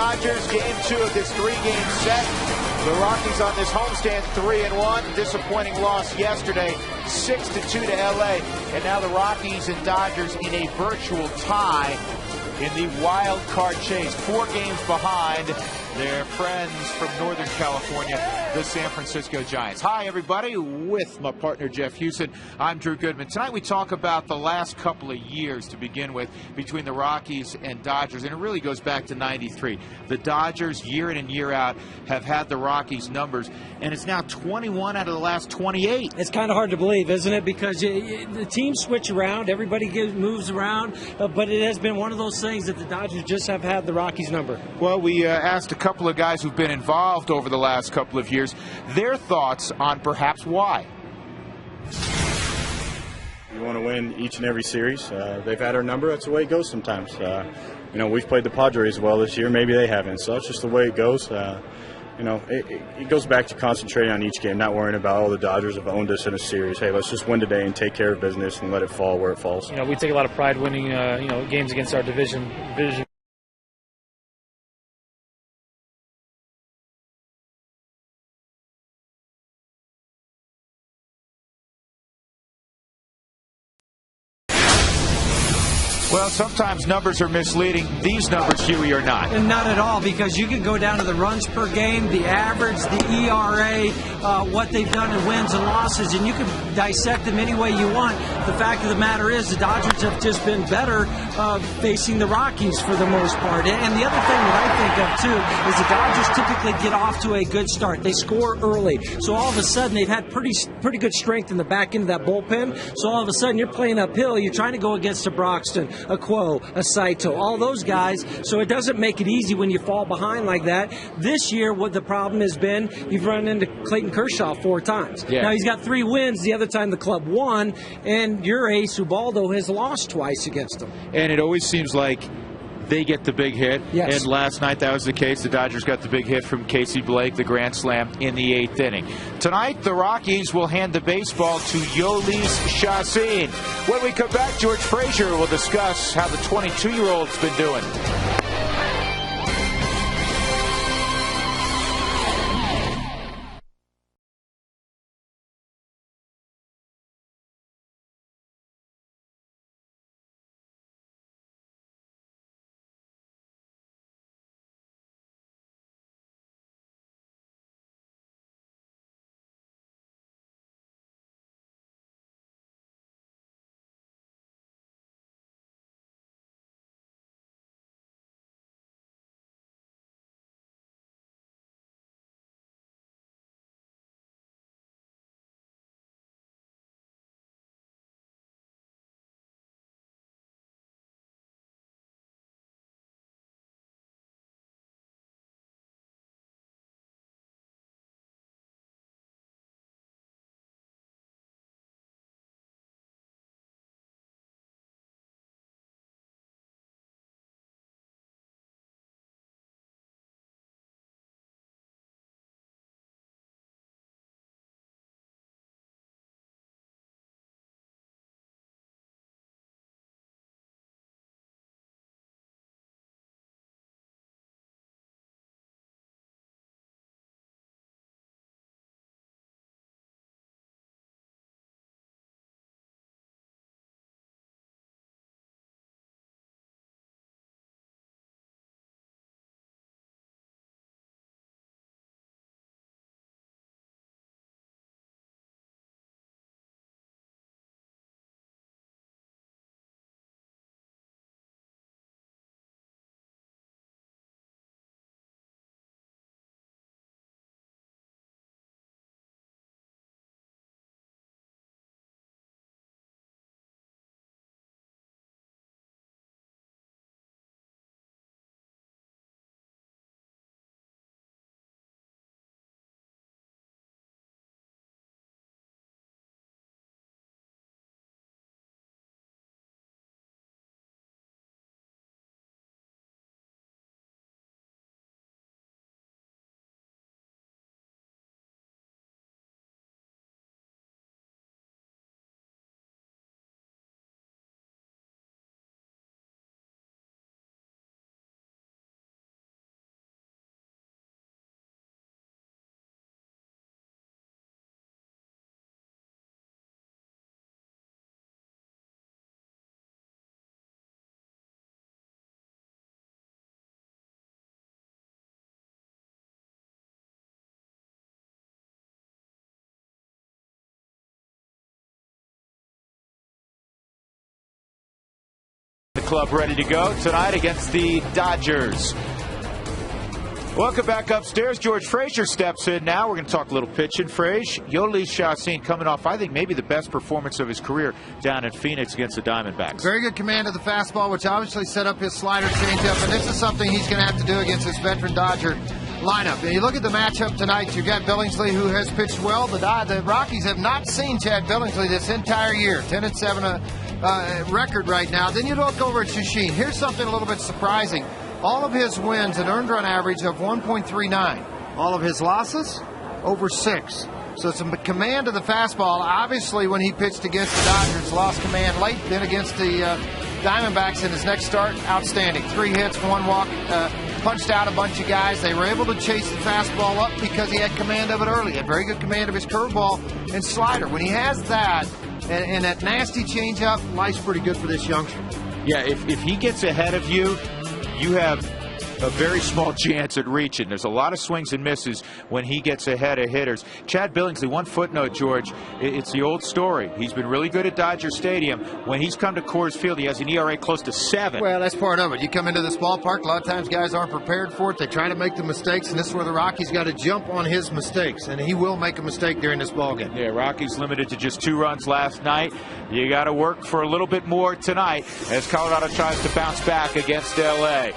Dodgers, game 2 of this 3-game set. The Rockies on this homestand 3-1. Disappointing loss yesterday, 6-2 to LA. And now the Rockies and Dodgers in a virtual tie in the wild card chase. 4 games behind their friends from Northern California, the San Francisco Giants. Hi, everybody. With my partner, Jeff Houston, I'm Drew Goodman. Tonight we talk about the last couple of years to begin with between the Rockies and Dodgers, and it really goes back to '93. The Dodgers, year in and year out, have had the Rockies' numbers, and it's now 21 out of the last 28. It's kind of hard to believe, isn't it? Because the teams switch around, everybody moves around, but it has been one of those things that the Dodgers just have had the Rockies' number. Well, we asked a couple of guys who've been involved over the last couple of years their thoughts on perhaps why. You want to win each and every series. They've had our number. That's the way it goes sometimes. We've played the Padres well this year. Maybe they haven't. So it's just the way it goes. It goes back to concentrating on each game, not worrying about, the Dodgers have owned us in a series. Hey, let's just win today and take care of business and let it fall where it falls. We take a lot of pride winning, games against our division. Well, sometimes numbers are misleading. These numbers, Huey, are not. And not at all, because you can go down to the runs per game, the average, the ERA, what they've done in wins and losses, and you can dissect them any way you want. The fact of the matter is the Dodgers have just been better facing the Rockies for the most part. And the other thing that I think of, too, is the Dodgers typically get off to a good start. They score early. So all of a sudden, they've had pretty good strength in the back end of that bullpen. So all of a sudden, you're playing uphill. You're trying to go against a Broxton, a Quo, a Saito, all those guys. So it doesn't make it easy when you fall behind like that. This year, what the problem has been, you've run into Clayton Kershaw 4 times. Yeah. Now, he's got 3 wins. The other time the club won, and your ace, Ubaldo, has lost twice against him. And it always seems like they get the big hit. Yes. And last night that was the case. The Dodgers got the big hit from Casey Blake, the grand slam in the 8th inning. Tonight, the Rockies will hand the baseball to Yolis Chacin. When we come back, George Frazier will discuss how the 22-year-old's been doing. Club ready to go tonight against the Dodgers. Welcome back upstairs. George Frazier steps in now. We're going to talk a little pitching. Frazier, Yoeli Chacín coming off, I think, maybe the best performance of his career down in Phoenix against the Diamondbacks. Very good command of the fastball, which obviously set up his slider changeup, and this is something he's going to have to do against this veteran Dodger lineup. And you look at the matchup tonight, you've got Billingsley, who has pitched well. The Rockies have not seen Chad Billingsley this entire year. 10-7 record right now. Then you look over at Chacín. Here's something a little bit surprising. All of his wins, an earned run average of 1.39. All of his losses, over 6. So it's a command of the fastball. Obviously, when he pitched against the Dodgers, lost command late. Then against the Diamondbacks in his next start, outstanding. 3 hits, 1 walk, punched out a bunch of guys. They were able to chase the fastball up because he had command of it early. He had very good command of his curveball and slider. When he has that and that nasty changeup, life's pretty good for this youngster. Yeah, if he gets ahead of you, you have a very small chance at reaching. There's a lot of swings and misses when he gets ahead of hitters. Chad Billingsley, one footnote, George, it's the old story. He's been really good at Dodger Stadium. When he's come to Coors Field, he has an ERA close to 7. Well, that's part of it. You come into this ballpark, a lot of times guys aren't prepared for it. They try to make the mistakes, and this is where the Rockies got to jump on his mistakes, and he will make a mistake during this ballgame. Yeah, Rockies limited to just 2 runs last night. You got to work for a little bit more tonight as Colorado tries to bounce back against L.A.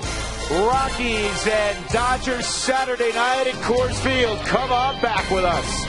Rockies and Dodgers Saturday night at Coors Field. Come on back with us.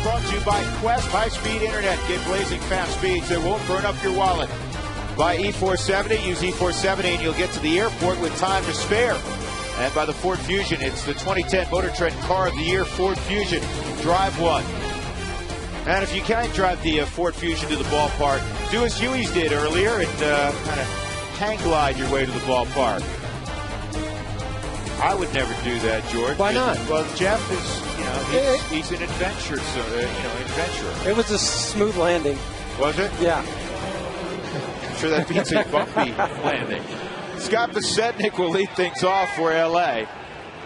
Brought to you by Quest High-Speed Internet. Get blazing fast speeds that won't burn up your wallet. By E470, use E470 and you'll get to the airport with time to spare. And by the Ford Fusion, it's the 2010 Motor Trend Car of the Year, Ford Fusion. Drive one. And if you can't drive the Ford Fusion to the ballpark, do as Huey's did earlier and kind of hang glide your way to the ballpark. I would never do that, George. Why not? Well, Jeff is, he's an adventurer, adventurer. It was a smooth landing. Was it? Yeah. I'm sure that beats a bumpy landing. Scott Besednik will lead things off for L.A.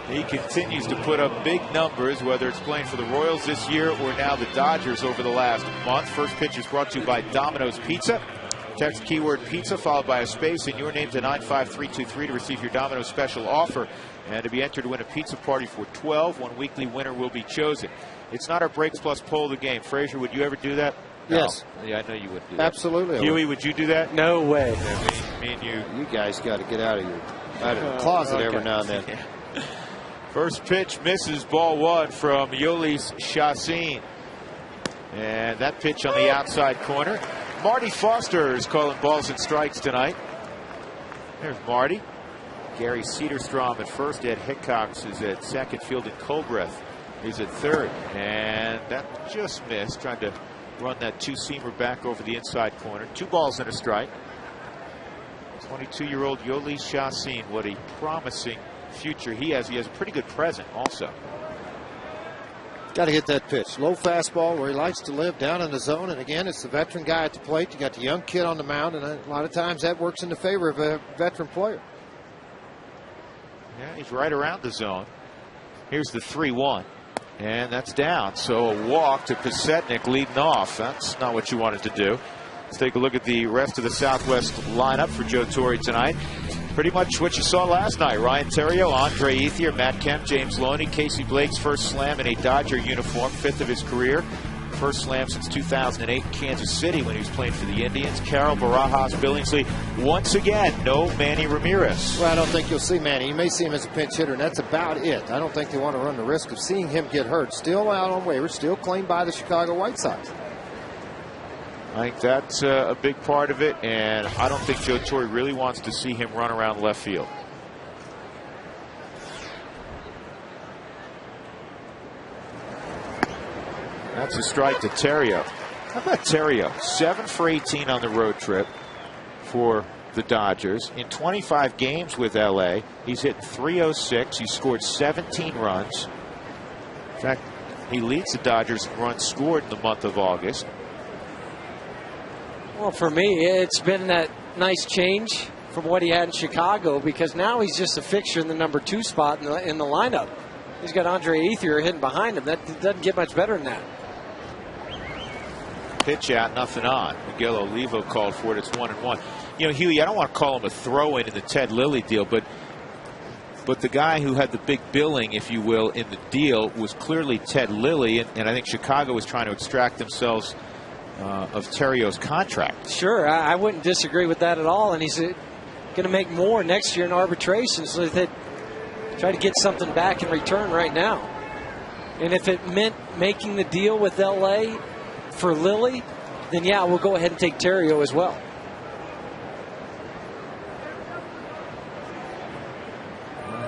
He continues to put up big numbers, whether it's playing for the Royals this year or now the Dodgers over the last month. First pitch is brought to you by Domino's Pizza. Text keyword pizza followed by a space and your name to 95323 to receive your Domino's special offer and to be entered to win a pizza party for 12. One weekly winner will be chosen. It's not our breaks plus poll of the game. Frazier, would you ever do that? Yes. No. Yeah, I know you would do that. Absolutely. Huey, would you do that? No way. Yeah, me and you. You guys got to get out of the closet every now and then. Yeah. First pitch misses, ball one from Yolis Chassin. And that pitch on the outside corner. Marty Foster is calling balls and strikes tonight. There's Marty. Gary Cedarstrom at first. Ed Hickox is at second. Fielding Colbreth is at third. And that just missed. Trying to run that two-seamer back over the inside corner. 2 balls and a strike. 22-year-old Yolis Chassin. What a promising future he has. He has a pretty good present also. Got to hit that pitch. Low fastball where he likes to live, down in the zone. And again, it's the veteran guy at the plate. You got the young kid on the mound, and a lot of times that works in the favor of a veteran player. Yeah, he's right around the zone. Here's the 3-1. And that's down. So a walk to Pasetnik leading off. That's not what you wanted to do. Let's take a look at the rest of the Southwest lineup for Joe Torre tonight. Pretty much what you saw last night. Ryan Theriot, Andre Ethier, Matt Kemp, James Loney, Casey Blake's first slam in a Dodger uniform, 5th of his career. First slam since 2008 in Kansas City when he was playing for the Indians. Carroll, Barajas, Billingsley. Once again, no Manny Ramirez. Well, I don't think you'll see Manny. You may see him as a pinch hitter, and that's about it. I don't think they want to run the risk of seeing him get hurt. Still out on waivers, still claimed by the Chicago White Sox. I think that's a big part of it, and I don't think Joe Torre really wants to see him run around left field. That's a strike to Theriot. How about Theriot? 7 for 18 on the road trip for the Dodgers. In 25 games with LA, he's hit .306. He scored 17 runs. In fact, he leads the Dodgers in runs scored in the month of August. Well, for me, it's been that nice change from what he had in Chicago, because now he's just a fixture in the number 2 spot in the lineup. He's got Andre Ethier hitting behind him. That doesn't get much better than that. Pitch out, nothing on. Miguel Olivo called for it. It's 1-1. You know, Huey, I don't want to call him a throw-in in the Ted Lilly deal, but the guy who had the big billing, if you will, in the deal was clearly Ted Lilly, and I think Chicago was trying to extract themselves of Theriot's contract. Sure, I wouldn't disagree with that at all, and he's going to make more next year in arbitration, so they try to get something back in return right now. And if it meant making the deal with LA for Lilly, then yeah, we'll go ahead and take Theriot as well.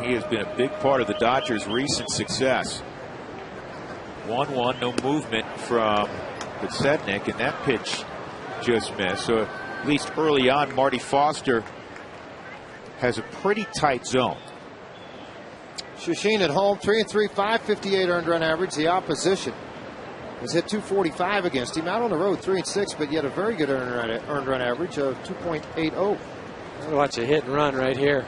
He has been a big part of the Dodgers' recent success. 1-1, no movement from Pasetnik, and that pitch just missed. So at least early on, Marty Foster has a pretty tight zone. Chassin at home, 3-3, 558 earned run average. The opposition has hit .245 against him. Out on the road, 3-6, but yet a very good earned run average of 2.80. Watch a hit and run right here.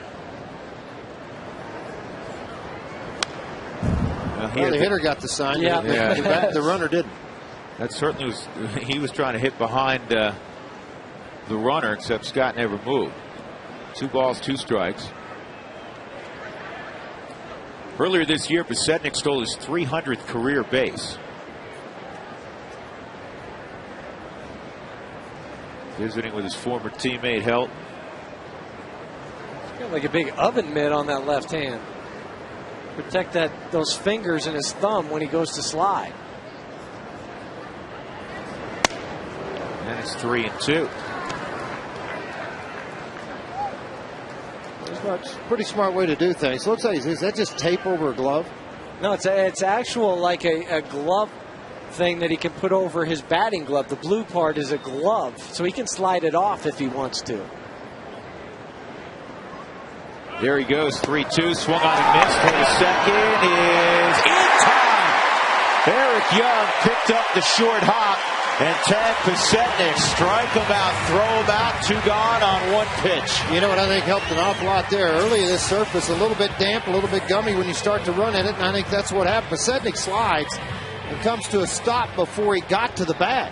Well, the hitter got the sign. Yeah. The runner didn't. That certainly was. He was trying to hit behind the runner, except Scott never moved. 2 balls, 2 strikes. Earlier this year, Pasetnik stole his 300th career base. Visiting with his former teammate Helt. He's got like a big oven mitt on that left hand. Protect those fingers and his thumb when he goes to slide. And it's 3-2. Pretty smart way to do things. Looks like, is that just tape over a glove? No, it's actual like a glove thing that he can put over his batting glove. The blue part is a glove, so he can slide it off if he wants to. There he goes, 3-2, swung on and missed. For the second is in time. Eric Young picked up the short hop and tagged Pasetnik. Strike him out, throw him out, 2 gone on 1 pitch. You know what I think helped an awful lot there? Earlier, this surface a little bit damp, a little bit gummy when you start to run in it, and I think that's what happened. Pasetnik slides and comes to a stop before he got to the bag.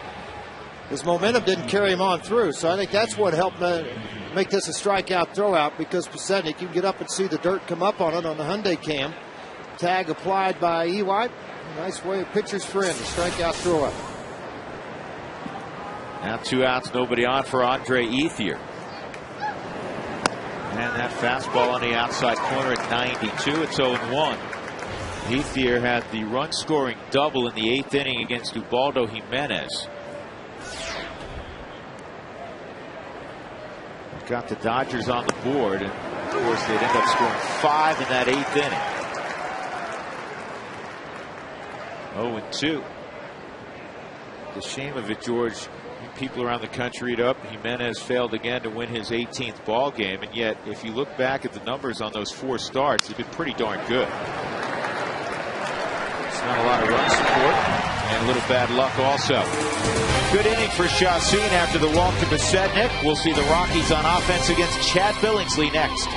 His momentum didn't carry him on through, so I think that's what helped make this a strikeout throwout, because Pasetnik, you can get up and see the dirt come up on it on the Hyundai cam. Tag applied by Ewhite. Nice way of pitcher's friend, a strikeout throwout. Now 2 outs, nobody on for Andre Ethier. And that fastball on the outside corner at 92. It's 0-1. Ethier had the run-scoring double in the 8th inning against Ubaldo Jimenez. Got the Dodgers on the board, and of course they'd end up scoring 5 in that 8th inning. 0-2. The shame of it, George. People around the country eat up. Jimenez failed again to win his 18th ball game, and yet if you look back at the numbers on those 4 starts, they've been pretty darn good. It's not a lot of run support and a little bad luck also. Good inning for Chacin after the walk to Besednik. We'll see the Rockies on offense against Chad Billingsley next.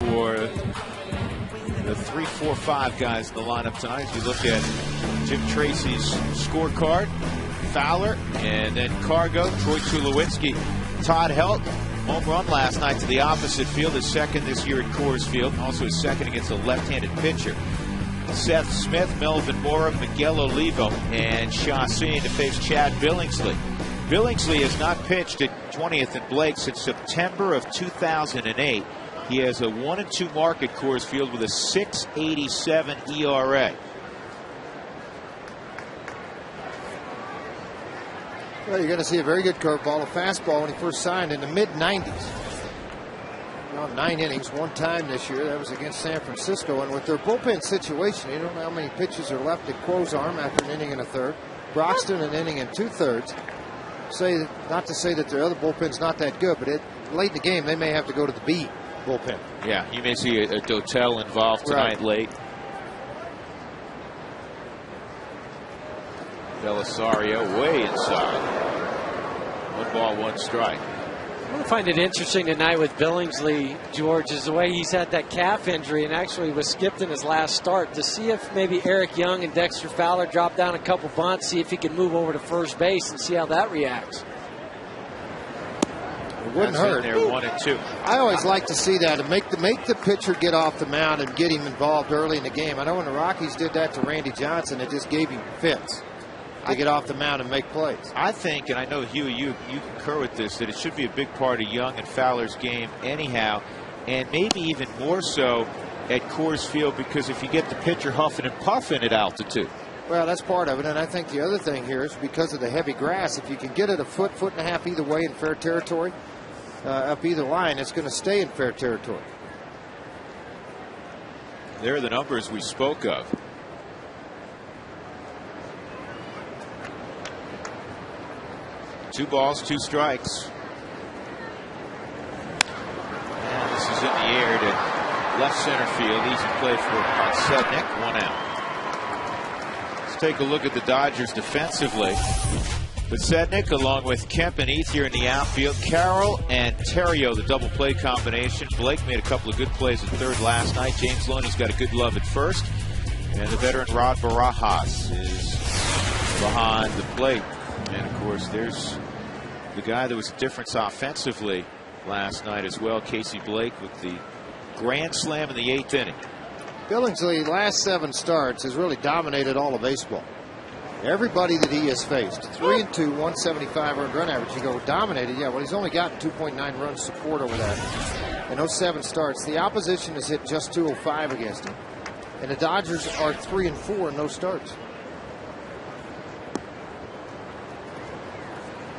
For the 3, 4, 5 guys in the lineup tonight, as you look at Jim Tracy's scorecard, Fowler, and then Cargo, Troy Tulowitzki, Todd Helt, home run last night to the opposite field, his second this year at Coors Field, also his second against a left-handed pitcher. Seth Smith, Melvin Mora, Miguel Olivo, and Chacin to face Chad Billingsley. Billingsley has not pitched at 20th and Blake since September of 2008. He has a 1-2 mark at Coors Field with a 6.87 ERA. Well, you're going to see a very good curveball, a fastball when he first signed in the mid-90s. Well, 9 innings, 1 time this year. That was against San Francisco. And with their bullpen situation, you don't know how many pitches are left at Quo's arm after an inning and a third. Broxton an inning and 2/3. Not to say that their other bullpen's not that good, but late in the game they may have to go to the B bullpen. Yeah, you may see a Dotel involved tonight late. Belisario way inside. 1 ball, 1 strike. I'm going to find it interesting tonight with Billingsley, George, is the way he's had that calf injury and actually was skipped in his last start, to see if maybe Eric Young and Dexter Fowler drop down a couple bunts, see if he can move over to first base and see how that reacts. It wouldn't hurt. There, 1 and 2. I always like to see that and make the pitcher get off the mound and get him involved early in the game. I know when the Rockies did that to Randy Johnson, it just gave him fits to get off the mound and make plays. I think, and I know Huey, you concur with this, that it should be a big part of Young and Fowler's game anyhow, and maybe even more so at Coors Field, because if you get the pitcher huffing and puffing at altitude. Well, that's part of it, and I think the other thing here is because of the heavy grass, if you can get it a foot, 1.5 feet either way in fair territory, up either line, it's going to stay in fair territory. There are the numbers we spoke of. Two balls, 2 strikes. And this is in the air to left center field. Easy play for Besednik. 1 out. Let's take a look at the Dodgers defensively. Besednik along with Kemp and Ethier in the outfield. Carroll and Terrio, the double play combination. Blake made a couple of good plays at third last night. James Loney's got a good glove at first. And the veteran Rod Barajas is behind the plate. And of course, there's the guy that was a difference offensively last night as well, Casey Blake, with the grand slam in the 8th inning. Billingsley, last 7 starts, has really dominated all of baseball. Everybody that he has faced, 3-2, 175 earned run average. You go dominated, yeah. Well, he's only gotten 2.9 runs support over that in those 7 starts. The opposition has hit just 205 against him, and the Dodgers are 3-4 in those starts.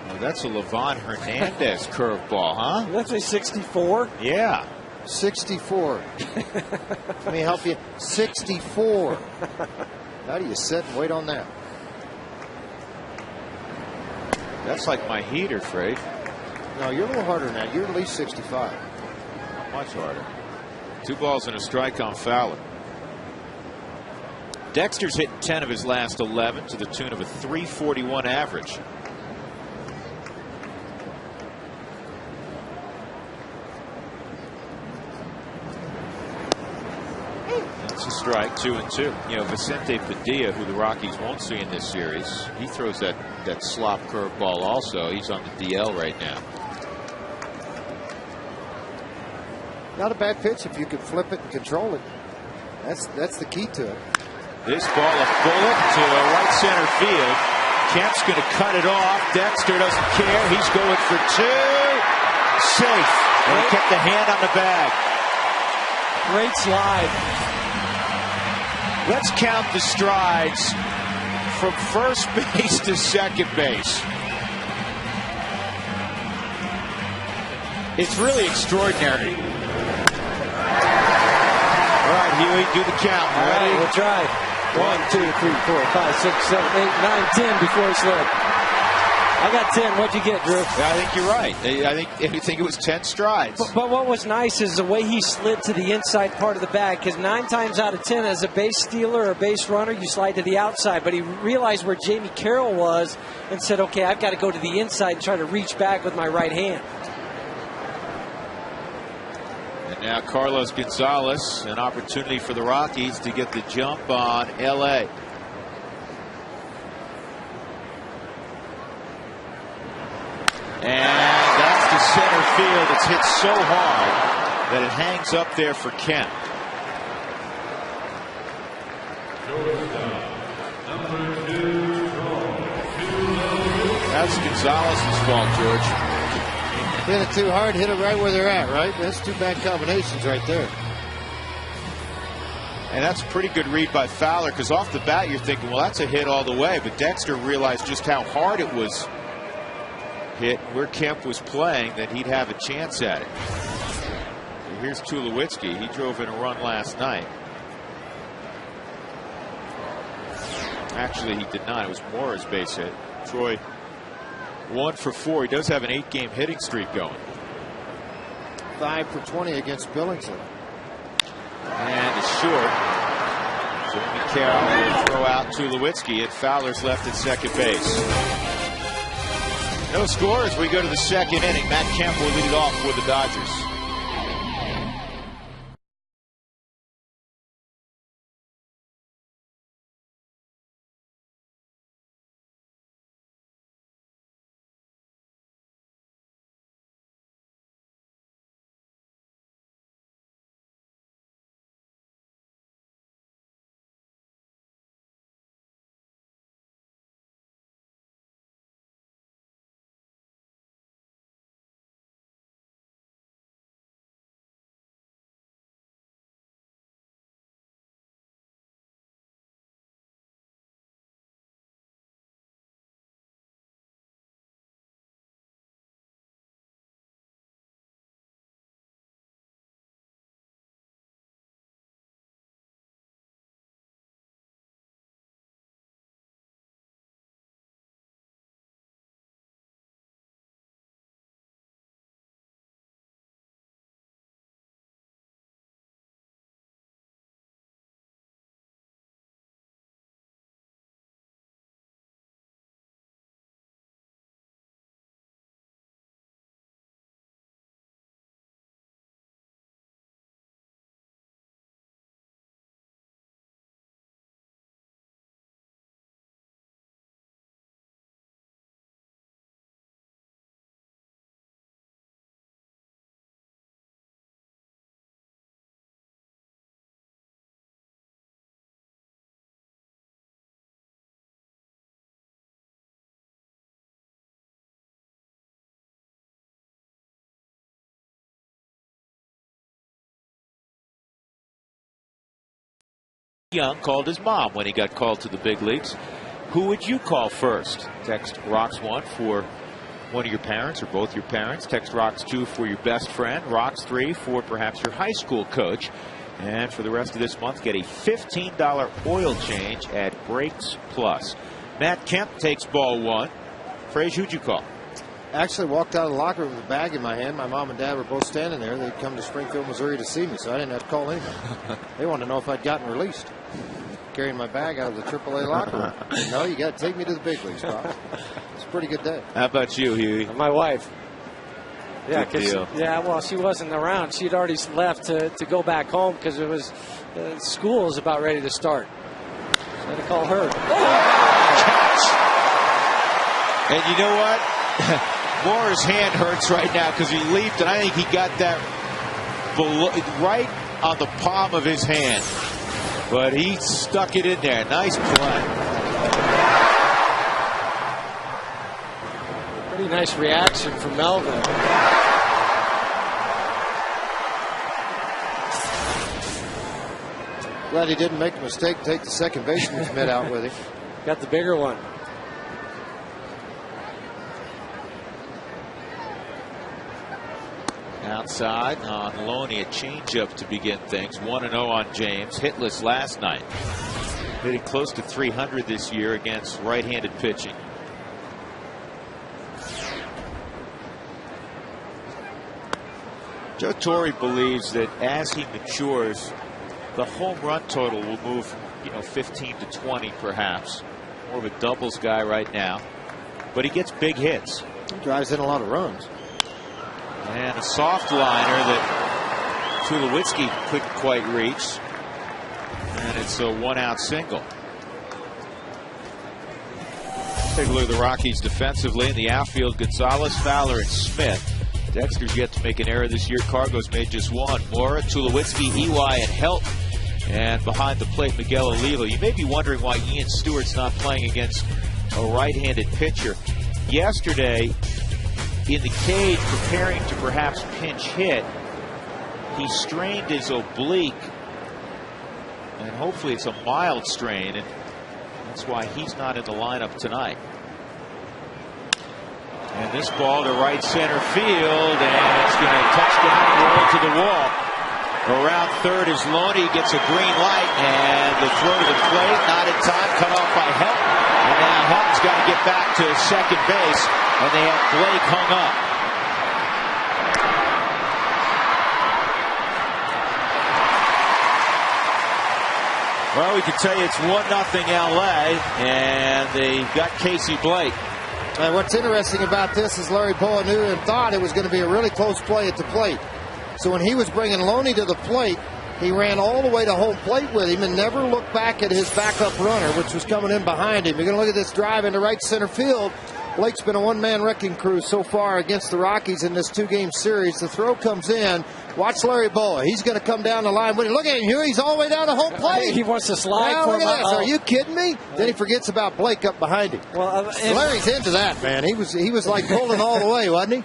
Well, that's a Levon Hernandez curveball, huh? That's a 64. Yeah. 64. Let me help you. 64. How do you sit and wait on that? That's like my heater, Fred. No, you're a little harder than that. You're at least 65. Not much harder. 2 balls and a strike on Fowler. Dexter's hitting 10 of his last 11 to the tune of a 341 average. That's a strike, 2-2. You know, Vicente Padilla, who the Rockies won't see in this series, he throws that slop curveball also. He's on the DL right now. Not a bad pitch if you can flip it and control it. That's the key to it. This ball a bullet to right center field. Kemp's going to cut it off. Dexter doesn't care. He's going for 2. Safe. And he kept the hand on the bag. Great slide. Let's count the strides from first base to second base. It's really extraordinary. All right, Huey, do the count. All Ready? right, we'll try. 1, 2, 3, 4, 5, 6, 7, 8, 9, 10 before he slid. I got 10. What'd you get, Drew? I think you're right. I think it was 10 strides. But what was nice is the way he slid to the inside part of the bag, because 9 times out of 10, as a base stealer or a base runner, you slide to the outside. But he realized where Jamie Carroll was and said, okay, I've got to go to the inside and try to reach back with my right hand. And now Carlos Gonzalez, an opportunity for the Rockies to get the jump on L.A. And that's to center field. It's hit so hard that it hangs up there for Kemp. That's Gonzalez's fault, George. Hit it too hard, hit it right where they're at, right? That's 2 bad combinations right there. And that's a pretty good read by Fowler, because off the bat you're thinking, well, that's a hit all the way. But Dexter realized just how hard it was hit, where Kemp was playing, that he'd have a chance at it. And here's Tulowitzki. He drove in a run last night. Actually, he did not. It was Mora's base hit. Troy 1 for 4. He does have an 8-game hitting streak going. 5 for 20 against Billingsley. And it's short. Jamie Carroll will throw out Tulowitzki, and Fowler's left at second base. No score as we go to the second inning. Matt Kemp will lead it off for the Dodgers. Young called his mom when he got called to the big leagues. Who would you call first? Text ROX1 for one of your parents or both your parents. Text ROX2 for your best friend. ROX3 for perhaps your high school coach. And for the rest of this month, get a $15 oil change at Brakes Plus. Matt Kemp takes ball 1. Frazier, who'd you call? Actually walked out of the locker room with a bag in my hand. My mom and dad were both standing there. They'd come to Springfield, Missouri to see me, so I didn't have to call anybody. They wanted to know if I'd gotten released. Carrying my bag out of the AAA locker room. No, you got to take me to the big leagues, Bob. It's a pretty good day. How about you, Huey? My wife. Yeah, Good deal. well, she wasn't around. She'd already left to go back home because it was school was about ready to start. So I had to call her. Catch! And you know what? Moore's hand hurts right now because he leaped, and I think he got that right on the palm of his hand. But he stuck it in there. Nice play. Pretty nice reaction from Melvin. Glad he didn't make a mistake and take the second baseman's mitt out with him. Got the bigger one. Outside on Loney, a changeup to begin things. 1-0 on James. Hitless last night. Hitting close to 300 this year against right-handed pitching. Joe Torre believes that as he matures, the home run total will move, 15 to 20 perhaps. More of a doubles guy right now. But he gets big hits. He drives in a lot of runs. And a soft liner that Tulowitzki couldn't quite reach. And it's a 1-out single. Take a look at the Rockies defensively in the outfield. Gonzalez, Fowler, and Smith. Dexter's yet to make an error this year. Cargo's made just one. Mora, Tulowitzki, EY, and Helt. And behind the plate, Miguel Oliva. You may be wondering why Ian Stewart's not playing against a right-handed pitcher. Yesterday, in the cage, preparing to perhaps pinch hit, he strained his oblique, and hopefully it's a mild strain, and that's why he's not in the lineup tonight. And this ball to right center field, and it's going to touch down and roll to the wall. Around third is Loney, gets a green light, and the throw to the plate, not in time, cut off by Helt. And now Helton's got to get back to second base, and they have Blake hung up. Well, we can tell you it's 1-0 LA, and they got Casey Blake. And what's interesting about this is Larry Bowa knew and thought it was going to be a really close play at the plate. So when he was bringing Loney to the plate, he ran all the way to home plate with him and never looked back at his backup runner, which was coming in behind him. You're going to look at this drive into right center field. Blake's been a one-man wrecking crew so far against the Rockies in this two-game series. The throw comes in. Watch Larry Bowa. He's going to come down the line with it. Look at him, Hugh. He's all the way down to home plate. He wants to slide for look him. at this. Are you kidding me? Then he forgets about Blake up behind him. Well, Larry's into that, man. He was like pulling all the way, wasn't he?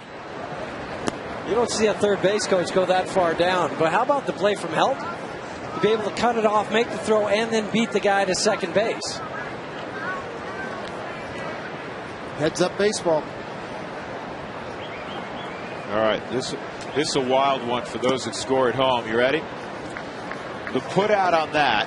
You don't see a third base coach go that far down. But how about the play from Helt? To be able to cut it off, make the throw, and then beat the guy to second base. Heads up baseball. All right, this is a wild one for those that score at home. You ready? The put out on that.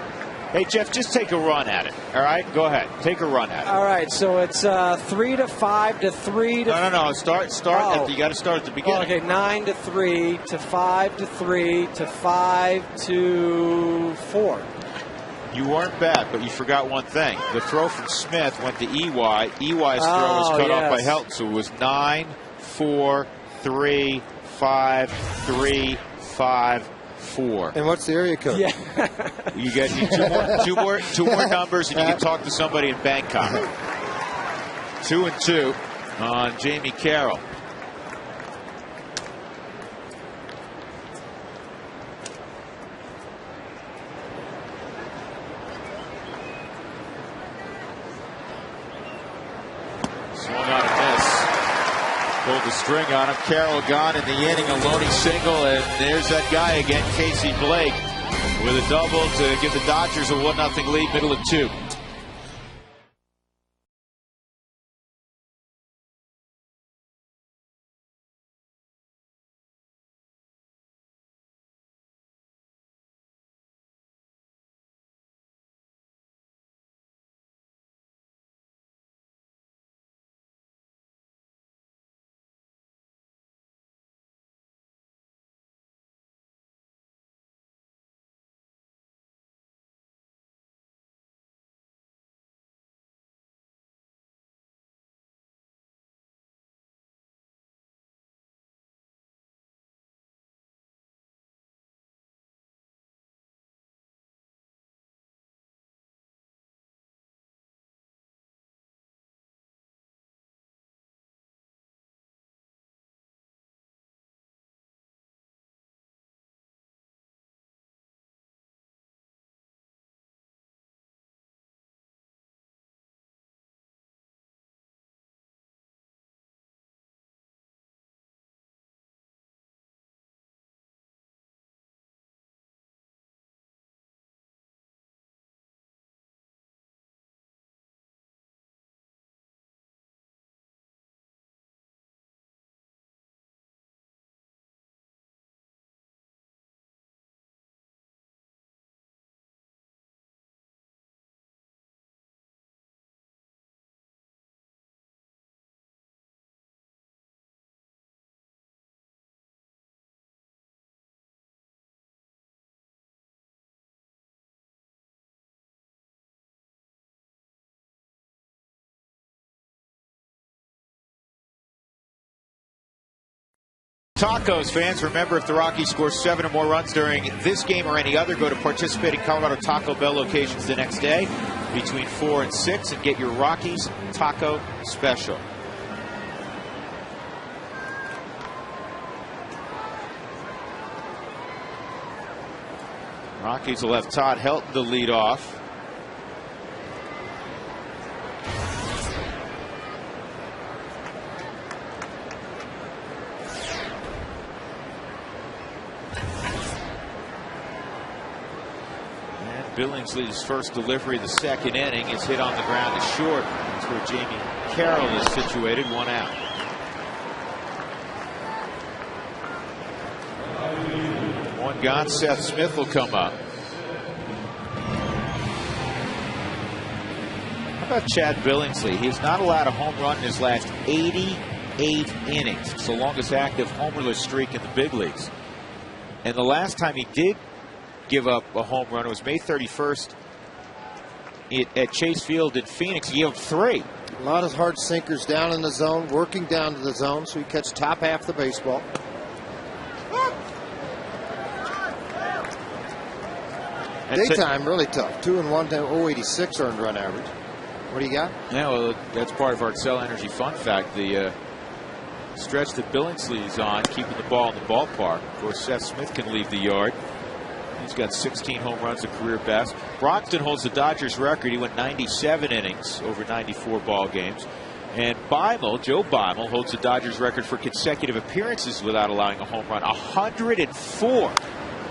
Hey, Jeff, just take a run at it. All right, go ahead. Take a run at it. All right, so it's 3 to 5 to 3 to. No. Start. Oh. You got to start at the beginning. Okay, 9 to 3 to 5 to 3 to 5 to 4. You weren't bad, but you forgot one thing. The throw from Smith went to EY. EY's throw was cut off by Helton, so it was 9, 4, 3, 5, 3, 5, 4. And what's the area code? Yeah. You get two more numbers, and you can talk to somebody in Bangkok. 2 and 2 on Jamie Carroll. Swung on a miss. Pulled the string on him. Carroll gone in the inning. A Loney single, and there's that guy again, Casey Blake. with a double to give the Dodgers a 1-0 lead, middle of 2. Tacos fans, remember, if the Rockies score 7 or more runs during this game or any other, go to participating Colorado Taco Bell locations the next day between 4 and 6 and get your Rockies Taco Special. Rockies will have Todd Helton to lead off. Billingsley's first delivery of the second inning is hit on the ground to short. That's where Jamie Carroll is situated, 1 out. One gone, Seth Smith will come up. How about Chad Billingsley? He has not allowed a home run in his last 88 innings. It's the longest active homerless streak in the big leagues. And the last time he did give up a home run, it was May 31st at Chase Field in Phoenix. He gave up 3. A lot of hard sinkers down in the zone, working down to the zone, so he catch top half the baseball. Daytime really tough. 2-1 to 0.86 earned run average. What do you got? Yeah, well, that's part of our Excel Energy fun fact. The stretch that Billingsley is on, keeping the ball in the ballpark. Of course, Seth Smith can leave the yard. He's got 16 home runs, a career best. Broxton holds the Dodgers record. He went 97 innings over 94 ball games. And Joe Beimel, holds the Dodgers record for consecutive appearances without allowing a home run. 104.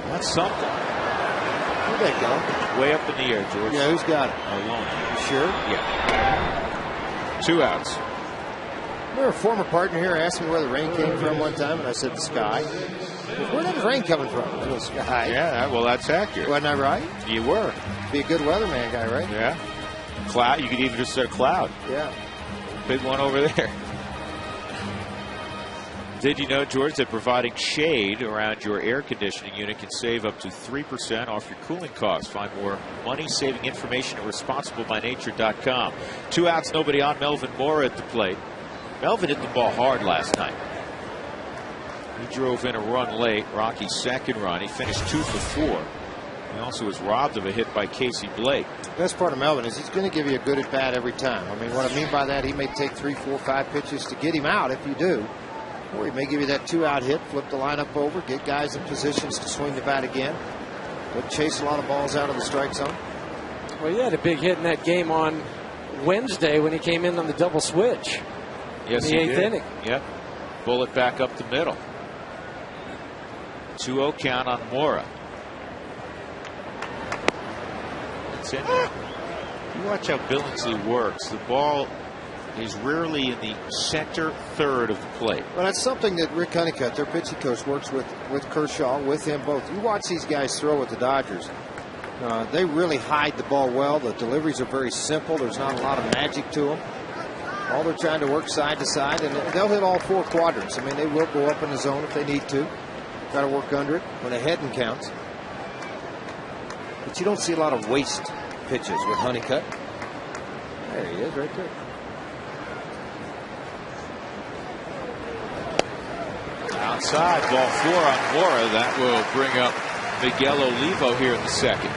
That's something. Where'd that go? Way up in the air, George. Yeah, who's got it? Alone. You sure? Yeah. 2 outs. Remember a former partner here asked me where the rain came from one time, and I said the sky. Where did the rain coming from? The sky. Yeah, well, that's accurate. Wasn't I right? You were. Be a good weatherman guy, right? Yeah. Cloud. You could even just say cloud. Yeah. Big one over there. Did you know, George, that providing shade around your air conditioning unit can save up to 3% off your cooling costs? Find more money-saving information at responsiblebynature.com. 2 outs, nobody on. Melvin Mora at the plate. Melvin hit the ball hard last night. He drove in a run late, Rocky's second run. He finished 2 for 4. He also was robbed of a hit by Casey Blake. The best part of Melvin is he's going to give you a good at-bat every time. I mean, what I mean by that, he may take 3, 4, 5 pitches to get him out if you do. Or he may give you that 2-out hit, flip the lineup over, get guys in positions to swing the bat again. But chase a lot of balls out of the strike zone. Well, he had a big hit in that game on Wednesday when he came in on the double switch. Yes, in the 8th inning. Yep. Bullet back up the middle. 2-0 count on Mora. gets in there. You watch how Billingsley works. The ball is rarely in the center third of the plate. Well, that's something that Rick Honeycutt, their pitching coach, works with Kershaw, with him both. You watch these guys throw at the Dodgers. They really hide the ball well. The deliveries are very simple. There's not a lot of magic to them. All they're trying to work side to side, and they'll hit all 4 quadrants. I mean, they will go up in the zone if they need to. Got to work under it when a heading counts. But you don't see a lot of waste pitches with Honeycutt. There he is, right there. Outside, ball 4 on Mora. That will bring up Miguel Olivo here in the second.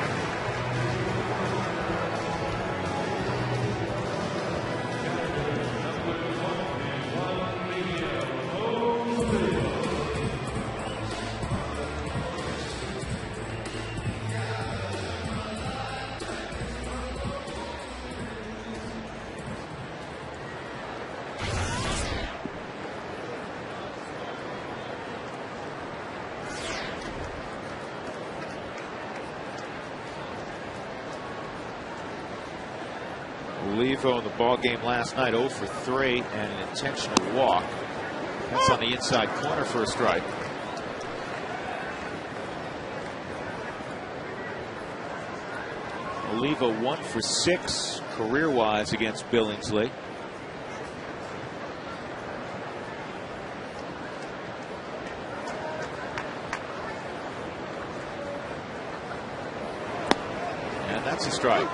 Olivo in the ball game last night, 0 for 3 and an intentional walk. That's on the inside corner for a strike. Olivo 1 for 6 career-wise against Billingsley. And that's a strike.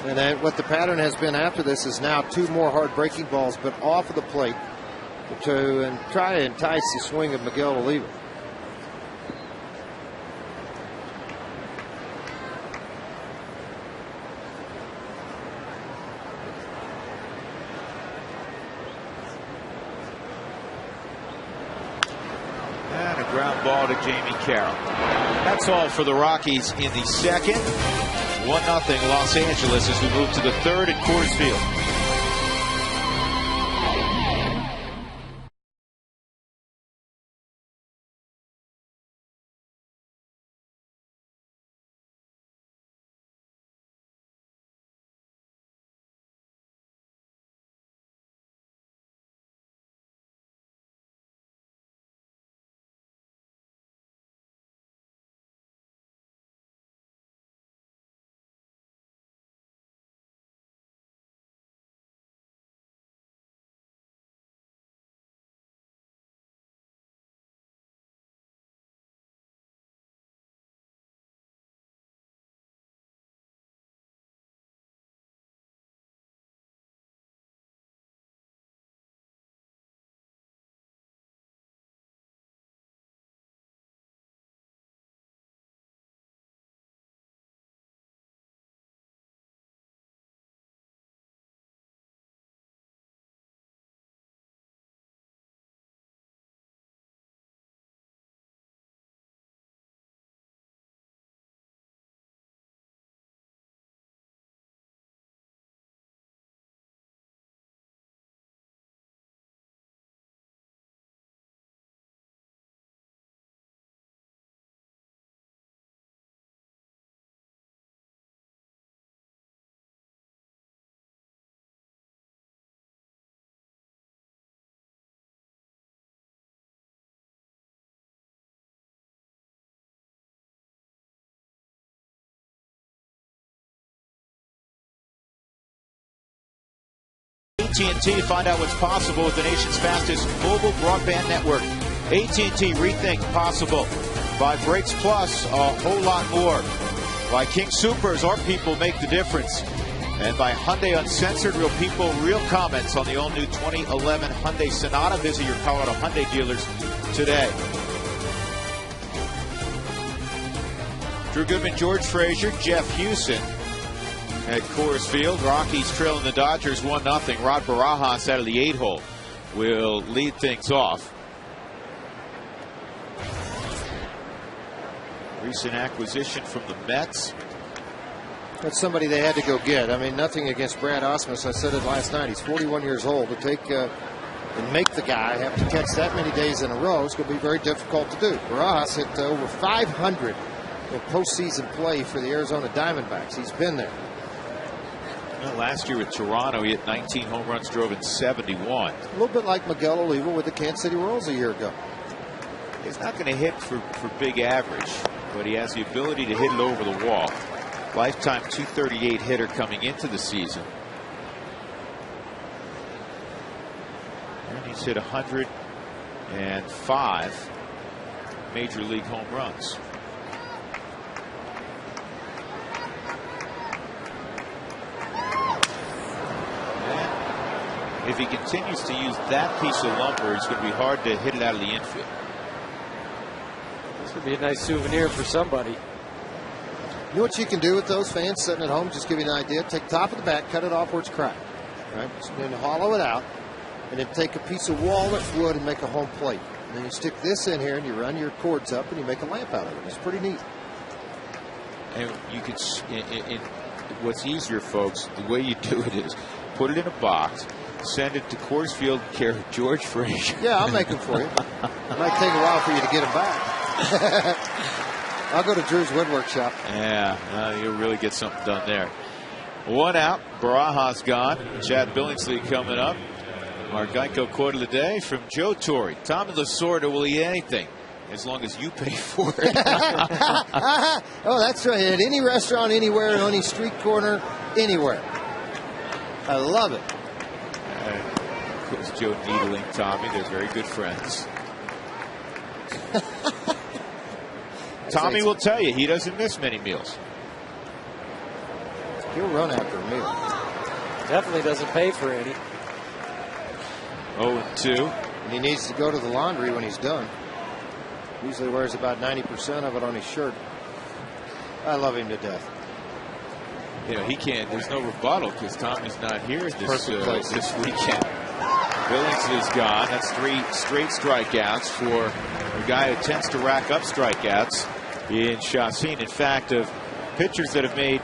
And what the pattern has been after this is now 2 more hard breaking balls, but off of the plate to try to entice the swing of Miguel Olivo. And a ground ball to Jamie Carroll. That's all for the Rockies in the second. 1-0 Los Angeles as we move to the third at Coors Field. AT&T, find out what's possible with the nation's fastest mobile broadband network. AT&T, rethink possible. By Brakes Plus, a whole lot more. By King Soopers, our people make the difference. And by Hyundai Uncensored, real people, real comments on the all-new 2011 Hyundai Sonata. Visit your Colorado Hyundai dealers today. Drew Goodman, George Frazier, Jeff Hewson at Coors Field. Rockies trailing the Dodgers 1-0. Rod Barajas out of the 8-hole will lead things off. Recent acquisition from the Mets. That's somebody they had to go get. I mean, nothing against Brad Osmus. I said it last night. He's 41 years old. To take and make the guy have to catch that many days in a row is going to be very difficult to do. Barajas hit over 500 in postseason play for the Arizona Diamondbacks. He's been there. Well, last year with Toronto, he hit 19 home runs, drove in 71. A little bit like Miguel Oliva with the Kansas City Royals a year ago. He's not going to hit for big average, but he has the ability to hit it over the wall. Lifetime 238 hitter coming into the season. And he's hit 105 major league home runs. And if he continues to use that piece of lumber, it's going to be hard to hit it out of the infield. This would be a nice souvenir for somebody. You know what you can do with those fans sitting at home? Just give you an idea. Take the top of the bat, cut it off where it's cracked. Right? Then hollow it out. And then take a piece of walnut wood and make a home plate. And then you stick this in here and you run your cords up and you make a lamp out of it. It's pretty neat. And you could, what's easier, folks, the way you do it is put it in a box, send it to Coors Field care of George Frazier. Yeah, I'll make them for you. It might take a while for you to get them back. I'll go to Drew's woodwork shop. Yeah, you'll really get something done there. One out. Barajas gone. Chad Billingsley coming up. Our Geico quote of the day from Joe Torre. Tommy Lasorda will eat anything as long as you pay for it. Oh, that's right. At any restaurant, anywhere, on any street corner, anywhere. I love it. Of course, Joe needling Tommy. They're very good friends. Tommy will tell you he doesn't miss many meals. He'll run after a meal. Definitely doesn't pay for any. 0-2. And he needs to go to the laundry when he's done. Usually wears about 90% of it on his shirt. I love him to death. You know, he can't, there's no rebuttal because Tommy's not here this weekend. Billingsley's gone. That's 3 straight strikeouts for a guy who tends to rack up strikeouts in Chacín. In fact, of pitchers that have made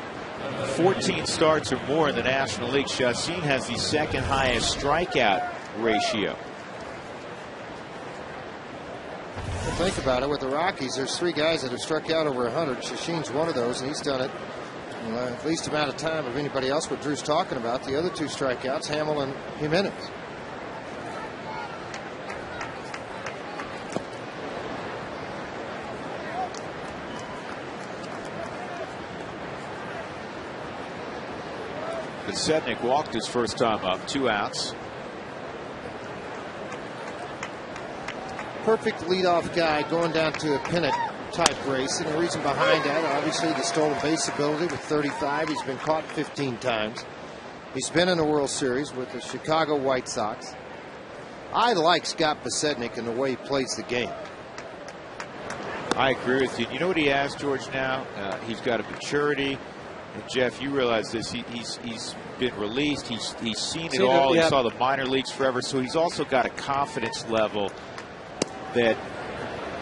14 starts or more in the National League, Chacín has the second highest strikeout ratio. Well, think about it. With the Rockies, there's 3 guys that have struck out over 100. Chacín's one of those, and he's done it in the least amount of time of anybody else what Drew's talking about. The other 2 strikeouts, Hamill and Jimenez. Sednick walked his first time up. 2 outs. Perfect leadoff guy going down to a pennant type race. And the reason behind that, obviously, the stolen base ability with 35. He's been caught 15 times. He's been in the World Series with the Chicago White Sox. I like Scott Podsednik and the way he plays the game. I agree with you. You know what he has, George, now? He's got a maturity. And Jeff, you realize this. He's been released. He's seen it all. Yeah. He saw the minor leagues forever. So he's also got a confidence level that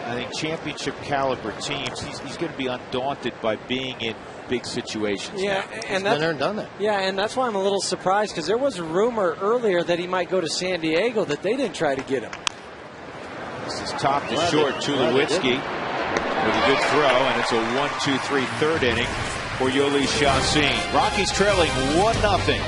I think championship caliber teams, he's going to be undaunted by being in big situations. Yeah, now. and Been there and done that. Yeah, and that's why I'm a little surprised because there was a rumor earlier that he might go to San Diego that they didn't try to get him. This is top to short. Tulowitzki with a good throw, and it's a 1-2-3 third inning for Yoli Chacín. Rockies trailing 1-0.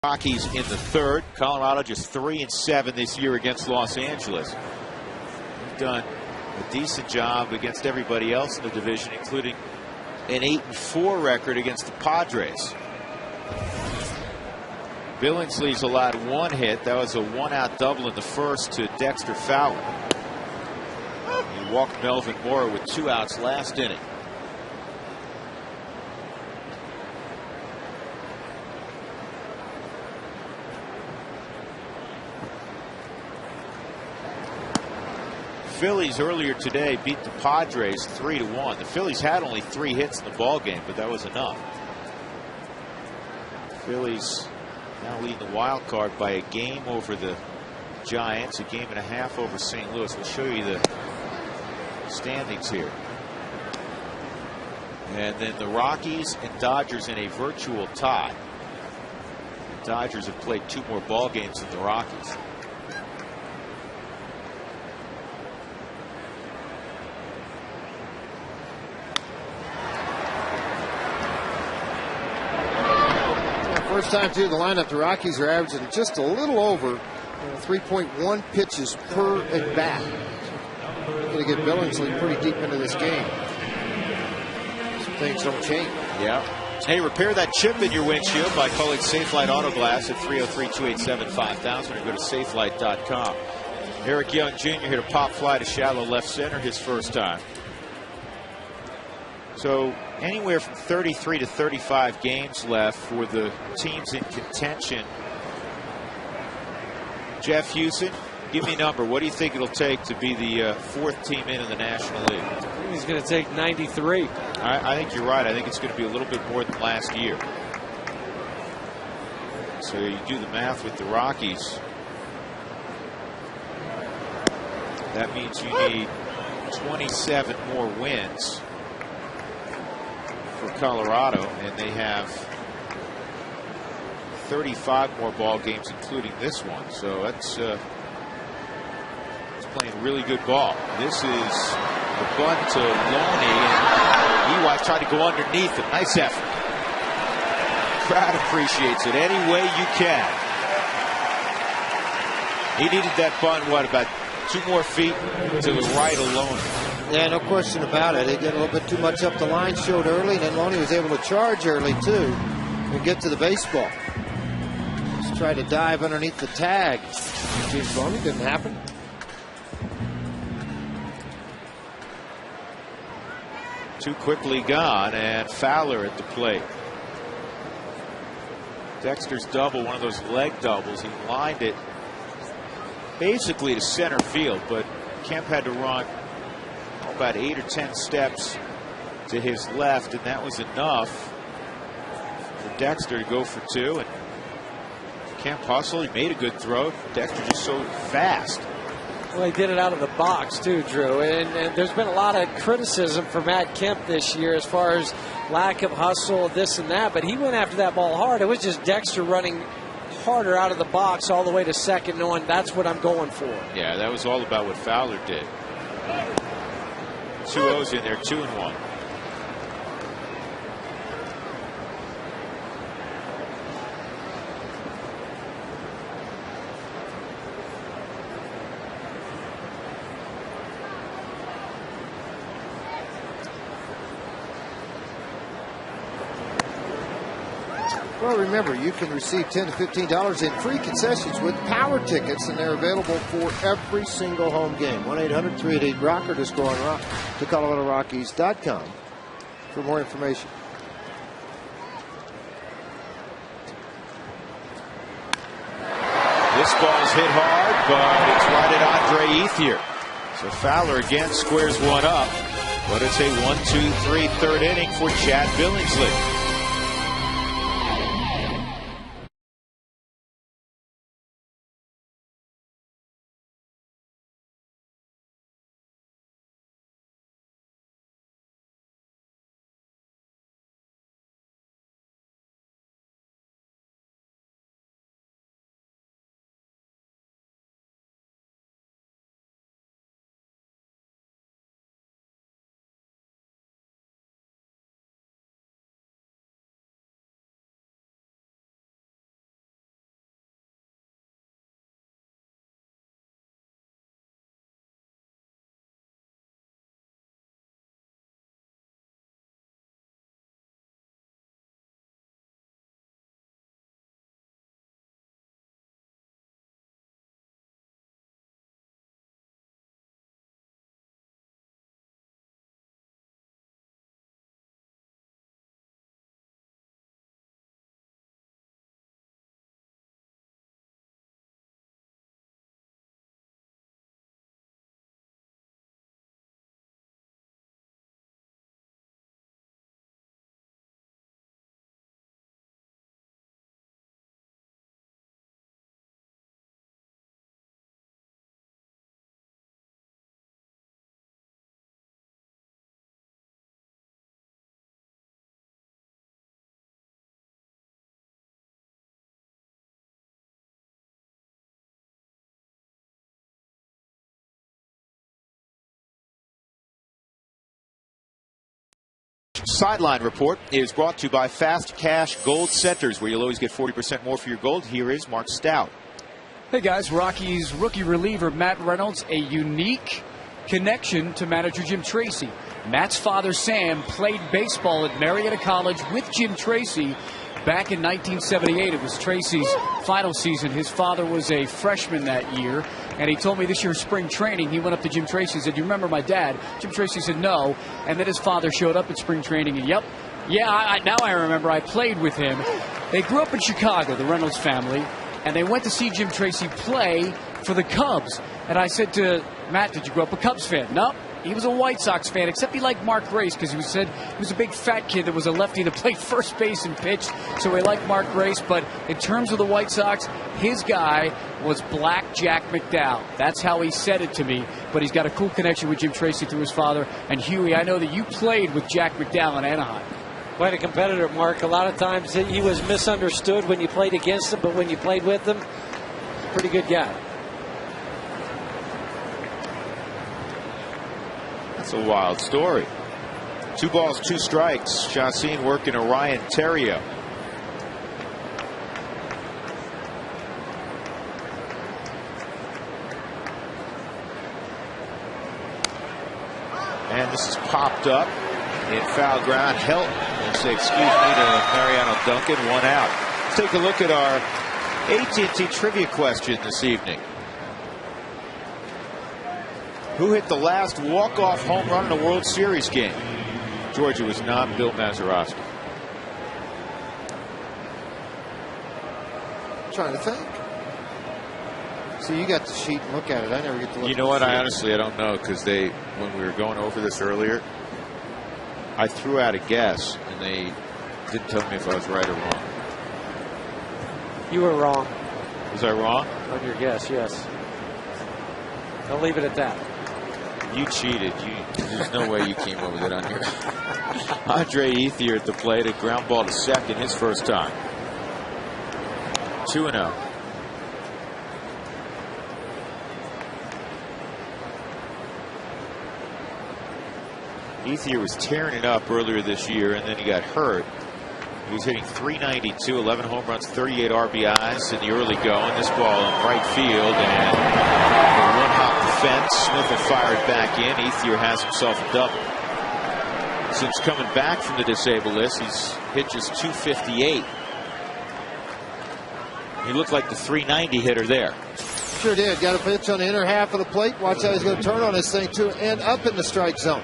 Rockies in the third. Colorado just 3-7 this year against Los Angeles. They've done a decent job against everybody else in the division, including an 8-4 record against the Padres. Billingsley's allowed one hit. That was a one-out double in the first to Dexter Fowler. He walked Melvin Mora with 2 outs last inning. Phillies earlier today beat the Padres 3-1. The Phillies had only 3 hits in the ball game, but that was enough. Phillies now leading the wild card by a game over the Giants, a game and a half over St. Louis. We'll show you the standings here. And then the Rockies and Dodgers in a virtual tie. The Dodgers have played 2 more ball games than the Rockies. First time through the lineup, the Rockies are averaging just a little over 3.1 pitches per at bat. Going to get Billingsley pretty deep into this game. Some things don't change. Yeah. Hey, repair that chip in your windshield by calling Safelite Auto Glass at 303-287-5000 or go to safelight.com. Eric Young Jr. hit a pop fly to shallow left center his first time. So anywhere from 33 to 35 games left for the teams in contention. Jeff Houston, give me a number. What do you think it'll take to be the 4th team in the National League? I think he's going to take 93. I think you're right. I think it's going to be a little bit more than last year. So you do the math with the Rockies. That means you need 27 more wins for Colorado, and they have 35 more ball games, including this one. So that's it's playing really good ball. This is the bunt to Loney, and Ewok tried to go underneath it. Nice effort. Crowd appreciates it any way you can. He needed that bunt, what, about 2 more feet to the right of Loney. Yeah, no question about it. He did a little bit too much up the line, showed early, and then Loney was able to charge early, too, and get to the baseball. Just tried to dive underneath the tag. James Loney, didn't happen. Too quickly gone, and Fowler at the plate. Dexter's double, one of those leg doubles. He lined it basically to center field, but Kemp had to run about 8 or 10 steps to his left, and that was enough for Dexter to go for 2. And Kemp hustled. He made a good throw. Dexter just so fast. Well, he did it out of the box, too, Drew. And there's been a lot of criticism for Matt Kemp this year as far as lack of hustle, this and that. But he went after that ball hard. It was just Dexter running harder out of the box all the way to second, knowing that's what I'm going for. Yeah, that was all about what Fowler did. 2 O's in there, 2-1. Well, remember, you can receive $10 to $15 in free concessions with power tickets, and they're available for every single home game. 1-800-388-ROCK or just go on to ColoradoRockies.com for more information. This ball's hit hard, but it's right at Andre Ethier. So Fowler again squares one up, but it's a 1-2-3 third inning for Chad Billingsley. sideline report is brought to you by Fast Cash Gold Centers, where you'll always get 40% more for your gold. Here is Mark Stout. Hey guys, Rockies rookie reliever Matt Reynolds, a unique connection to manager Jim Tracy. Matt's father Sam played baseball at Marietta College with Jim Tracy back in 1978. It was Tracy's final season. His father was a freshman that year, and he told me this year's spring training, he went up to Jim Tracy and said, "Do you remember my dad?" Jim Tracy said no, and then his father showed up at spring training, and yep, yeah, now I remember, I played with him. They grew up in Chicago, the Reynolds family, and they went to see Jim Tracy play for the Cubs. And I said to Matt, "Did you grow up a Cubs fan?" "No." He was a White Sox fan, except he liked Mark Grace because he said he was a big fat kid that was a lefty that played first base and pitched, so he liked Mark Grace. But in terms of the White Sox, his guy was Black Jack McDowell. That's how he said it to me, but he's got a cool connection with Jim Tracy through his father. And Huey, I know that you played with Jack McDowell in Anaheim. Quite a competitor, Mark. A lot of times he was misunderstood when you played against him, but when you played with him, pretty good guy. That's a wild story. 2 balls, 2 strikes. Chacin working a Ryan Terrio. And this is popped up in foul ground. Help and say excuse me to Mariano Duncan. 1 out. Let's take a look at our AT&T trivia question this evening. Who hit the last walk-off home run in a World Series game? Georgia was not Bill Mazeroski. Trying to think. See, you got the sheet and look at it. I never get to look. You know what? I honestly don't know, because when we were going over this earlier, I threw out a guess and they didn't tell me if I was right or wrong. You were wrong. Was I wrong? On your guess, yes. I'll leave it at that. You cheated. There's no way you came up with it on here. Andre Ethier at the plate, a ground ball to second, his first time. 2-0. Ethier was tearing it up earlier this year, and then he got hurt. He was hitting .392, 11 home runs, 38 RBIs in the early going. This ball in right field, and a one-hop defense. Smith will fire it back in. Ethier has himself a double. Since coming back from the disabled list, he's hit just .258. He looked like the .390 hitter there. Sure did. Got a pitch on the inner half of the plate. Watch how he's going to turn on this thing, too, and up in the strike zone.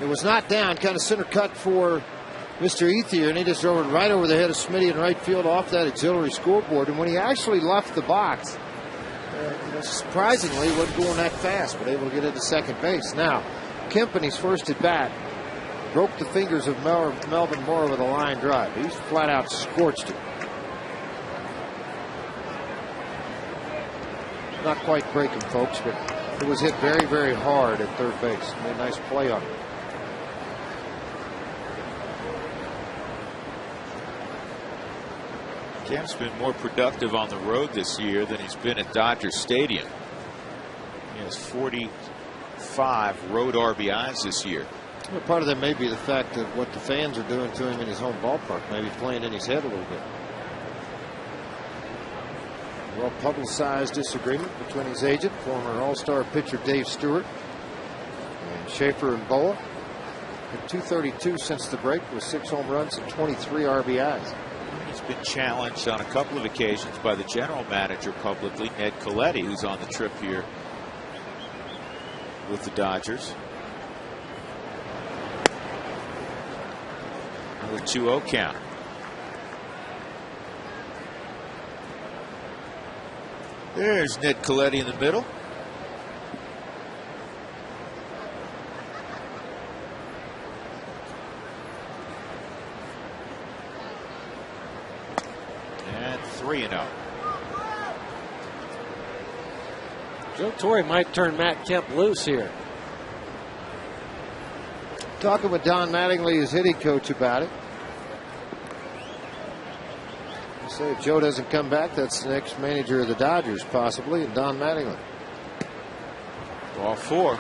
It was not down, kind of center cut for Mr. Ethier, and he just drove it right over the head of Smitty in right field off that auxiliary scoreboard. And when he actually left the box, surprisingly, he wasn't going that fast, but able to get into second base. Now, Kemp, he's first at bat, broke the fingers of Melvin Moore with a line drive. He's flat out scorched it. Not quite breaking, folks, but it was hit very, very hard at third base. Made a nice play on it. Kemp's been more productive on the road this year than he's been at Dodger Stadium. He has 45 road RBIs this year. Well, part of that may be the fact of what the fans are doing to him in his home ballpark, maybe playing in his head a little bit. Well-publicized disagreement between his agent, former All-Star pitcher Dave Stewart, and Schaefer and Boa. At .232 since the break with 6 home runs and 23 RBIs. He's been challenged on a couple of occasions by the general manager publicly, Ned Colletti, who's on the trip here with the Dodgers. Another 2-0 count. There's Ned Colletti in the middle. And 3-0. Joe Torre might turn Matt Kemp loose here. Talking with Don Mattingly, his hitting coach, about it. They say if Joe doesn't come back, that's the next manager of the Dodgers, possibly, and Don Mattingly. Ball 4.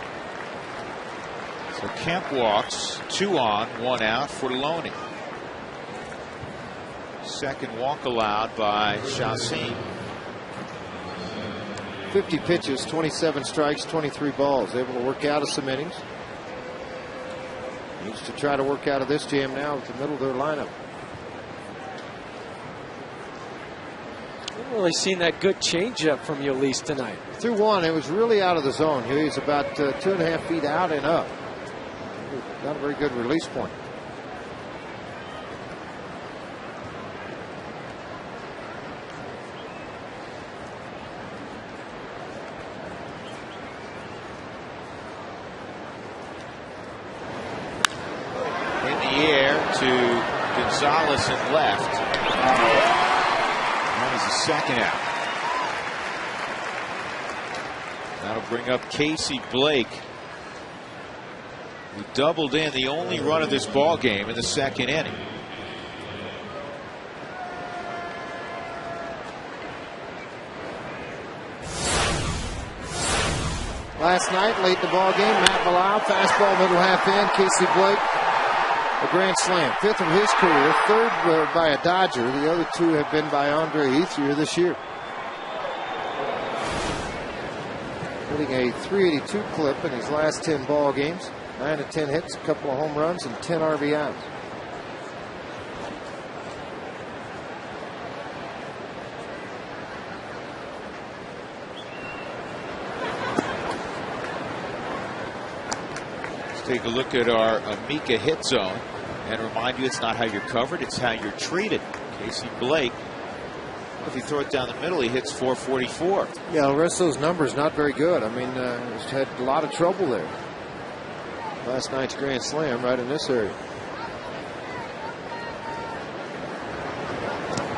So Kemp walks, 2 on, 1 out for Loney. Second walk allowed by Chassin. 50 pitches, 27 strikes, 23 balls. Able to work out of some innings. Needs to try to work out of this jam now with the middle of their lineup. Haven't really seen that good changeup from Yolis tonight. Through one, it was really out of the zone. He was about 2.5 feet out and up. Not a very good release point. In the air to Gonzalez and left. That is the second out. That'll bring up Casey Blake, who doubled in the only run of this ball game in the second inning. Last night, late in the ball game, Matt Millau, fastball middle half in. Casey Blake, a grand slam, 5th of his career, 3rd by a Dodger. The other 2 have been by Andre Ethier this year. Hitting a .382 clip in his last 10 ball games. 9 of 10 hits, a couple of home runs, and 10 RBIs. Let's take a look at our Amica hit zone and remind you it's not how you're covered, it's how you're treated. Casey Blake, if you throw it down the middle, he hits .444. Yeah, the rest of those numbers not very good. I mean, he's had a lot of trouble there. Last night's grand slam right in this area.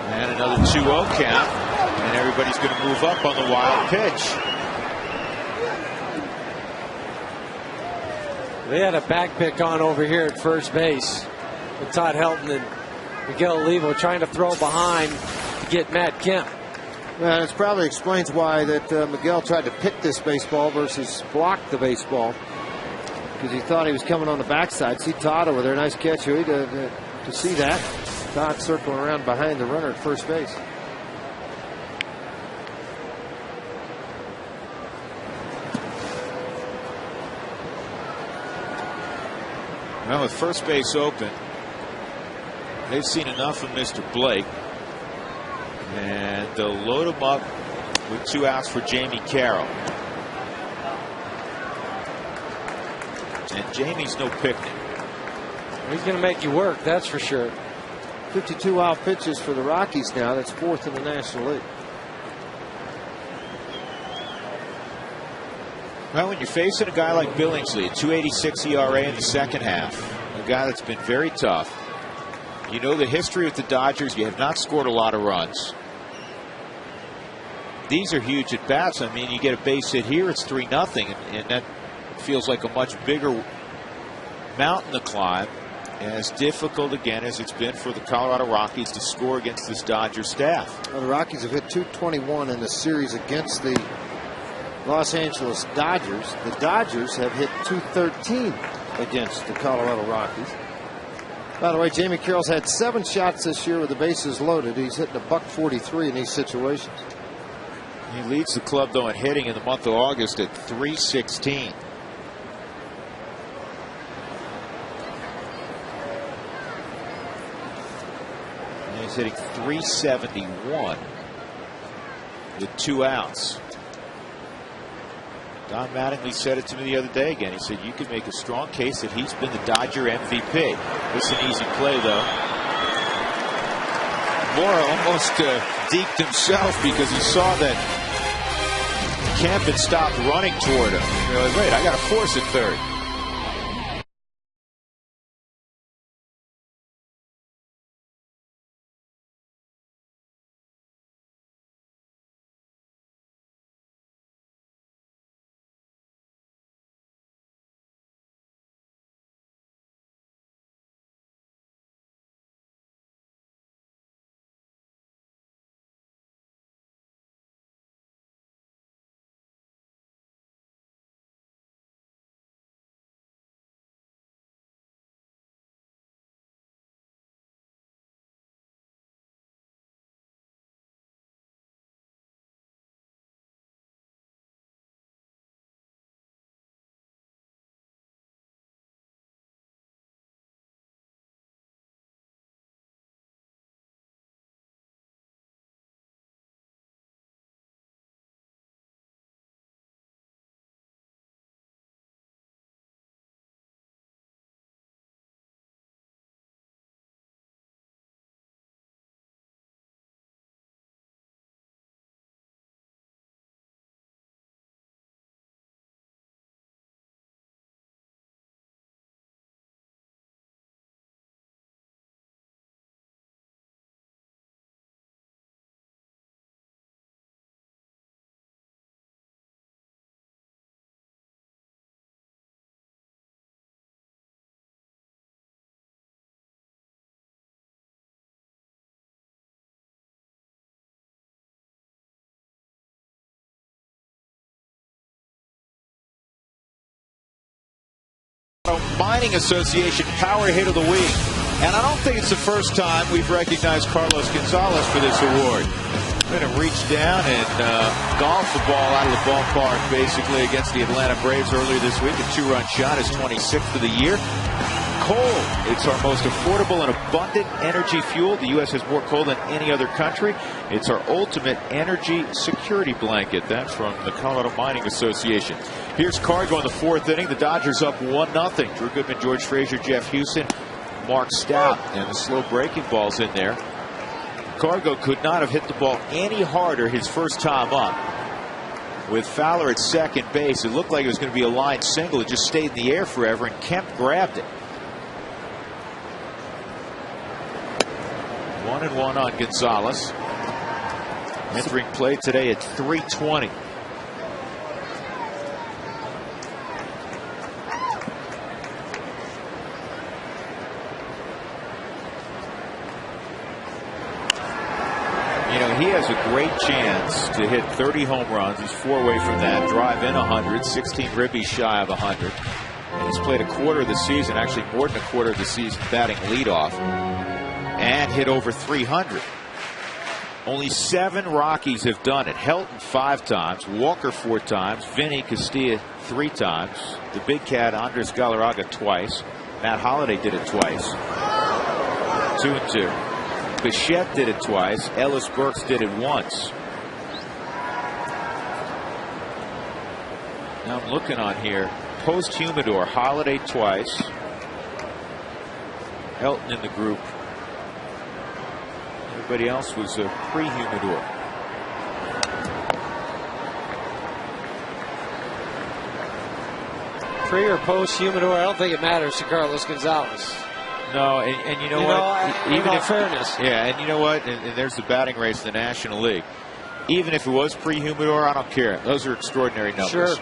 And another 2-0 count, and everybody's going to move up on the wild pitch. They had a back pick on over here at first base with Todd Helton and Miguel Olivo trying to throw behind to get Matt Kemp. And it probably explains why that Miguel tried to pick this baseball versus block the baseball, because he thought he was coming on the backside. See Todd over there, nice catch, Huey, to see that. Todd circling around behind the runner at first base. Well, with first base open, they've seen enough of Mr. Blake, and they'll load him up with 2 outs for Jamie Carroll. And Jamie's no picnic. He's going to make you work, that's for sure. 52 wild pitches for the Rockies now. That's 4th in the National League. Well, when you're facing a guy like Billingsley, a 2.86 ERA in the second half, a guy that's been very tough. You know the history with the Dodgers. You have not scored a lot of runs. These are huge at bats. I mean, you get a base hit here, it's 3-0, and that feels like a much bigger mountain to climb. As difficult again as it's been for the Colorado Rockies to score against this Dodger staff. Well, the Rockies have hit .221 in the series against the Los Angeles Dodgers. The Dodgers have hit .213 against the Colorado Rockies. By the way, Jamie Carroll's had 7 shots this year with the bases loaded. He's hitting a .143 in these situations. He leads the club, though, in hitting in the month of August at .316. And he's hitting .371 with 2 outs. Don Mattingly said it to me the other day again. He said you could make a strong case that he's been the Dodger MVP. It's an easy play, though. Mora almost deked himself because he saw that Kemp had stopped running toward him. You're like, wait, I got to force it third. Mining Association Power Hit of the Week. And I don't think it's the first time we've recognized Carlos Gonzalez for this award. Going to reach down and golf the ball out of the ballpark basically against the Atlanta Braves earlier this week. A 2-run shot, his 26th of the year. Coal, it's our most affordable and abundant energy fuel. The U.S. has more coal than any other country. It's our ultimate energy security blanket. That's from the Colorado Mining Association. Here's Cargo in the 4th inning. The Dodgers up 1-0. Drew Goodman, George Frazier, Jeff Houston, Mark Stout, and the slow breaking ball's in there. Cargo could not have hit the ball any harder his first time up. With Fowler at second base, it looked like it was going to be a line single. It just stayed in the air forever, and Kemp grabbed it. 1-1 on Gonzalez. Entering play today at 3:20. You know, he has a great chance to hit 30 home runs. He's 4 away from that. Drive in 100, 16 ribbies shy of 100. And he's played a quarter of the season, actually more than a quarter of the season, batting leadoff. And hit over 300. Only 7 Rockies have done it. Helton 5 times, Walker 4 times, Vinny Castilla 3 times, the big cat Andres Galarraga twice, Matt Holliday did it twice. 2-2. Bichette did it twice. Ellis Burks did it once. Now I'm looking on here. Post Humidor, Holliday twice. Helton in the group. Everybody else was a pre-Humidor. Pre or post Humidor, I don't think it matters to Carlos Gonzalez. No, and you know what? Even in fairness. Yeah, and you know what? And there's the batting race in the National League. Even if it was pre-Humidor, I don't care. Those are extraordinary numbers. Sure.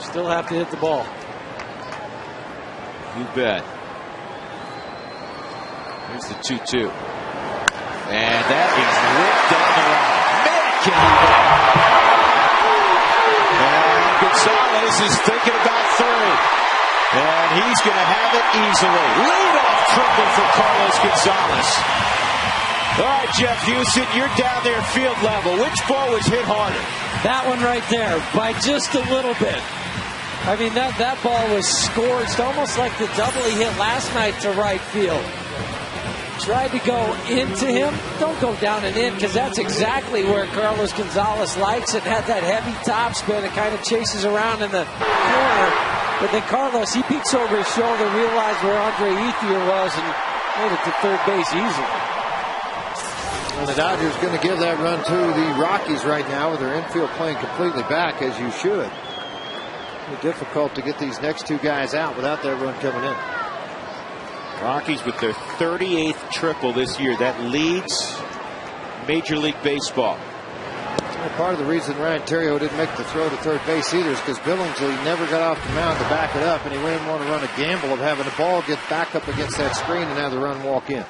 Still have to hit the ball. You bet. Here's the 2-2. And that is ripped down the line. Man, can he hit? And Gonzalez is thinking about 3. And he's going to have it easily. Leadoff triple for Carlos Gonzalez. All right, Jeff Houston, you're down there field level. Which ball was hit harder? That one right there, by just a little bit. I mean, that ball was scorched, almost like the double he hit last night to right field. Tried to go into him. Don't go down and in, because that's exactly where Carlos Gonzalez likes it. Had that heavy topspin. It kind of chases around in the corner. But then Carlos, he peeks over his shoulder, realized where Andre Ethier was, and made it to third base easily. Well, the Dodgers going to give that run to the Rockies right now with their infield playing completely back, as you should. It's difficult to get these next 2 guys out without that run coming in. Rockies with their 38th triple this year. That leads Major League Baseball. Well, part of the reason Ryan Theriot didn't make the throw to third base either is because Billingsley never got off the mound to back it up, and he didn't want to run a gamble of having the ball get back up against that screen and have the run walk in.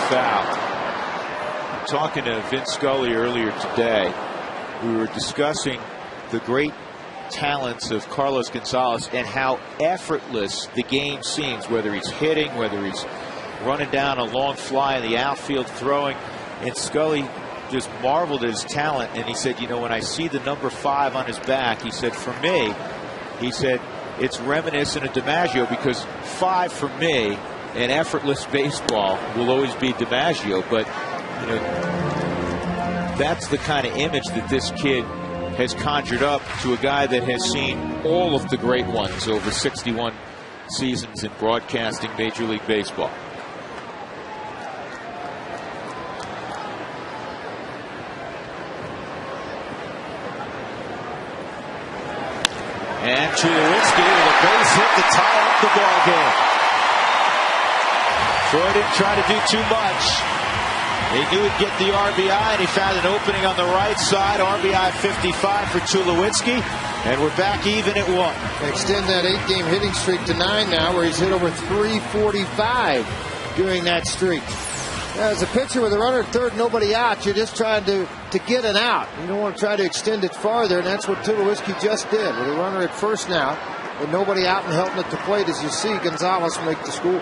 Foul. Talking to Vince Scully earlier today, we were discussing the great talents of Carlos Gonzalez and how effortless the game seems, whether he's hitting, whether he's running down a long fly in the outfield, throwing. And Scully just marveled at his talent, and he said, you know, when I see the number 5 on his back, he said, for me, he said, it's reminiscent of DiMaggio, because 5 for me in effortless baseball will always be DiMaggio. But you know, that's the kind of image that this kid has conjured up to a guy that has seen all of the great ones over 61 seasons in broadcasting Major League Baseball. And Tulowitzki with a base hit to tie up the ball game. Troy didn't try to do too much. He knew he'd get the RBI, and he found an opening on the right side. RBI 55 for Tulowitzki. And we're back even at 1. Extend that 8-game hitting streak to 9 now, where he's hit over 345 during that streak. As a pitcher with a runner at third, nobody out, you're just trying to get an out. You don't want to try to extend it farther, and that's what Tulowitzki just did. With a runner at first now, and nobody out and helping at the plate, as you see Gonzalez make the score.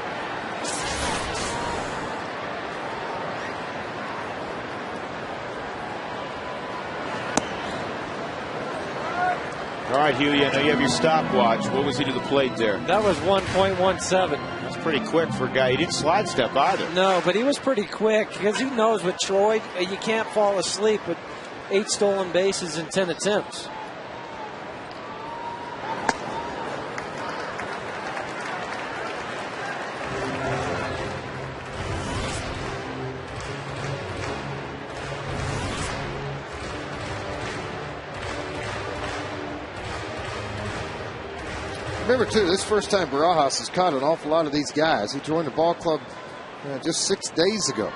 All right, Huey, I know you have your stopwatch. What was he to the plate there? That was 1.17. That's pretty quick for a guy. He didn't slide step either. No, but he was pretty quick because he knows with Troy, you can't fall asleep with 8 stolen bases in 10 attempts. Remember, too, this first time Barajas has caught an awful lot of these guys. He joined the ball club just 6 days ago.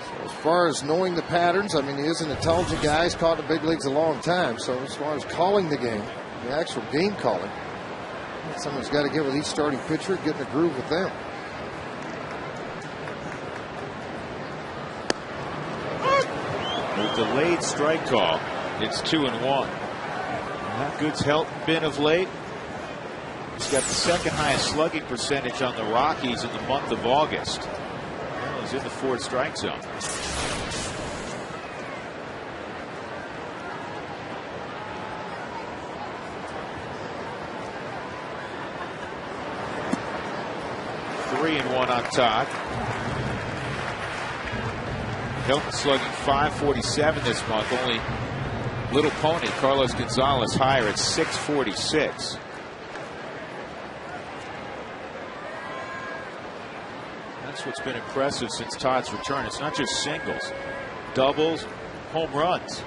So as far as knowing the patterns, I mean, he is an intelligent guy. He's caught in the big leagues a long time. So as far as calling the game, the actual game calling, someone's got to get with each starting pitcher, get in a groove with them. A delayed strike call. It's 2-1. Not good's been of late. He's got the second highest slugging percentage on the Rockies in the month of August. Well, he's in the 4th strike zone. Three and 1 on Todd. Hilton slugging .547 this month. Only Little Pony, Carlos Gonzalez, higher at 646. That's what's been impressive since Todd's return. It's not just singles, doubles, home runs.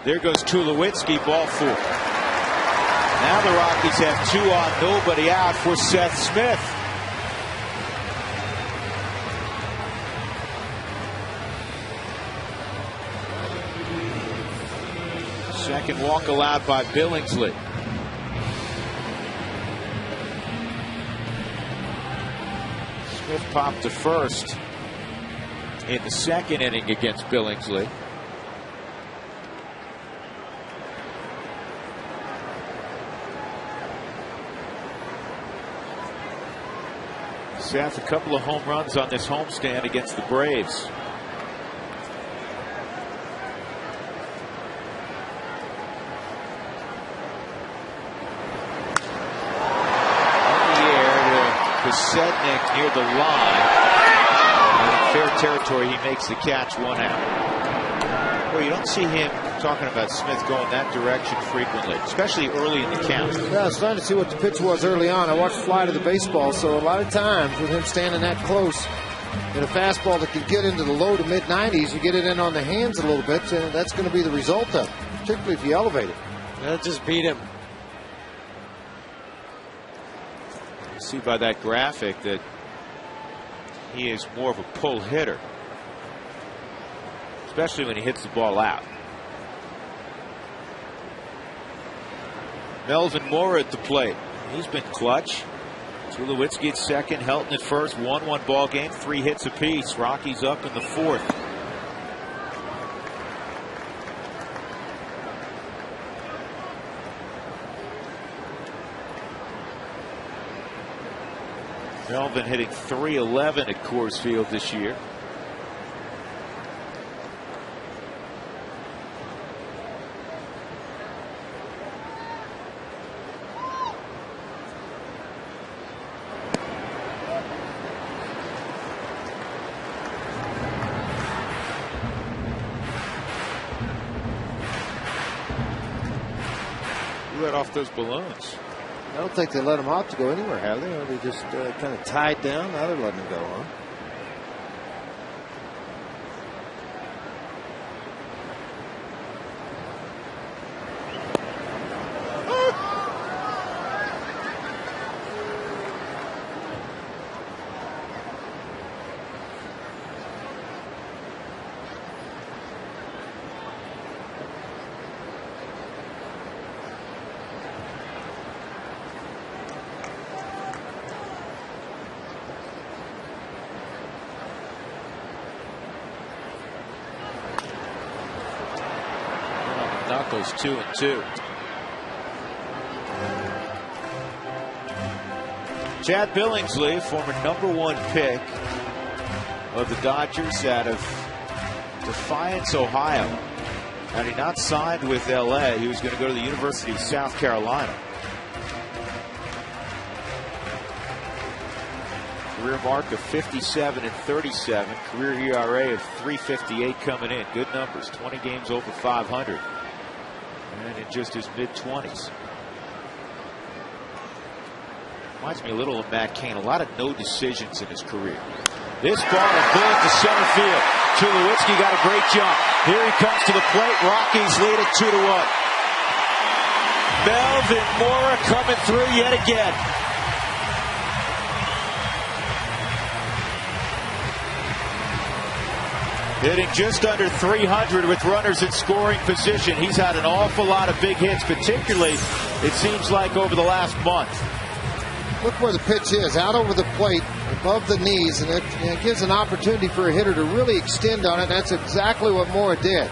There goes Tulowitzki, ball 4. Now the Rockies have 2 on, nobody out for Seth Smith. Second walk allowed by Billingsley. Smith popped to first in the second inning against Billingsley. Seth, a couple of home runs on this homestand against the Braves. Sednick near the line. In fair territory, he makes the catch, 1 out. Well, you don't see him talking about Smith going that direction frequently, especially early in the count. Yeah, I was trying to see what the pitch was early on. I watched Fly to the Baseball, so a lot of times with him standing that close in a fastball that could get into the low to mid 90s, you get it in on the hands a little bit, and that's going to be the result of it, particularly if you elevate it. That just beat him. See by that graphic that he is more of a pull hitter, especially when he hits the ball out. Melvin Mora at the plate. He's been clutch. Tulowitzki at second, Helton at first. 1-1 ball game, 3 hits apiece. Rockies up in the 4th. Melvin hitting .311 at Coors Field this year. You let off those balloons. I don't think they let him out to go anywhere, have they? Or they just kind of tied down. Now they're letting him go on. Broncos 2-2. Chad Billingsley, former #1 pick of the Dodgers out of Defiance, Ohio. Had he not signed with LA, he was going to go to the University of South Carolina. Career mark of 57 and 37. Career ERA of 3.58 coming in. Good numbers. 20 games over 500. And in just his mid-20s. Reminds me a little of Matt Cain. A lot of no decisions in his career. This ball is big to center field. Tulowitzki got a great jump. Here he comes to the plate. Rockies lead it 2-1. Melvin Mora coming through yet again. Hitting just under 300 with runners in scoring position. He's had an awful lot of big hits, particularly, it seems like, over the last month. Look where the pitch is, out over the plate, above the knees, and it gives an opportunity for a hitter to really extend on it. That's exactly what Mora did.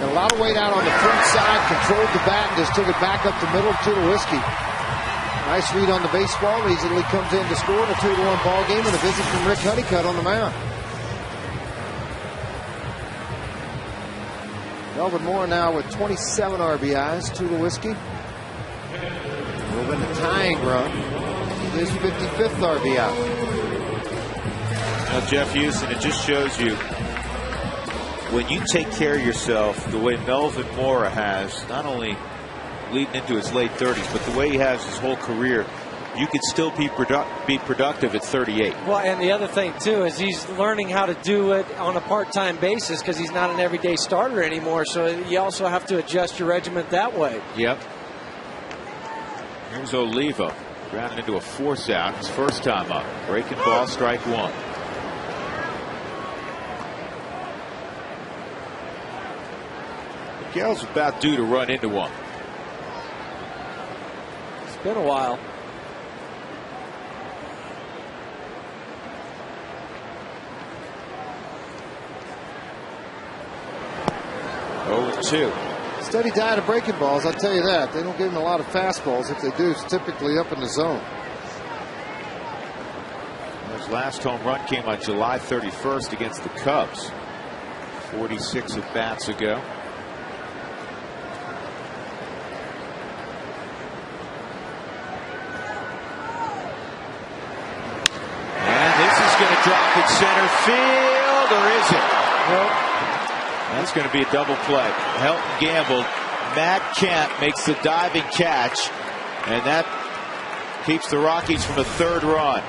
Got a lot of weight out on the front side, controlled the bat, and just took it back up the middle to Tulowitzki. Nice read on the baseball. Easily comes in to score in a 2-1 ball game, and a visit from Rick Honeycutt on the mound. Melvin Mora now with 27 RBIs. Tulowitzki moving the tying run. His 55th RBI. Now, Jeff Houston, it just shows you when you take care of yourself the way Melvin Mora has, not only leading into his late 30s, but the way he has his whole career, you could still be productive at 38. Well, and the other thing, too, is he's learning how to do it on a part-time basis because he's not an everyday starter anymore. So you also have to adjust your regimen that way. Yep. Here's Oliva. Grounded into a force out. His first time up. Breaking ball, strike one. Miguel's about due to run into one. It's been a while. Oh, 2. Steady diet of breaking balls, I'll tell you that. They don't give him a lot of fastballs. If they do, it's typically up in the zone. His last home run came on July 31st against the Cubs. 46 at bats ago. And this is going to drop in center field, or is it? Nope. That's going to be a double play. Helton gambled. Matt Kemp makes the diving catch, and that keeps the Rockies from a third run.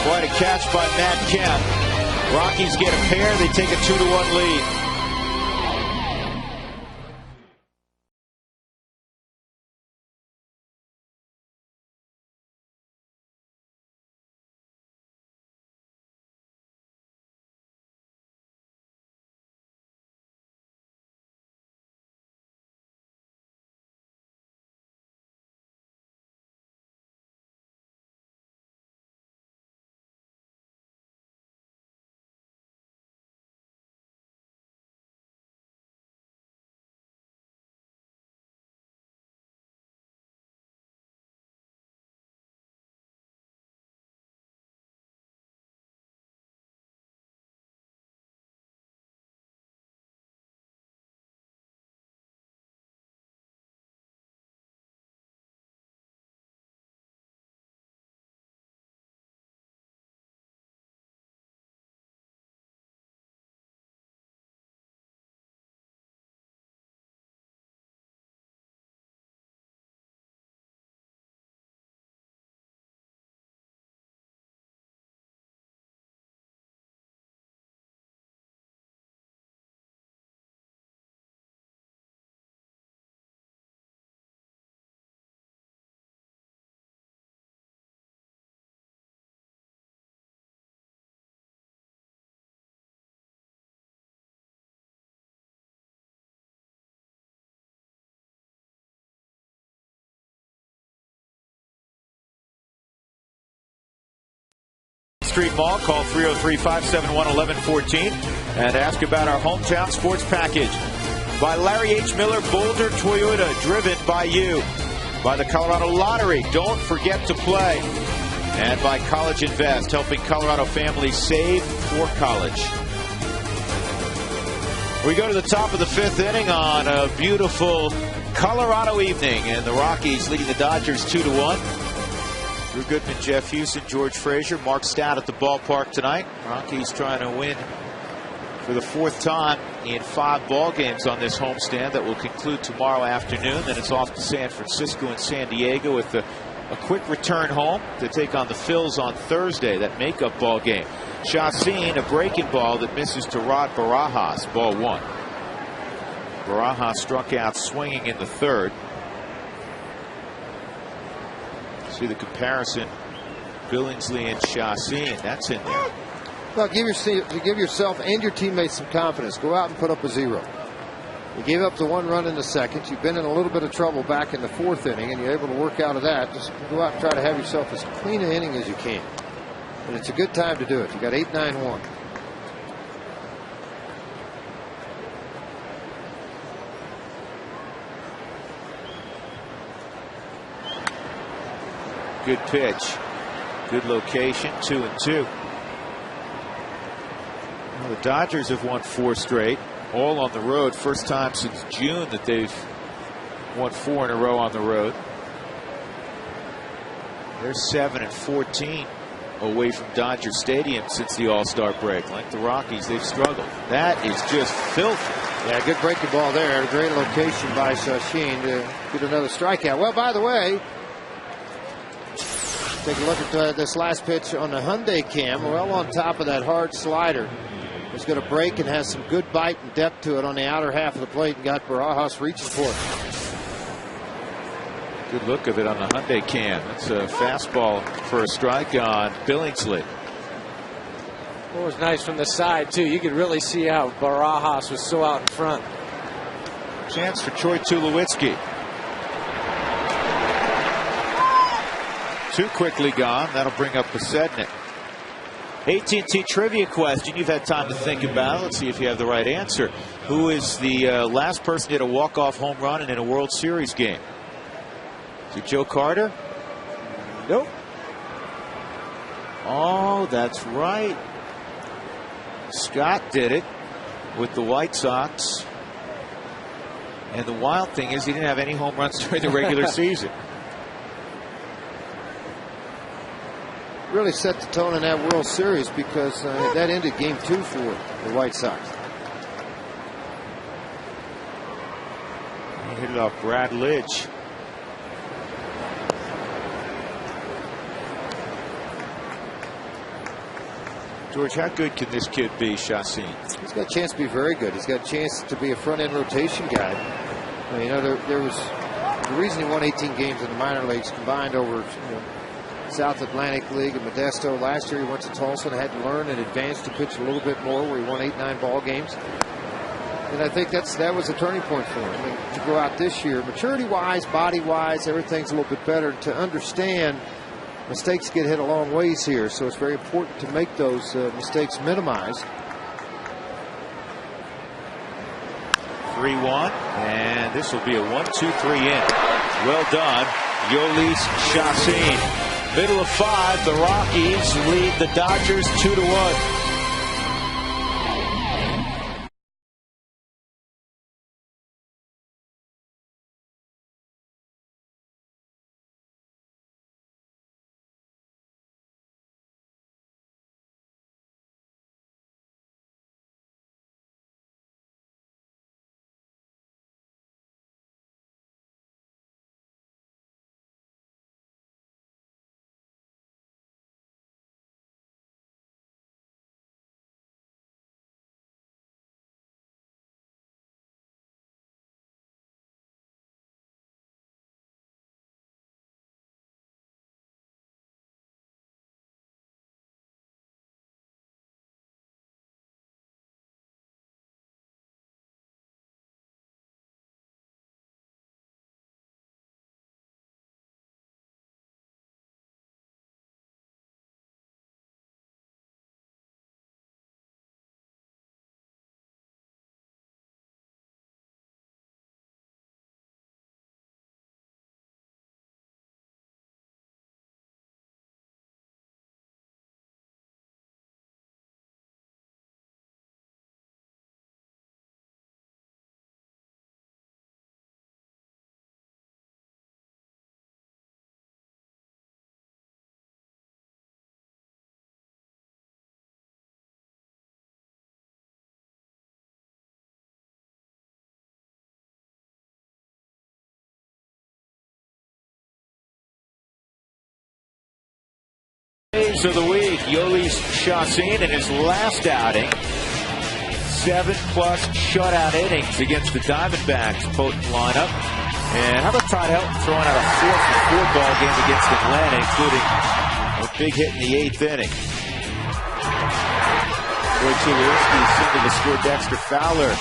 Quite a catch by Matt Kemp. Rockies get a pair. They take a 2-1 lead. Street Mall. Call 303-571-1114 and ask about our hometown sports package. By Larry H. Miller, Boulder Toyota, driven by you. By the Colorado Lottery, don't forget to play. And by College Invest, helping Colorado families save for college. We go to the top of the 5th inning on a beautiful Colorado evening, and the Rockies leading the Dodgers 2-1. Drew Goodman, Jeff Houston, George Frazier, Mark Stout at the ballpark tonight. Rockies trying to win for the 4th time in 5 ball games on this homestand that will conclude tomorrow afternoon. Then it's off to San Francisco and San Diego with a quick return home to take on the Phils on Thursday, that makeup ball game. Chacin, a breaking ball that misses to Rod Barajas, ball 1. Barajas struck out swinging in the 3rd. See the comparison, Billingsley and Chacin, that's in there. Well, give yourself and your teammates some confidence. Go out and put up a 0. You gave up the 1 run in the 2nd. You've been in a little bit of trouble back in the 4th inning, and you're able to work out of that. Just go out and try to have yourself as clean an inning as you can. And it's a good time to do it. You got 8-9-1. Good pitch, good location, 2-2. Well, the Dodgers have won 4 straight, all on the road. First time since June that they've won 4 in a row on the road. They're 7-14 away from Dodger Stadium since the All-Star break. Like the Rockies, they've struggled. That is just filthy. Yeah, good breaking ball there. A great location by Chacin to get another strikeout. Well, by the way, take a look at this last pitch on the Hyundai cam. Well on top of that hard slider. It's going to break and has some good bite and depth to it on the outer half of the plate, and got Barajas reaching for it. Good look of it on the Hyundai cam. It's a fastball for a strike on Billingsley. It was nice from the side, too. You could really see how Barajas was so out in front. Chance for Troy Tulowitzki. Too quickly gone. That'll bring up Pasednik. AT&T trivia question you've had time to think about. Let's see if you have the right answer. Who is the last person to hit a walk-off home run in a World Series game? Is it Joe Carter? Nope. Oh, that's right. Scott did it with the White Sox. And the wild thing is he didn't have any home runs during the regular season. Really set the tone in that World Series, because that ended game 2 for the White Sox. He hit it off Brad Lidge. George, how good can this kid be, Chacin? He's got a chance to be very good. He's got a chance to be a front-end rotation guy. You know, there was the reason he won 18 games in the minor leagues combined over South Atlantic League and Modesto. Last year he went to Tulsa and had to learn and advance to pitch a little bit more, where he won 8-9 ball games. And I think that was a turning point for him. I mean, to go out this year, maturity-wise, body-wise, everything's a little bit better. To understand mistakes get hit a long ways here, so it's very important to make those mistakes minimized. 3-1, and this will be a 1-2-3 inning. Well done, Yolis Chacin. Middle of 5, the Rockies lead the Dodgers 2-1. Days of the week, Yolis Chassin in his last outing. 7+ shutout innings against the Diamondbacks potent lineup. And how about Todd Helton throwing out a 4-for-4 ball game against Atlanta, including a big hit in the 8th inning. Troy Tulowitzki single to score Dexter Fowler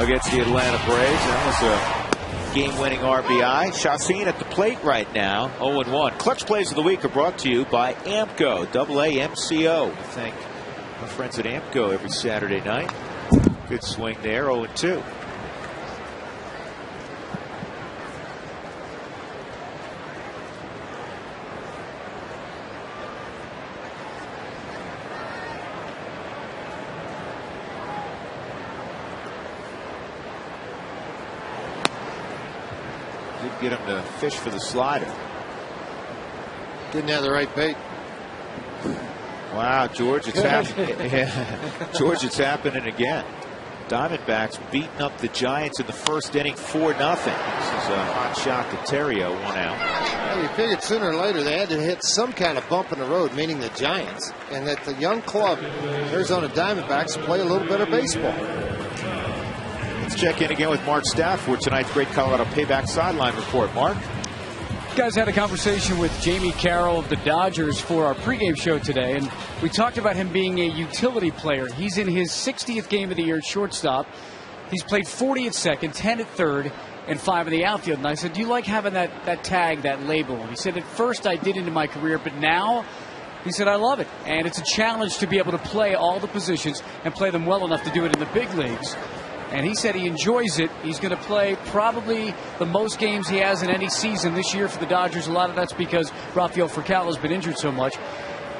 against the Atlanta Braves. That was a game-winning RBI. Chassin at the plate right now, 0-1. Clutch plays of the week are brought to you by Amco, AAMCO. We thank our friends at Amco every Saturday night. Good swing there, 0-2. Did get him to fish for the slider. Didn't have the right bait. Wow, George, it's happening. Yeah. George, it's happening again. Diamondbacks beating up the Giants in the first inning 4-0. This is a hot shot to Terrio, 1 out. Well, you figured sooner or later they had to hit some kind of bump in the road, meaning the Giants, and that the young club, Arizona Diamondbacks, play a little better baseball. Let's check in again with Mark Staff for tonight's Great Colorado Payback Sideline Report. Mark? You guys had a conversation with Jamie Carroll of the Dodgers for our pregame show today, and we talked about him being a utility player. He's in his 60th game of the year at shortstop. He's played 40 at second, 10 at third, and 5 in the outfield. And I said, do you like having that tag, that label? And he said, at first I didn't in my career, but now, he said, I love it. And it's a challenge to be able to play all the positions and play them well enough to do it in the big leagues. And he said he enjoys it. He's going to play probably the most games he has in any season this year for the Dodgers. A lot of that's because Rafael Furcal has been injured so much.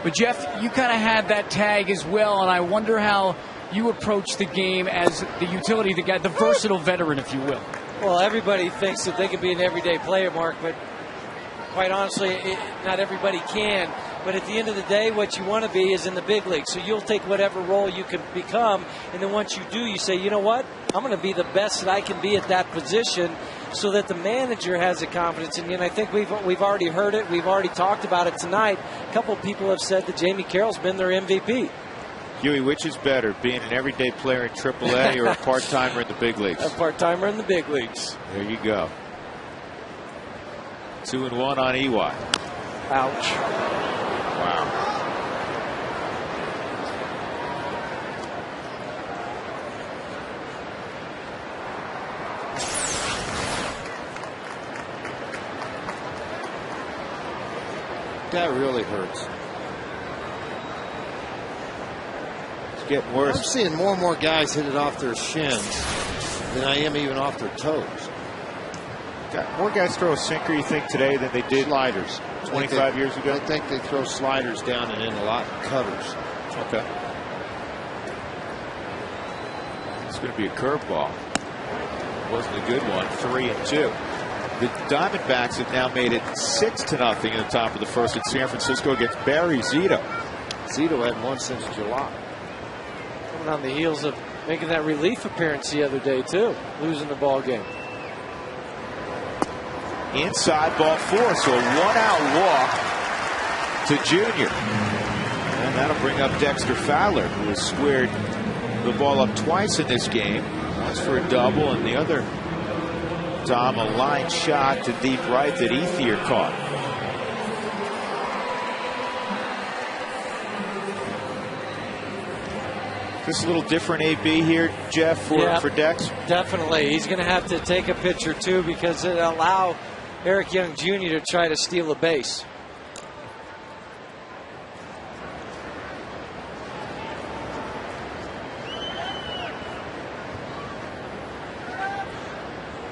But, Jeff, you kind of had that tag as well, and I wonder how you approach the game as the utility, the guy, the versatile veteran, if you will. Well, everybody thinks that they can be an everyday player, Mark, but quite honestly, not everybody can. But at the end of the day, what you want to be is in the big league. So you'll take whatever role you can become, and then once you do, you say, you know what? I'm going to be the best that I can be at that position, so that the manager has the confidence in you. And I think we've already heard it. We've already talked about it tonight. A couple of people have said that Jamie Carroll's been their MVP. Huey, which is better, being an everyday player in AAA or a part-timer in the big leagues? A part-timer in the big leagues. There you go. 2-1 on EY. Ouch. Wow. That really hurts. It's getting worse. I'm seeing more and more guys hit it off their shins than I am even off their toes. Got more guys throw a sinker, you think, today than they did sliders 25 years ago? I think they throw sliders down and in a lot of cutters. Okay. It's going to be a curveball. Wasn't a good one. 3-2. The Diamondbacks have now made it 6-0 in the top of the first in San Francisco against Barry Zito. Zito hadn't won since July. Coming on the heels of making that relief appearance the other day, too. Losing the ball game. Inside, ball 4, so a 1-out walk to Junior. And that'll bring up Dexter Fowler, who has squared the ball up twice in this game. Once for a double, and the other time a line shot to deep right that Ethier caught. This a little different AB here, Jeff, for Dex? Definitely. He's going to have to take a pitch or two because it'll allow Eric Young Jr. to try to steal a base.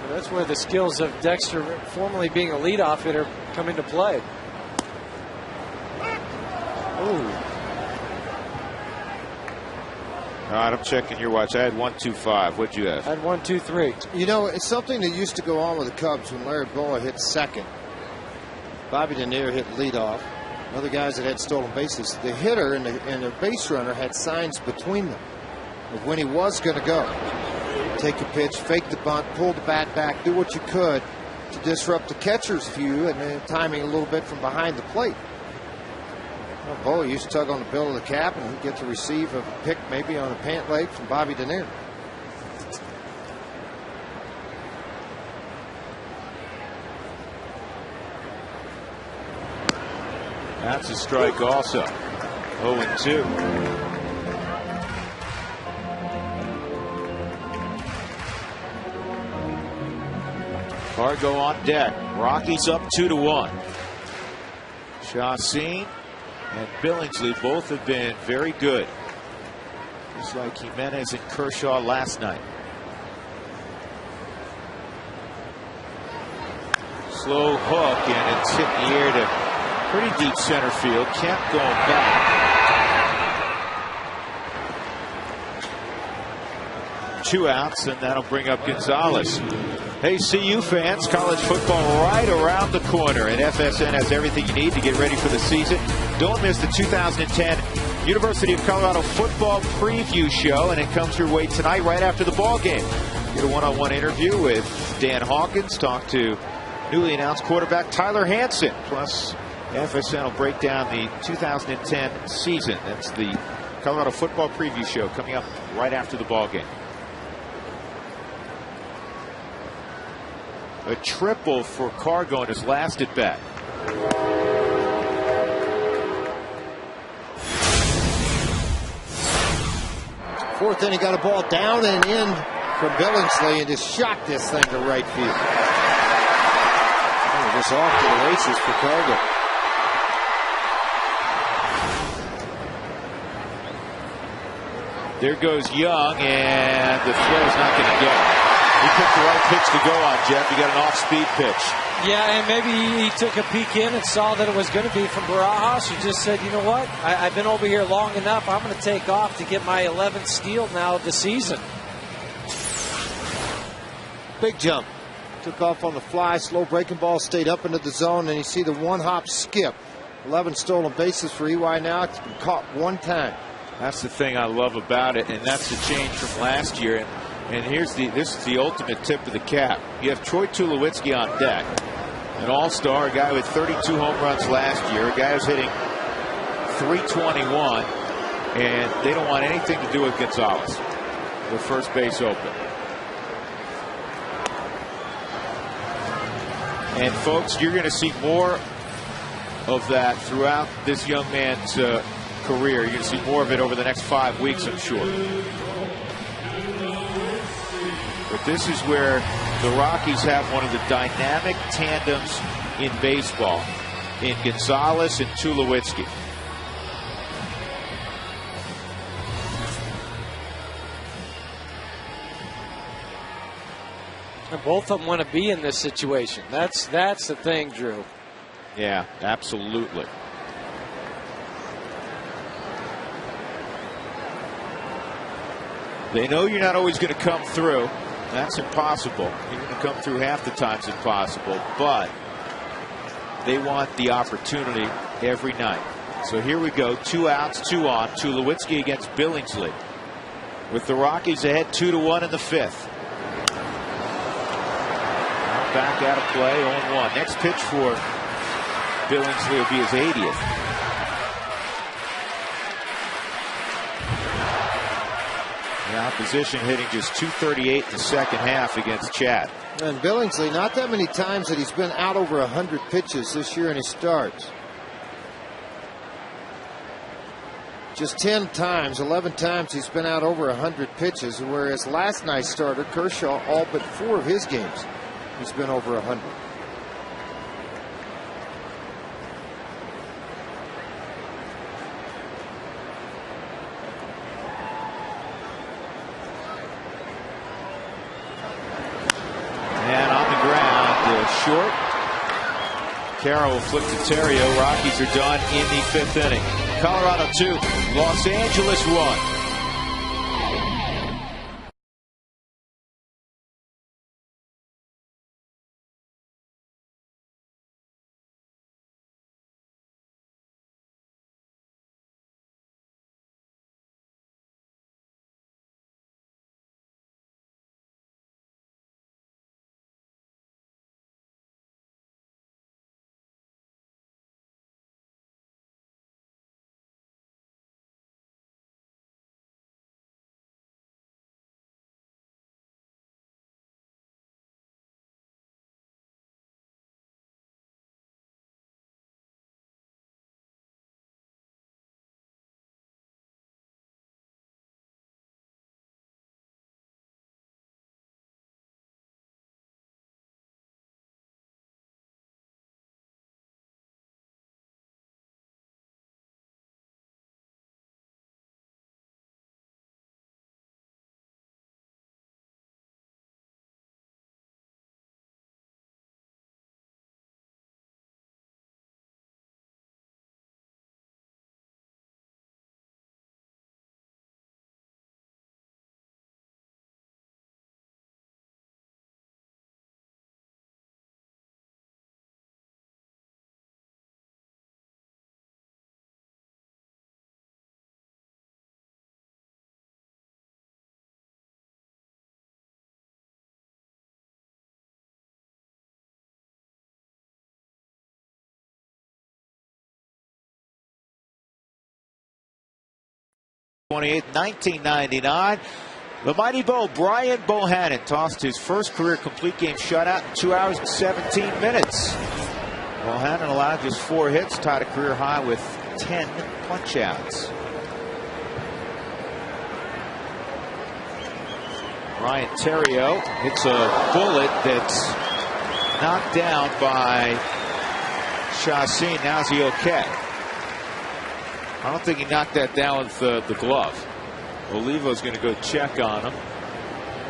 And that's where the skills of Dexter, formerly being a leadoff hitter, come into play. Ooh. All right, I'm checking your watch. I had 1-2-5. What'd you have? I had 1-2-3. You know, it's something that used to go on with the Cubs when Larry Bowa hit second. Bobby Denier hit leadoff. Other guys that had stolen bases. The hitter and the base runner had signs between them of when he was going to go. Take a pitch, fake the bunt, pull the bat back, do what you could to disrupt the catcher's view and then timing a little bit from behind the plate. Well, Bo used to tug on the bill of the cap, and he'd get to receive a pick maybe on a pant leg from Bobby Denier. That's a strike also. 0-2. Cargo on deck. Rockies up 2-1. Chacin and Billingsley both have been very good. Just like Jimenez and Kershaw last night. Slow hook, and it's hit in the air to pretty deep center field. Kemp going back. 2 outs, and that'll bring up Gonzalez. Hey, CU fans, college football right around the corner, and FSN has everything you need to get ready for the season. Don't miss the 2010 University of Colorado football preview show, and it comes your way tonight right after the ball game. Get a one-on-one interview with Dan Hawkins, talk to newly announced quarterback Tyler Hansen, plus FSN will break down the 2010 season. That's the Colorado football preview show coming up right after the ball game. A triple for Cargo in his last at bat. Fourth inning, got a ball down and in from Billingsley, and just shot this thing to right field. Oh, just off to the races for Cargo. There goes Young, and the throw's not going to go. He picked the right pitch to go on, Jeff. He got an off-speed pitch. Yeah, and maybe he took a peek in and saw that it was going to be from Barajas, who just said, you know what, I've been over here long enough. I'm going to take off to get my 11th steal now of the season. Big jump. Took off on the fly. Slow breaking ball stayed up into the zone, and you see the one-hop skip. 11 stolen bases for EY now. It's been caught 1 time. That's the thing I love about it, and that's the change from last year. And this is the ultimate tip of the cap. You have Troy Tulowitzki on deck, an all-star, a guy with 32 home runs last year, a guy who's hitting .321, and they don't want anything to do with Gonzalez. The first base open. And folks, you're going to see more of that throughout this young man's career. You're going to see more of it over the next 5 weeks, I'm sure. But this is where the Rockies have one of the dynamic tandems in baseball in Gonzalez and Tulowitzki. And both of them want to be in this situation. That's the thing, Drew. Yeah, absolutely. They know you're not always going to come through. That's impossible. You're going to come through half the time it's impossible, but they want the opportunity every night. So here we go. 2 outs, 2 on. Tulowitzki against Billingsley. With the Rockies ahead 2-1 in the 5th. Now back out of play, 0-1. Next pitch for Billingsley will be his 80th. The opposition hitting just .238 in the second half against Chad. And Billingsley, not that many times that he's been out over 100 pitches this year in his starts. Just 10 times, 11 times he's been out over 100 pitches, whereas last night's starter, Kershaw, all but 4 of his games, he's been over 100. Short. Carroll will flip to Terrio. Rockies are done in the 5th inning. Colorado 2, Los Angeles 1. 28th, 1999. The mighty Bo, Brian Bohannon, tossed his first career complete game shutout in 2 hours and 17 minutes. Bohannon allowed just 4 hits, tied a career high with 10 punch-outs. Ryan Theriot hits a bullet that's knocked down by Chassin. Now is he okay? I don't think he knocked that down with the glove. Olivo's going to go check on him.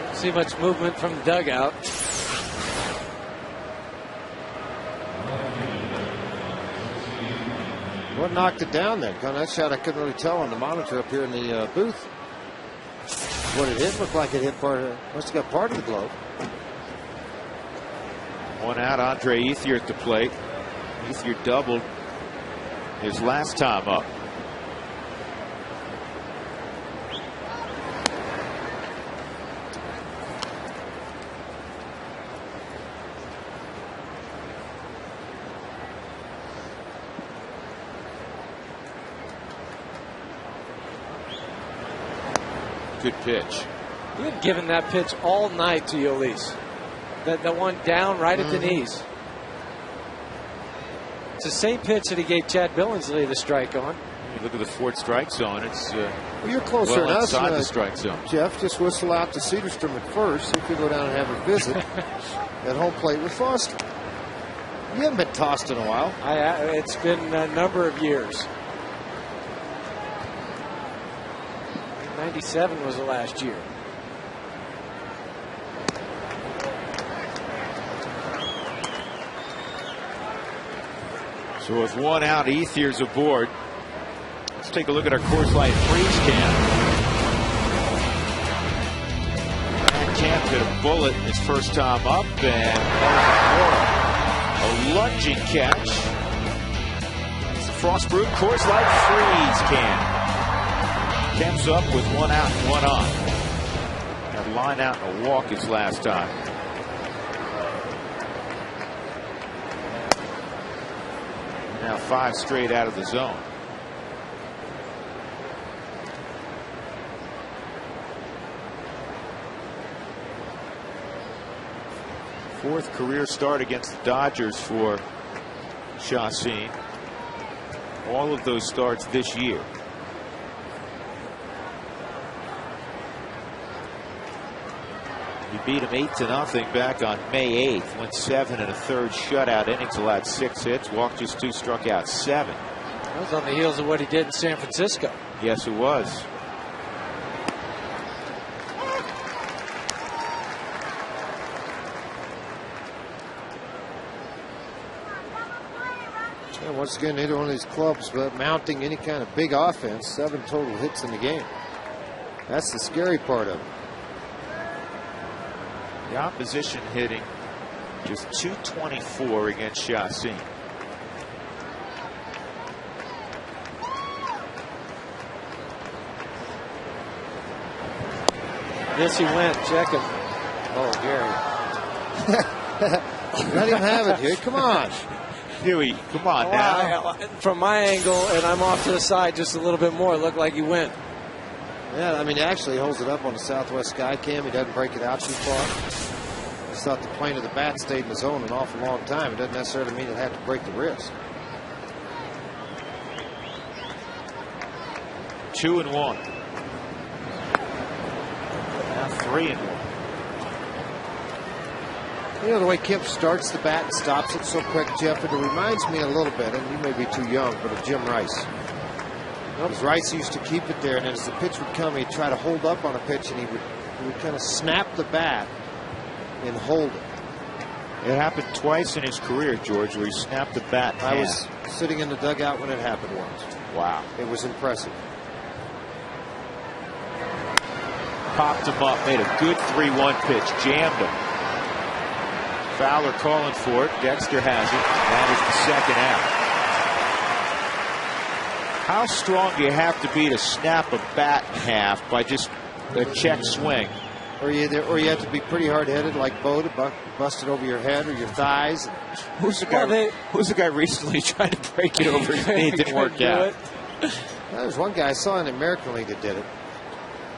Don't see much movement from the dugout. What knocked it down then? On that shot, I couldn't really tell on the monitor up here in the booth. What it hit looked like it hit must have got part of the glove. 1 out, Andre Ethier at the plate. Ethier doubled his last time up. Good pitch. He had given that pitch all night to Yolis. That one down right at the knees. It's the same pitch that he gave Chad Billingsley the strike on. You look at the 4th strike zone. It's well, you're closer well than us, inside the strike zone. Jeff, just whistle out to Cedarstrom at first. So if we go down and have a visit at home plate with Foster. You haven't been tossed in a while. It's been a number of years. 97 was the last year. So with 1 out, Ethier's aboard. Let's take a look at our Coors Light freeze cam. Camp hit a bullet his first time up, and a lunging catch. It's the Frost Brewed Coors Light freeze cam. Kemp's up with 1 out and 1 on. Had a line out and a walk his last time. Now 5 straight out of the zone. Fourth career start against the Dodgers for Chassin. All of those starts this year. He beat him 8-0 back on May 8th. Went 7 1/3 shutout innings, allowed 6 hits, walked just 2, struck out 7. That was on the heels of what he did in San Francisco. Yes, it was. Yeah, once again, neither one of these clubs but mounting any kind of big offense. 7 total hits in the game. That's the scary part of it. The opposition hitting just .224 against Chassin. Yes, he went. Check him. Oh, Gary. Let him have it, dude. Come on. Huey, come on now. From my angle, and I'm off to the side just a little bit more. It looked like he went. Yeah, I mean, he actually holds it up on the Southwest Sky Cam. He doesn't break it out too far. Just thought the plane of the bat stayed in the zone an awful long time. It doesn't necessarily mean it had to break the wrist. 2-1. Now 3-1. You know, the way Kemp starts the bat and stops it so quick, Jeff, it reminds me a little bit, and you may be too young, but of Jim Rice. Because Rice used to keep it there, and as the pitch would come, he'd try to hold up on a pitch, and he would kind of snap the bat and hold it. It happened twice in his career, George, where he snapped the bat in half. I was sitting in the dugout when it happened once. Wow. It was impressive. Popped him up, made a good 3-1 pitch, jammed him. Fowler calling for it. Dexter has it. That is the second out. How strong do you have to be to snap a bat in half by just a check swing? Or you have to be pretty hard-headed like Bo to bust it over your head or your thighs. Who's the guy recently tried to break it over his knee? It didn't work out. There's one guy I saw in the American League that did it.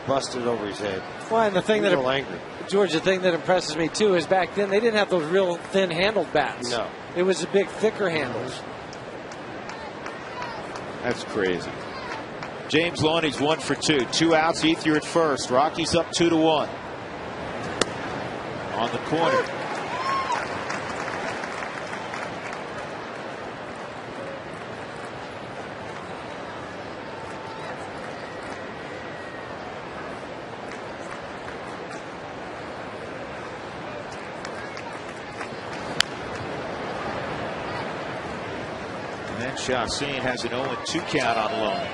Busted over his head. Well, and the thing that angry. George, the thing that impresses me too is back then they didn't have those real thin-handled bats. No, it was the big, thicker handles. That's crazy. James Loney's 1 for 2. 2 outs. Ethier at first. Rockies up 2-1. On the corner. And then Chassin has an 0-2 count on Loney.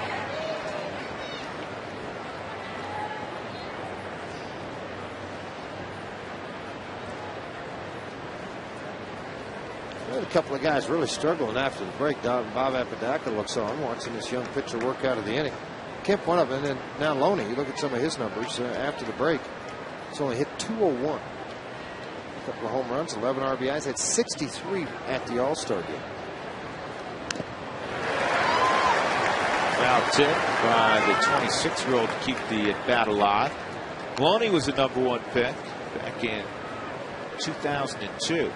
A couple of guys really struggling after the break. Bob Apodaca looks on, watching this young pitcher work out of the inning. Kemp one of them, and then now Loney. You look at some of his numbers after the break. He's only hit 201. A couple of home runs, 11 RBIs, had 63 at the All-Star game. Foul tip by the 26-year-old to keep the at-bat alive. Loney was the #1 pick back in 2002.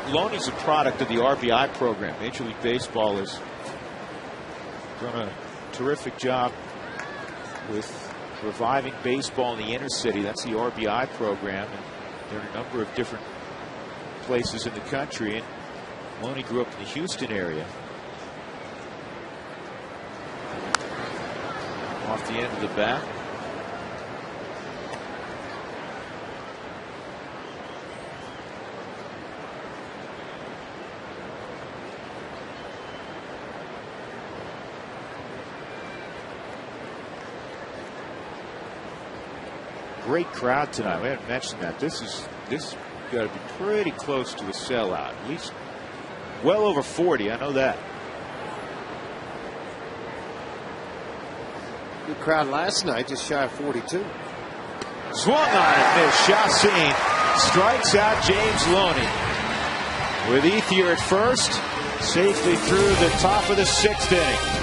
Loney's a product of the RBI program. Major League Baseball has done a terrific job with reviving baseball in the inner city. That's the RBI program, and there are a number of different places in the country. And Loney grew up in the Houston area. Off the end of the bat. Great crowd tonight. We haven't mentioned that. This got to be pretty close to a sellout. At least well over 40. I know that. Good crowd last night, just shy of 42. Swung on it. Missed. Chassin strikes out James Loney. With Ethier at first, safely through the top of the 6th inning.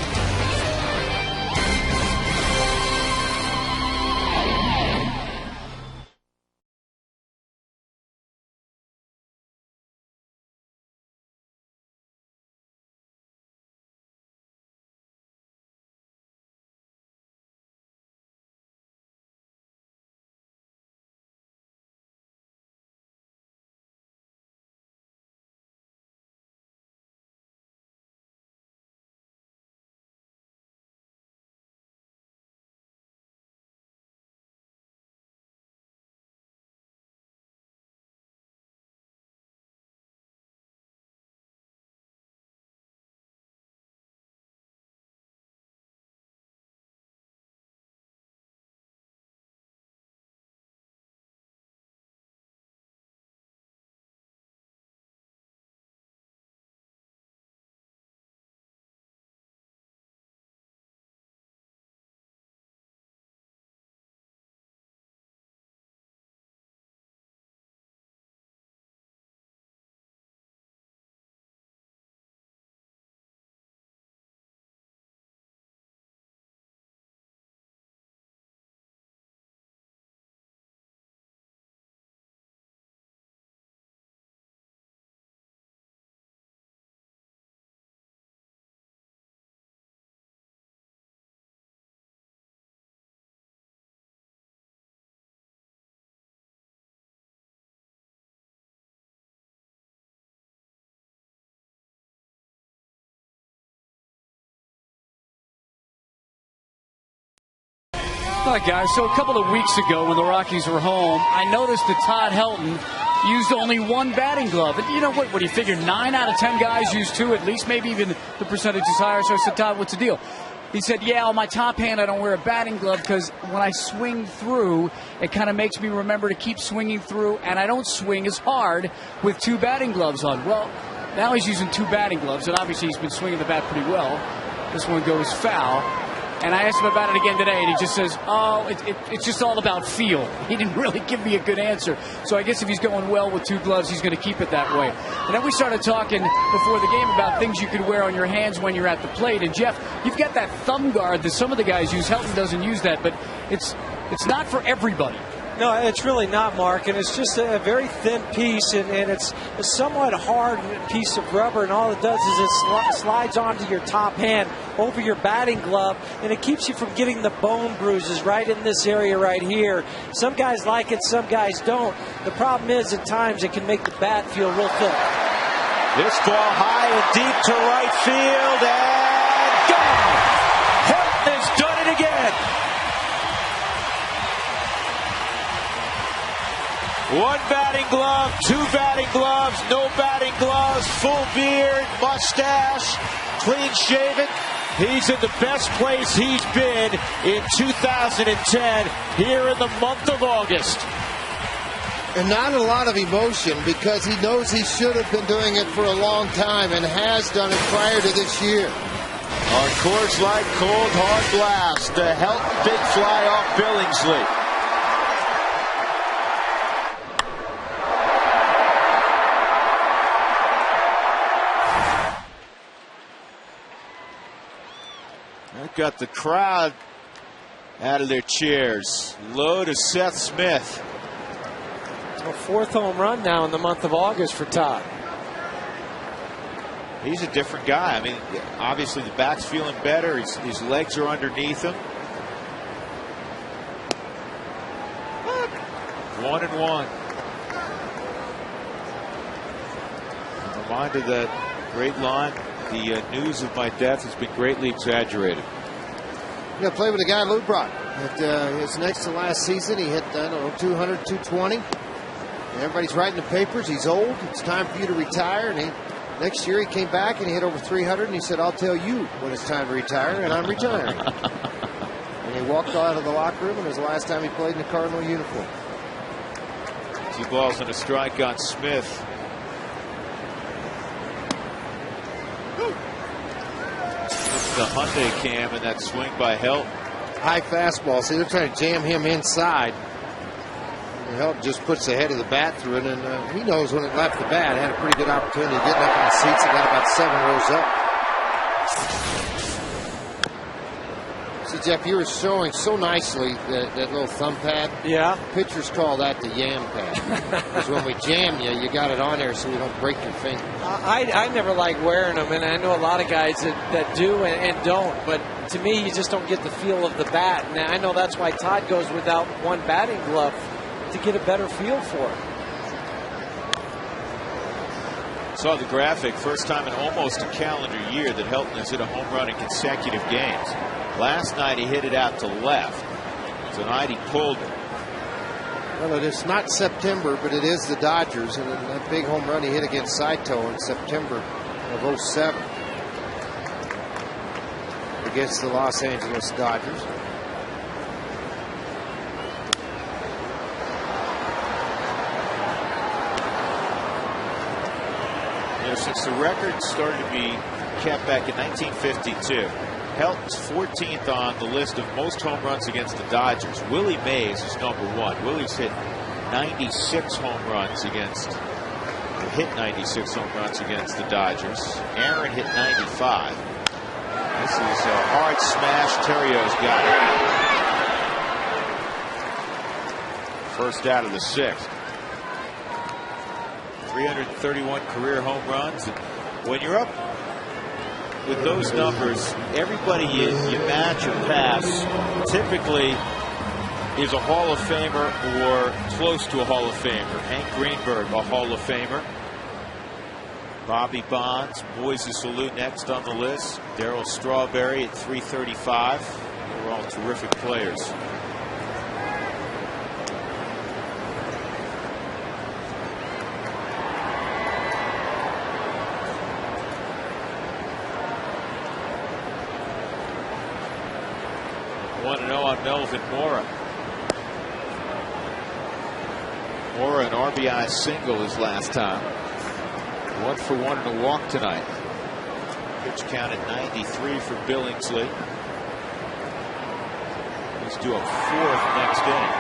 All right, guys, so a couple of weeks ago when the Rockies were home, I noticed that Todd Helton used only 1 batting glove. And you know what do you figure? 9 out of 10 guys use 2, at least maybe even the percentage is higher. So I said, Todd, what's the deal? He said, yeah, on my top hand, I don't wear a batting glove because when I swing through, it kind of makes me remember to keep swinging through, and I don't swing as hard with 2 batting gloves on. Well, now he's using 2 batting gloves, and obviously he's been swinging the bat pretty well. This one goes foul. And I asked him about it again today, and he just says, oh, it's just all about feel. He didn't really give me a good answer. So I guess if he's going well with 2 gloves, he's going to keep it that way. And then we started talking before the game about things you could wear on your hands when you're at the plate. And, Jeff, you've got that thumb guard that some of the guys use. Helton doesn't use that, but it's not for everybody. No, it's really not, Mark, and it's just a very thin piece, and it's a somewhat hard piece of rubber, and all it does is it slides onto your top hand over your batting glove, and it keeps you from getting the bone bruises right in this area right here. Some guys like it, some guys don't. The problem is at times it can make the bat feel real thick. This ball high and deep to right field, and gone! Helton has done it again. 1 batting glove, 2 batting gloves, no batting gloves, full beard, mustache, clean shaven. He's in the best place he's been in 2010 here in the month of August. And not a lot of emotion because he knows he should have been doing it for a long time and has done it prior to this year. Our Coors Light cold hard blast. The Helton big fly off Billingsley. That got the crowd out of their chairs. Low to Seth Smith. A 4th home run now in the month of August for Todd. He's a different guy. I mean, obviously the bat's feeling better. His legs are underneath him. 1-1. A reminder that great line. The news of my death has been greatly exaggerated. You know, play with a guy, Lou Brock. His next to last season, he hit, 200, 220. And everybody's writing the papers. He's old. It's time for you to retire. And next year he came back and he hit over 300. And he said, I'll tell you when it's time to retire. And I'm retiring. And he walked out of the locker room, and it was the last time he played in a Cardinal uniform. 2 balls and a strike on Smith. The Hyundai cam and that swing by Helton. High fastball. See, they're trying to jam him inside. And Helton just puts the head of the bat through it, and he knows when it left the bat. Had a pretty good opportunity to get up in the seats. It got about 7 rows up. See, Jeff, you were showing so nicely that little thumb pad. Yeah. Pitchers call that the yam pad. Because when we jam you, you got it on there so you don't break your finger. I never like wearing them, and I know a lot of guys that do and don't, but to me, you just don't get the feel of the bat. And I know that's why Todd goes without 1 batting glove to get a better feel for it. Saw the graphic. First time in almost a calendar year that Helton has hit a home run in consecutive games. Last night he hit it out to left. Tonight he pulled it. Well, it is not September, but it is the Dodgers, and that big home run he hit against Saito in September of 07 against the Los Angeles Dodgers. You know, since the record started to be kept back in 1952, Helton's 14th on the list of most home runs against the Dodgers. Willie Mays is number 1. Willie's hit 96 home runs against, or hit 96 home runs against the Dodgers. Aaron hit 95. This is a hard smash. Terrio's got it. First out of the 6th. 331 career home runs. And when you're up with those numbers, everybody you match or pass typically is a Hall of Famer or close to a Hall of Famer. Hank Greenberg, a Hall of Famer. Bobby Bonds, Moises Alou next on the list. Darryl Strawberry at 335. They're all terrific players. 1-0 on Melvin Mora. Mora an RBI single his last time. 1 for 1 and a walk tonight. Pitch count at 93 for Billingsley. He's due a 4th next inning.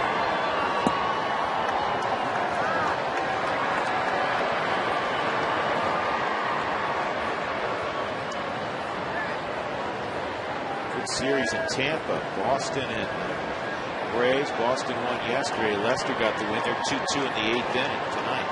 Good series in Tampa. Boston and Braves. Boston won yesterday. Lester got the win. They're 2-2 in the 8th inning tonight.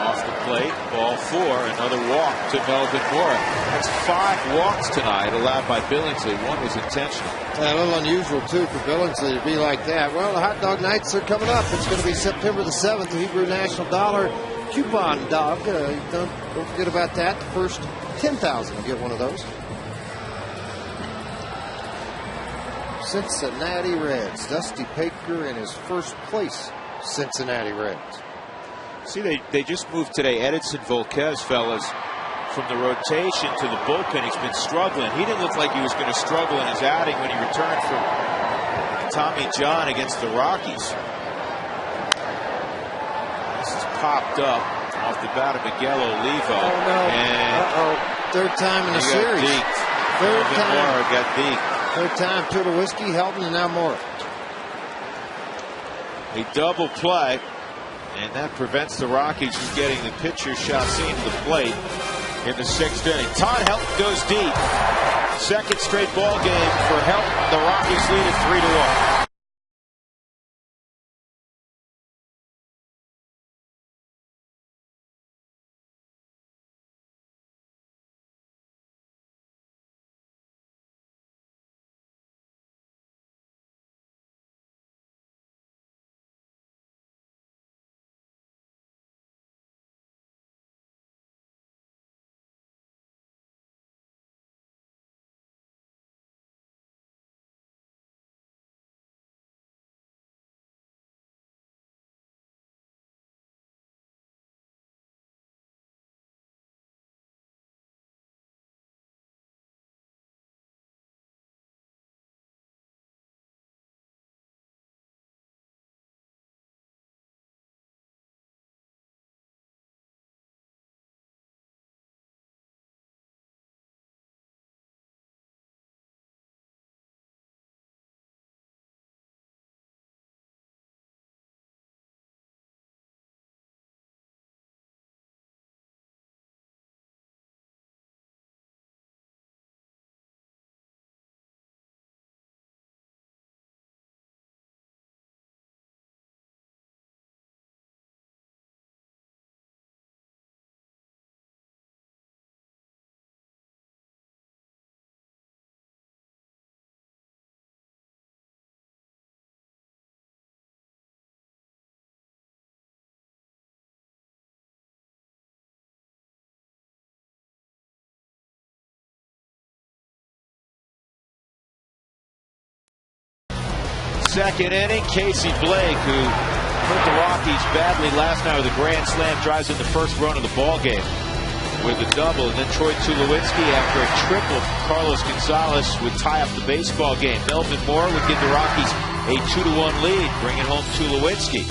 Off the plate, ball 4, another walk to Melvin Mora. That's 5 walks tonight allowed by Billingsley. 1 was intentional. A little unusual, too, for Billingsley to be like that. Well, the hot dog nights are coming up. It's going to be September the 7th, the Hebrew National Dollar coupon dog. Don't forget about that. The first 10,000 will get one of those. Cincinnati Reds. Dusty Baker in his first place Cincinnati Reds. See, they just moved today. Edinson Volquez, fellas, from the rotation to the bullpen. He's been struggling. He didn't look like he was going to struggle in his outing when he returned from Tommy John against the Rockies. This is popped up off the bat of Miguel Olivo. Oh, no. And third time in the series. Third time. Mora got deked. Third time, Tulowitzki, Helton, and now Mora. A double play. And that prevents the Rockies from getting the pitcher Chacin to the plate in the 6th inning. Todd Helton goes deep. Second straight ball game for Helton. The Rockies lead at 3-1. Second inning, Casey Blake, who hurt the Rockies badly last night with a grand slam, drives in the first run of the ball game with a double. And then Troy Tulowitzki, after a triple, Carlos Gonzalez would tie up the baseball game. Melvin Mora would give the Rockies a 2-1 lead, bringing home Tulowitzki.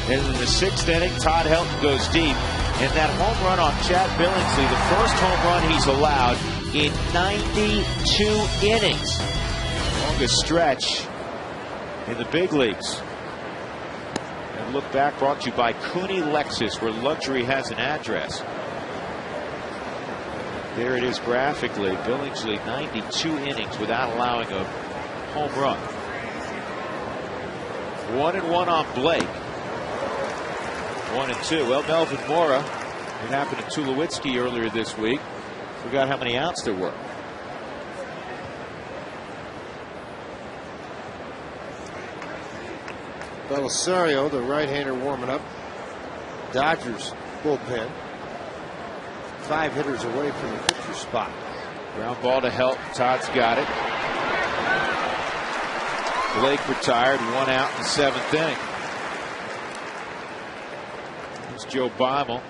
And in the 6th inning, Todd Helton goes deep. And that home run on Chad Billingsley, the first home run he's allowed in 92 innings. Longest stretch in the big leagues. And look back, brought to you by Cooney Lexus, where luxury has an address. There it is graphically. Billingsley 92 innings without allowing a home run. 1-1 on Blake. 1-2. Well, Melvin Mora, it happened to Tulowitzki earlier this week. Forgot how many outs there were. Belisario, the right-hander, warming up. Dodgers bullpen. 5 hitters away from the pitcher spot. Ground ball to help. Todd's got it. Blake retired, 1 out in the 7th inning. Here's Joe Beimel.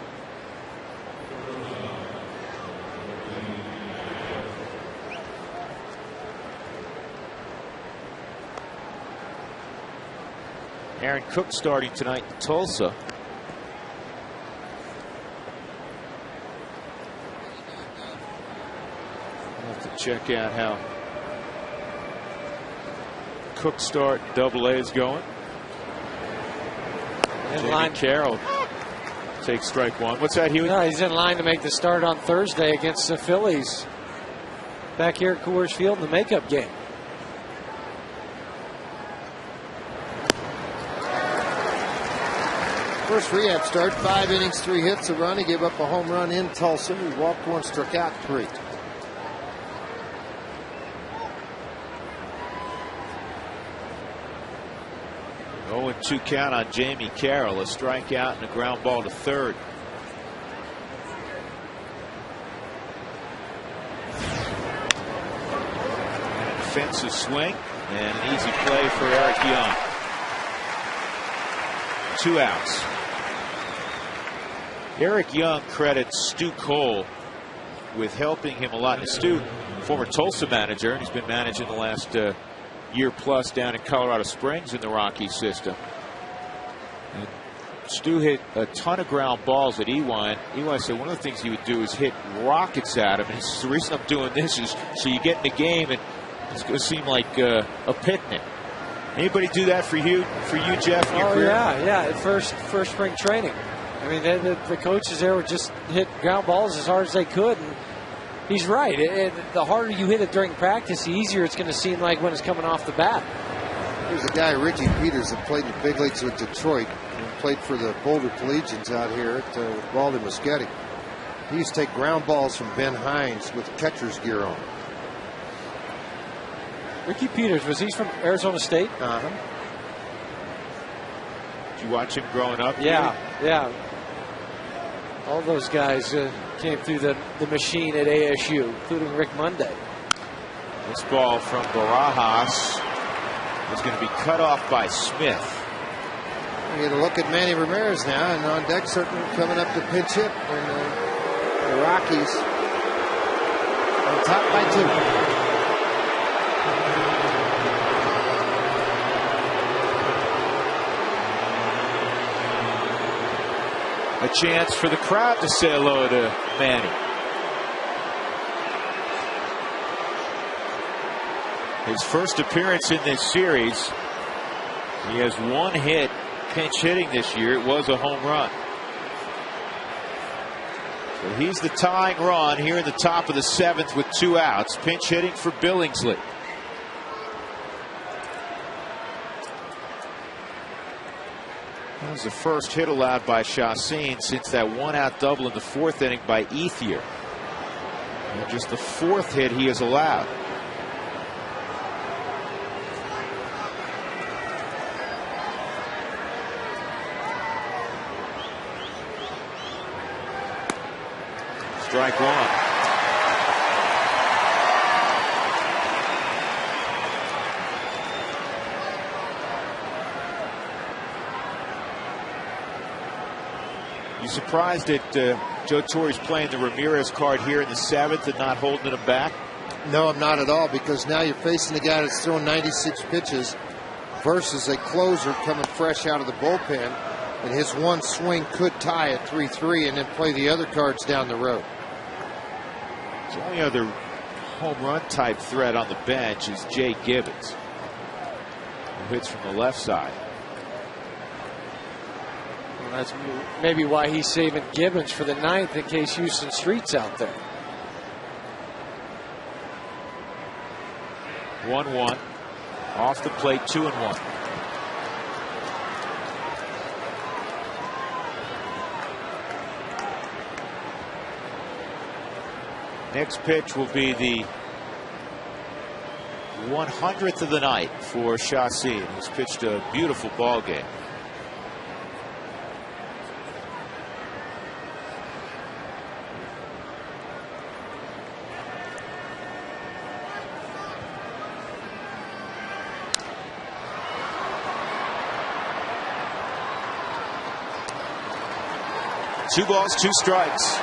Aaron Cook starting tonight in Tulsa. We'll have to check out how Cook start Double-A is going. Jamie Carroll takes strike one. What's that, Huey? No, he's in line to make the start on Thursday against the Phillies back here at Coors Field in the makeup game. First rehab start, 5 innings, 3 hits, a run. He gave up a home run in Tulsa. He walked 1, struck out 3. Oh, 0-2 count on Jamie Carroll. A strikeout and a ground ball to third. Defensive swing and an easy play for Eric Young. 2 outs. Eric Young credits Stu Cole with helping him a lot. And Stu, former Tulsa manager, and he's been managing the last year plus down in Colorado Springs in the Rockies system. And Stu hit a ton of ground balls at Ewine. Ewine said one of the things he would do is hit rockets at him. And he says, the reason I'm doing this is so you get in the game and it's going to seem like a picnic. Anybody do that for you, Jeff? In your career? Yeah. At first spring training. I mean, the coaches there would just hit ground balls as hard as they could. And he's right. The harder you hit it during practice, the easier it's going to seem like when it's coming off the bat. There's a guy, Ricky Peters, that played in the big leagues with Detroit and played for the Boulder Collegians out here at Baldy Musketty. He used to take ground balls from Ben Hines with catcher's gear on. Ricky Peters, was he from Arizona State? Uh-huh. Did you watch him growing up? Yeah. All those guys came through the machine at ASU, including Rick Monday. This ball from Barajas is going to be cut off by Smith. We get a look at Manny Ramirez now, and on deck certainly coming up to pinch hit. And the Rockies on top by 2. A chance for the crowd to say hello to Manny. His first appearance in this series. He has 1 hit pinch hitting this year. It was a home run. So he's the tying run here in the top of the 7th with 2 outs. Pinch hitting for Billingsley. That was the first hit allowed by Chacin since that 1-out double in the 4th inning by Ethier. And just the 4th hit he has allowed. Strike 1. You surprised that Joe Torre's playing the Ramirez card here in the 7th and not holding him back? No, I'm not at all, because now you're facing a guy that's thrown 96 pitches versus a closer coming fresh out of the bullpen, and his one swing could tie at 3-3 and then play the other cards down the road. The only other home run type threat on the bench is Jay Gibbons, who hits from the left side. That's maybe why he's saving Gibbons for the 9th in case Houston Street's out there. 1-1. Off the plate, 2-1. Next pitch will be the 100th of the night for Chacin, who's pitched a beautiful ball game. Two balls, 2 strikes.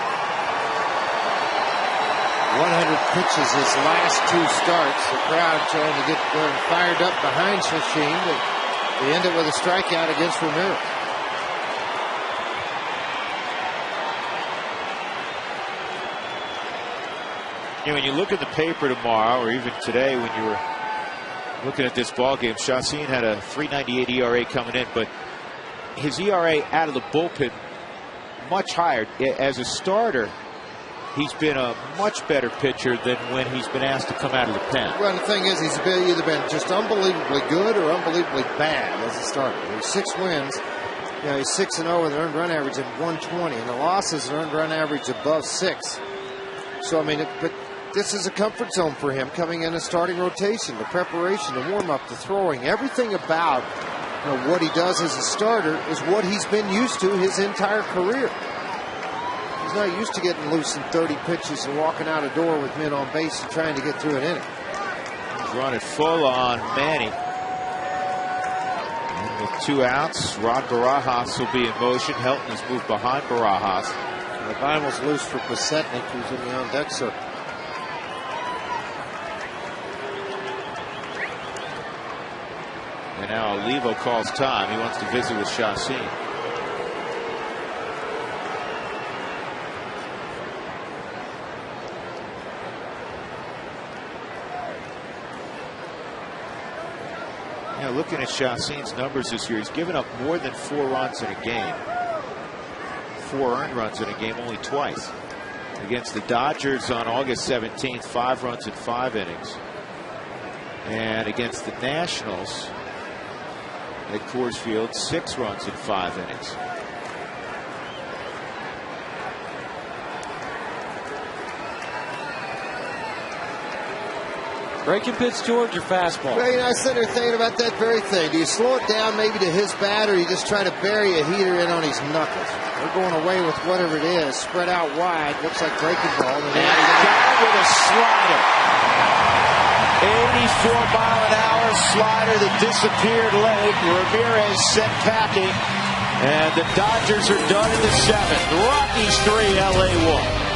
100 pitches his last 2 starts. The crowd trying to get fired up behind Chacin, but They end it with a strikeout against Ramirez. You know, when you look at the paper tomorrow, or even today when you were looking at this ball game, Chacín had a 3.98 ERA coming in, but his ERA out of the bullpen much higher. As a starter, he's been a much better pitcher than when he's been asked to come out of the pen. Well, the thing is, he's either been just unbelievably good or unbelievably bad as a starter. He's 6 wins. You know, he's 6-0 with an earned run average of 120, and the losses an earned run average above 6. So I mean, but this is a comfort zone for him coming in a starting rotation, the preparation, the warm-up, the throwing, everything about what he does as a starter is what he's been used to his entire career. He's not used to getting loose in 30 pitches and walking out a door with men on base and trying to get through an inning. He's running full on Manny. And with 2 outs, Rod Barajas will be in motion. Helton has moved behind Barajas. The final's loose for Pasetnik, who's in the on-deck circle. And now Olivo calls time. He wants to visit with Chacín. You know, looking at Chacín's numbers this year, he's given up more than 4 runs in a game. 4 earned runs in a game only twice. Against the Dodgers on August 17th, 5 runs in 5 innings. And against the Nationals at Coors Field, 6 runs in 5 innings. Breaking pitch, George, or fastball? Well, you know, I was sitting there thinking about that very thing. Do you slow it down maybe to his bat, or you just try to bury a heater in on his knuckles? They're going away with whatever it is, spread out wide. Looks like breaking ball. And down with a slider. 84-mile-an-hour slider that disappeared late. Ramirez sent packing. And the Dodgers are done in the 7th. Rockies 3, LA 1.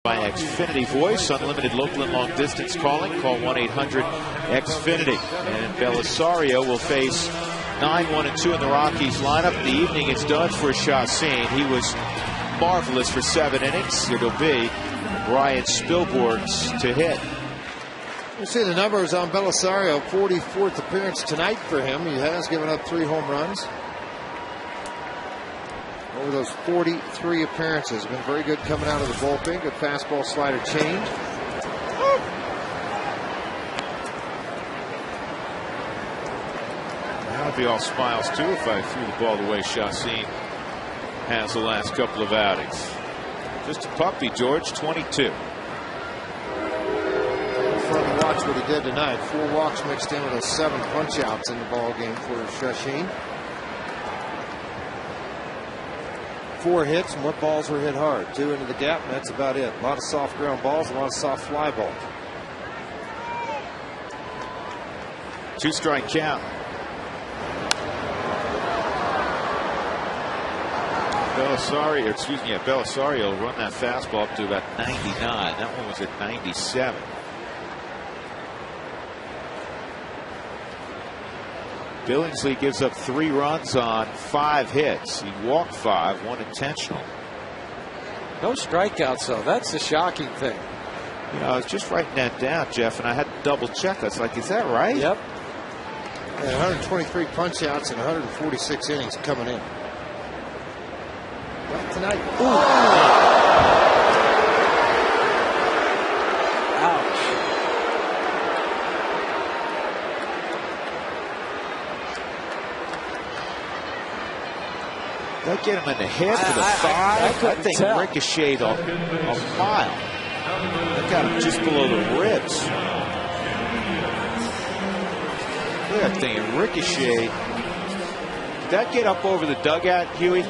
By Xfinity Voice, unlimited local and long distance calling. Call 1-800-XFINITY. And Belisario will face 9-1-2 in the Rockies lineup. The evening is done for Chassin. He was marvelous for 7 innings. It'll be Ryan Spilborgh's to hit. You see the numbers on Belisario, 44th appearance tonight for him. He has given up 3 home runs over those 43 appearances. Been very good coming out of the bullpen. Good fastball slider change. I'd be all smiles too if I threw the ball the way Chassin has the last couple of outings. Just a puppy, George, 22. Fun to watch what he did tonight. 4 walks mixed in with those 7 punch outs in the ball game for Chassin. 4 hits, and what balls were hit hard? 2 into the gap, and that's about it. A lot of soft ground balls, a lot of soft fly balls. 2-strike count. Belisario will run that fastball up to about 99. That one was at 97. Billingsley gives up 3 runs on 5 hits. He walked 5, 1 intentional. No strikeouts, though. That's the shocking thing. You know, I was just writing that down, Jeff, and I had to double check. I was like, is that right? Yep. And 123 punch outs and 146 innings coming in. Well, tonight. Ooh. Ouch. Did I get him in the head for the 5? I think ricocheted a mile. That got him just below the ribs. Look at that thing, it ricocheted. Did that get up over the dugout, Huey?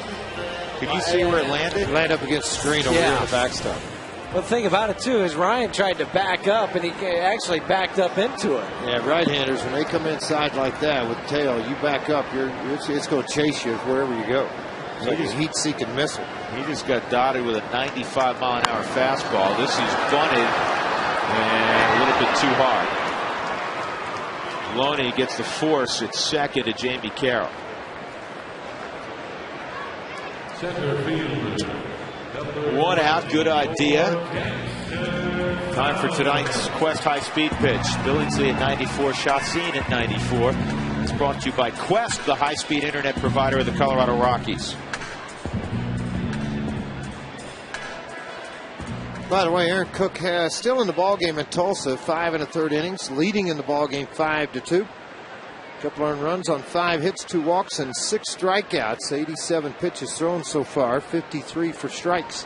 Can you see where it landed? It landed up against the screen over there on the backstop. Well, the thing about it, too, is Ryan tried to back up, and he actually backed up into it. Yeah, right-handers, when they come inside like that with the tail, you back up, it's going to chase you wherever you go. It's like a heat-seeking missile. He just got dotted with a 95-mile-an-hour fastball. This is bunted and a little bit too hard. Loney gets the force at second to Jamie Carroll. 1 out, good idea. Time for tonight's Quest high-speed pitch. Billingsley at 94, Chassin at 94. It's brought to you by Quest, the high-speed internet provider of the Colorado Rockies. By the way, Aaron Cook has still in the ballgame in Tulsa, 5 1/3 innings, leading in the ballgame 5-2. Couple earned runs on 5 hits, 2 walks, and 6 strikeouts. 87 pitches thrown so far, 53 for strikes.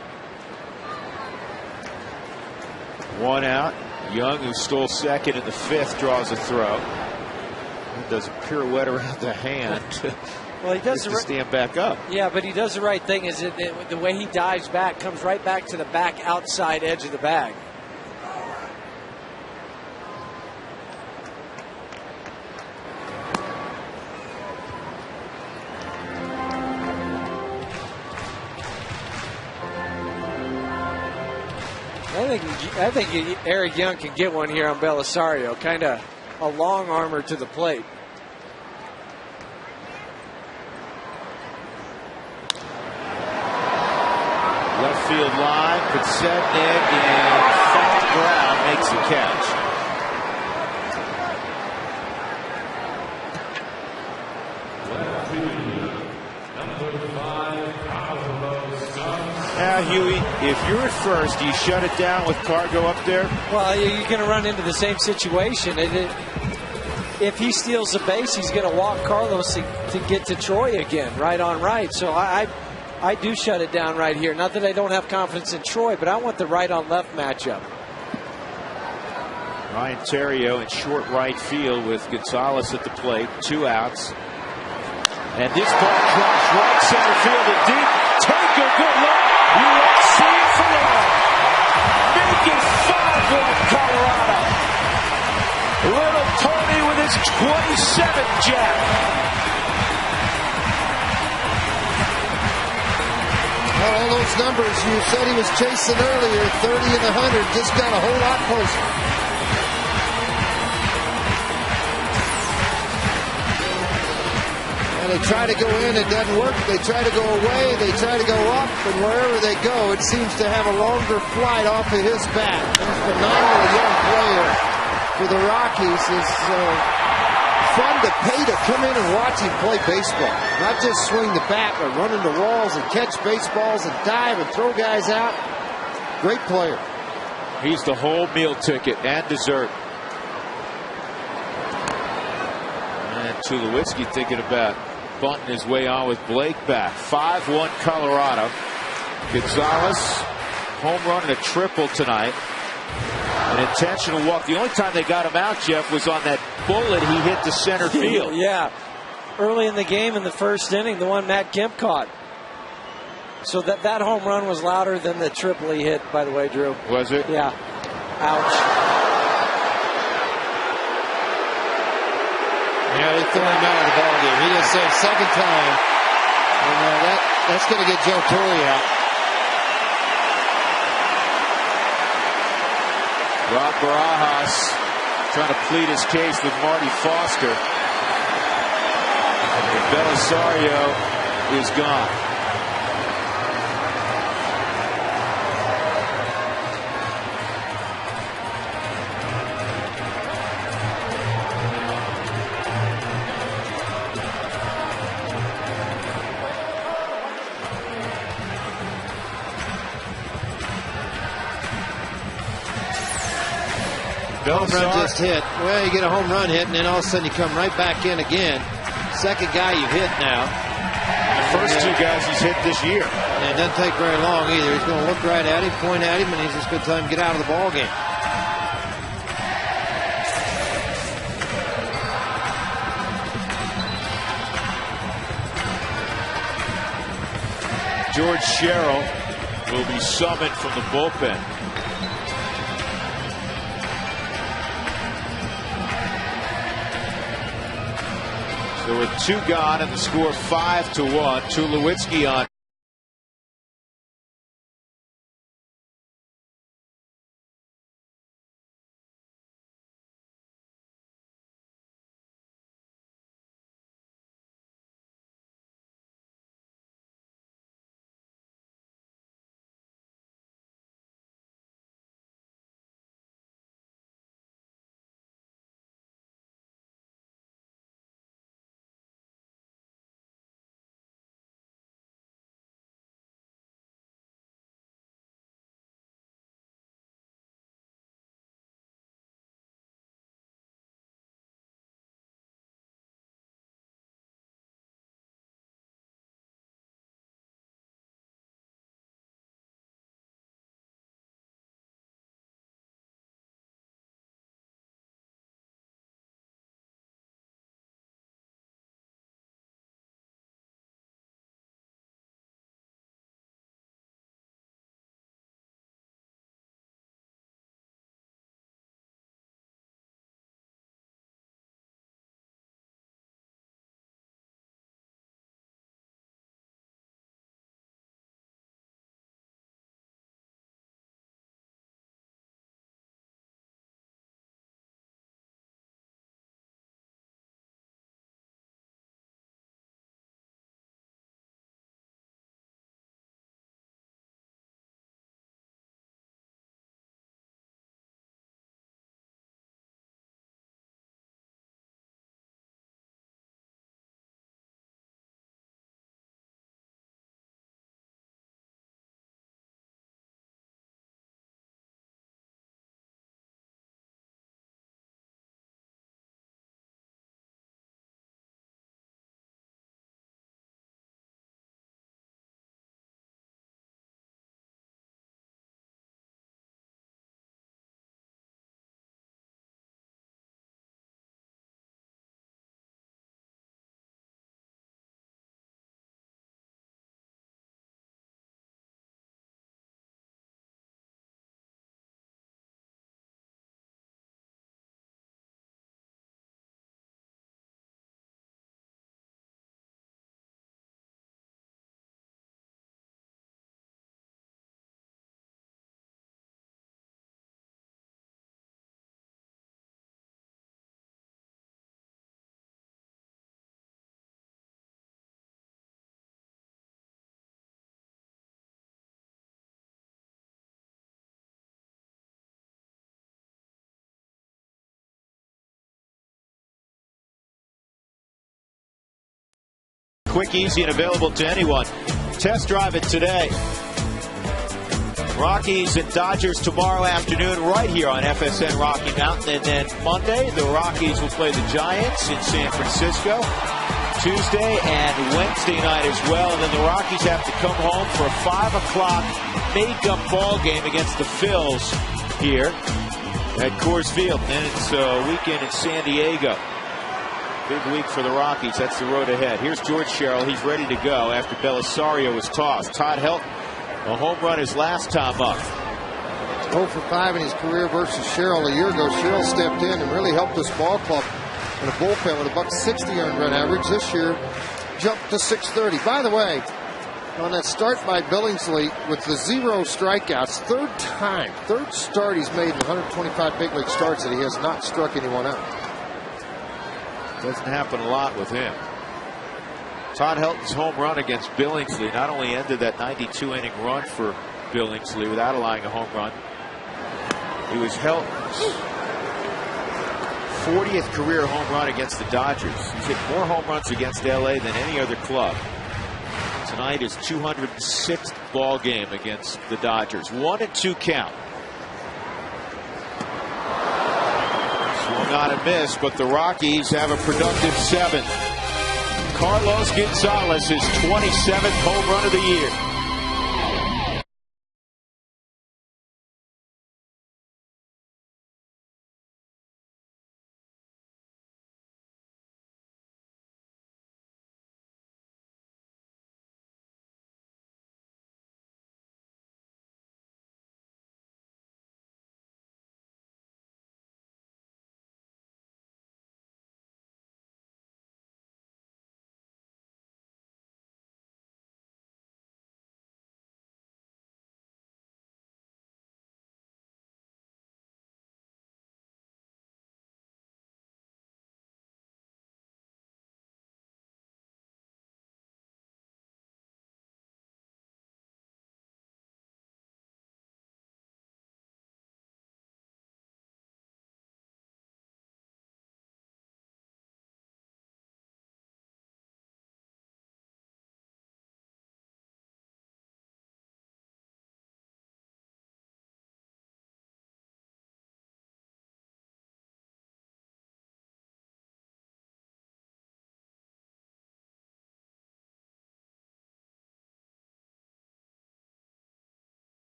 1 out. Young, who stole second in the 5th, draws a throw. He does a pirouette around the hand. Well, he does to stand back up. Yeah, but he does the right thing. Is the way he dives back, comes right back to the back outside edge of the bag. I think Eric Young can get one here on Belisario. Kind of a long armor to the plate. Left field line, Podsednik and foul ground makes the catch. Now, Huey, if you're at first, do you shut it down with Cargo up there? Well, you're going to run into the same situation. If he steals the base, he's going to walk Carlos to get to Troy again, right on right. So I do shut it down right here. Not that I don't have confidence in Troy, but I want the right on left matchup. Ryan Theriot in short right field with Gonzalez at the plate. 2 outs. And this ball drops right center field and deep. Take a good look. You won't see it for long. Making 5-1 Colorado. Little Tony with his 27th jack. Well, all those numbers you said he was chasing earlier, 30 and 100, just got a whole lot closer. They try to go in, it doesn't work. They try to go away, they try to go up, and wherever they go, it seems to have a longer flight off of his bat. He's a phenomenal young player for the Rockies. It's fun to pay to come in and watch him play baseball. Not just swing the bat, but run into walls and catch baseballs and dive and throw guys out. Great player. He's the whole meal ticket and dessert. And Tulowitzki thinking about bunting his way on with Blake back. 5-1 Colorado. Gonzalez, home run and a triple tonight. An intentional walk. The only time they got him out, Jeff, was on that bullet he hit to center field. Yeah. Early in the game in the first inning, the one Matt Kemp caught. So that home run was louder than the triple he hit, by the way, Drew. Was it? Yeah. Ouch. Yeah, they threw him out of the ball game. He just said second time. And that's going to get Joe Torre out. Rob Barajas trying to plead his case with Marty Foster. Belisario is gone. Home run just hit. Well, you get a home run hit, and then all of a sudden you come right back in again. Second guy you hit now. The first two guys he's hit this year. And it doesn't take very long either. He's going to look right at him, point at him, and he's just going to tell him to get out of the ball game. George Sherrill will be summoned from the bullpen. There were two gone and the score 5-1. Tulowitzki on. quick, easy, and available to anyone. Test drive it today. Rockies and Dodgers tomorrow afternoon right here on FSN Rocky Mountain. And then Monday, the Rockies will play the Giants in San Francisco. Tuesday and Wednesday night as well. And then the Rockies have to come home for a 5 o'clock make-up ball game against the Phils here at Coors Field. And then it's a weekend in San Diego. Big week for the Rockies. That's the road ahead. Here's George Sherrill. He's ready to go after Belisario was tossed. Todd Helton, a home run his last time up. 0 for 5 in his career versus Sherrill a year ago. Sherrill stepped in and really helped this ball club in a bullpen with a $1.60 earned run average. This year jumped to 630. By the way, on that start by Billingsley with the 0 strikeouts, third start he's made in 125 big league starts that he has not struck anyone out. Doesn't happen a lot with him. Todd Helton's home run against Billingsley not only ended that 92-inning run for Billingsley without allowing a home run, it was Helton's 40th career home run against the Dodgers. He's hit more home runs against LA than any other club. Tonight is 206th ball game against the Dodgers. 1-2 count. Swung on and missed, but the Rockies have a productive 7th. Carlos Gonzalez, his 27th home run of the year.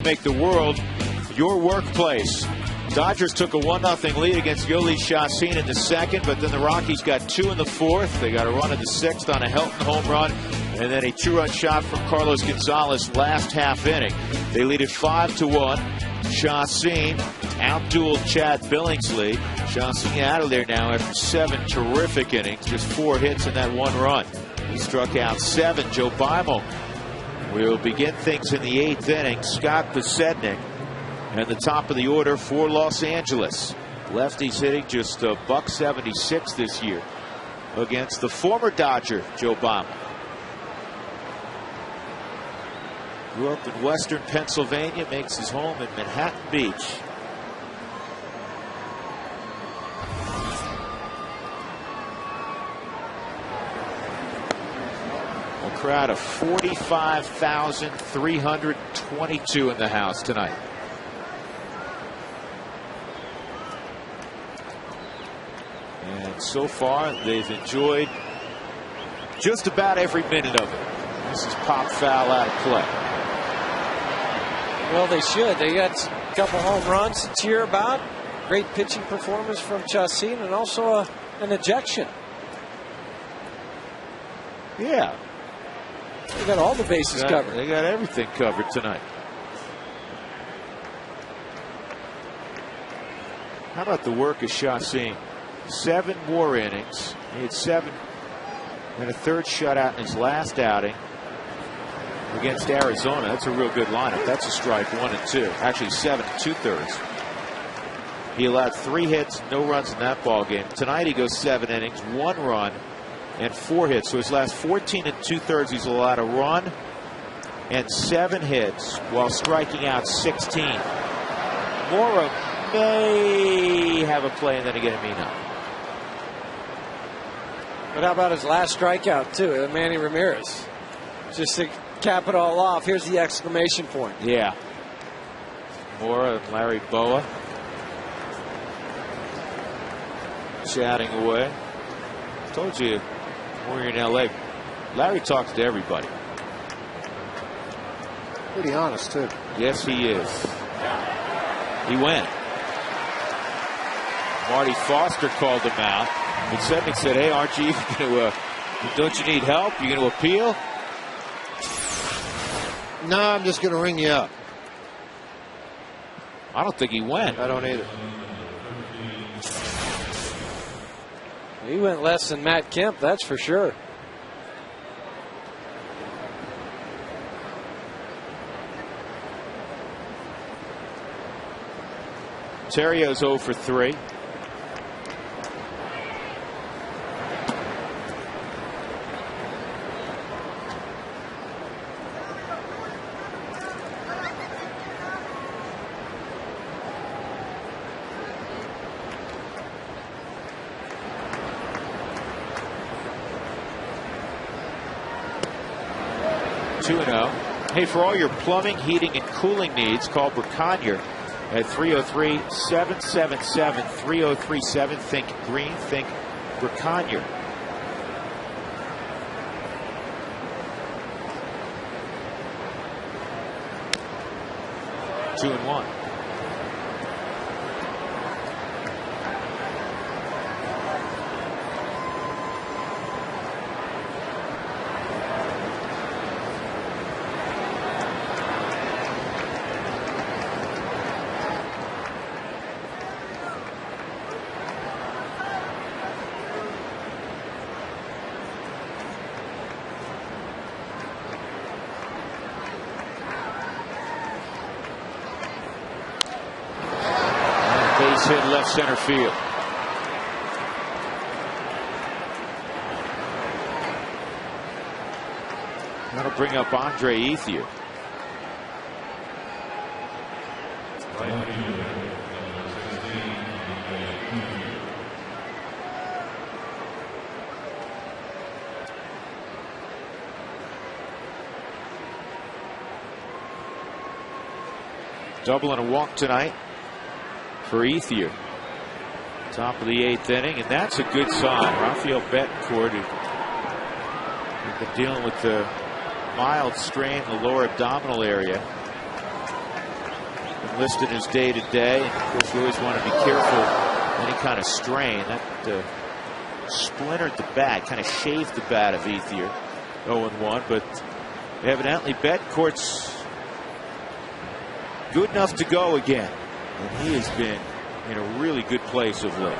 Make the world your workplace. Dodgers took a 1-0 lead against Yoli Chacin in the second, but then the Rockies got 2 in the fourth. They got a run in the sixth on a Helton home run, and then a 2-run shot from Carlos Gonzalez last half inning. They lead it 5-1. Chacin outdueled Chad Billingsley. Chacin out of there now after 7 terrific innings, just 4 hits and that 1 run. He struck out 7. Joe Beimel will begin things in the 8th inning. Scott Besednik at the top of the order for Los Angeles. Lefties hitting just a $176 this year against the former Dodger, Joe Beimel. Grew up in western Pennsylvania, makes his home in Manhattan Beach. A crowd of 45,322 in the house tonight. And so far, they've enjoyed just about every minute of it. This is pop foul out of play. Well, they should. They got a couple home runs to cheer about. Great pitching performance from Chacin, and also an ejection. Yeah. They got all the bases covered. They got everything covered tonight. How about the work of Chassin? 7 more innings. He had 7 and a third shutout in his last outing against Arizona. That's a real good lineup. That's a strike 1 and 2. Actually 7 2/3. He allowed 3 hits, no runs in that ball game. Tonight he goes 7 innings, 1 run, and 4 hits. So his last 14 and 2/3, he's allowed a run and 7 hits while striking out 16. Mora may have a play, and then again, it may not. But how about his last strikeout, too? Manny Ramirez. Just to cap it all off, here's the exclamation point. Yeah. Mora and Larry Boa chatting away. Told you when you're in LA, Larry talks to everybody. Pretty honest, too. Yes, he is. He went. Marty Foster called him out. And suddenly said, hey, aren't you going to, don't you need help? You going to appeal? No, I'm just going to ring you up. I don't think he went. I don't either. He went less than Matt Kemp, that's for sure. Terrio's 0 for 3. Hey, for all your plumbing, heating, and cooling needs, call Briconier at 303-777-3037. Think green, think Briconier. Two and one. Hit left center field. That'll bring up Andre Ethier. Double and a walk tonight for Ethier. Top of the 8th inning, and that's a good sign. Rafael Betancourt, who's been dealing with the mild strain in the lower abdominal area, been listed as day-to-day. And of course, we always want to be careful any kind of strain. That splintered the bat, kind of shaved the bat of Ethier. 0-1, but evidently Betancourt's good enough to go again. And he has been in a really good place of late.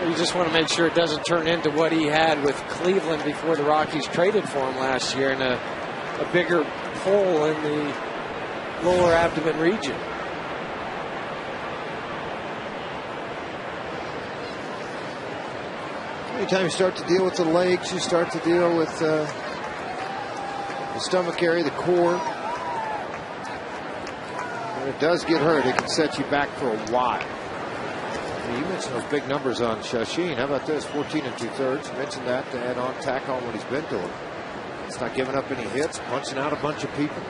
You just want to make sure it doesn't turn into what he had with Cleveland before the Rockies traded for him last year in a bigger hole in the lower abdomen region. Anytime you start to deal with the legs, you start to deal with the stomach area, the core. When it does get hurt, it can set you back for a while. You mentioned those big numbers on Chassin. How about this? 14 and 2/3. You mentioned that to add on, tack on what he's been doing. It's not giving up any hits, punching out a bunch of people.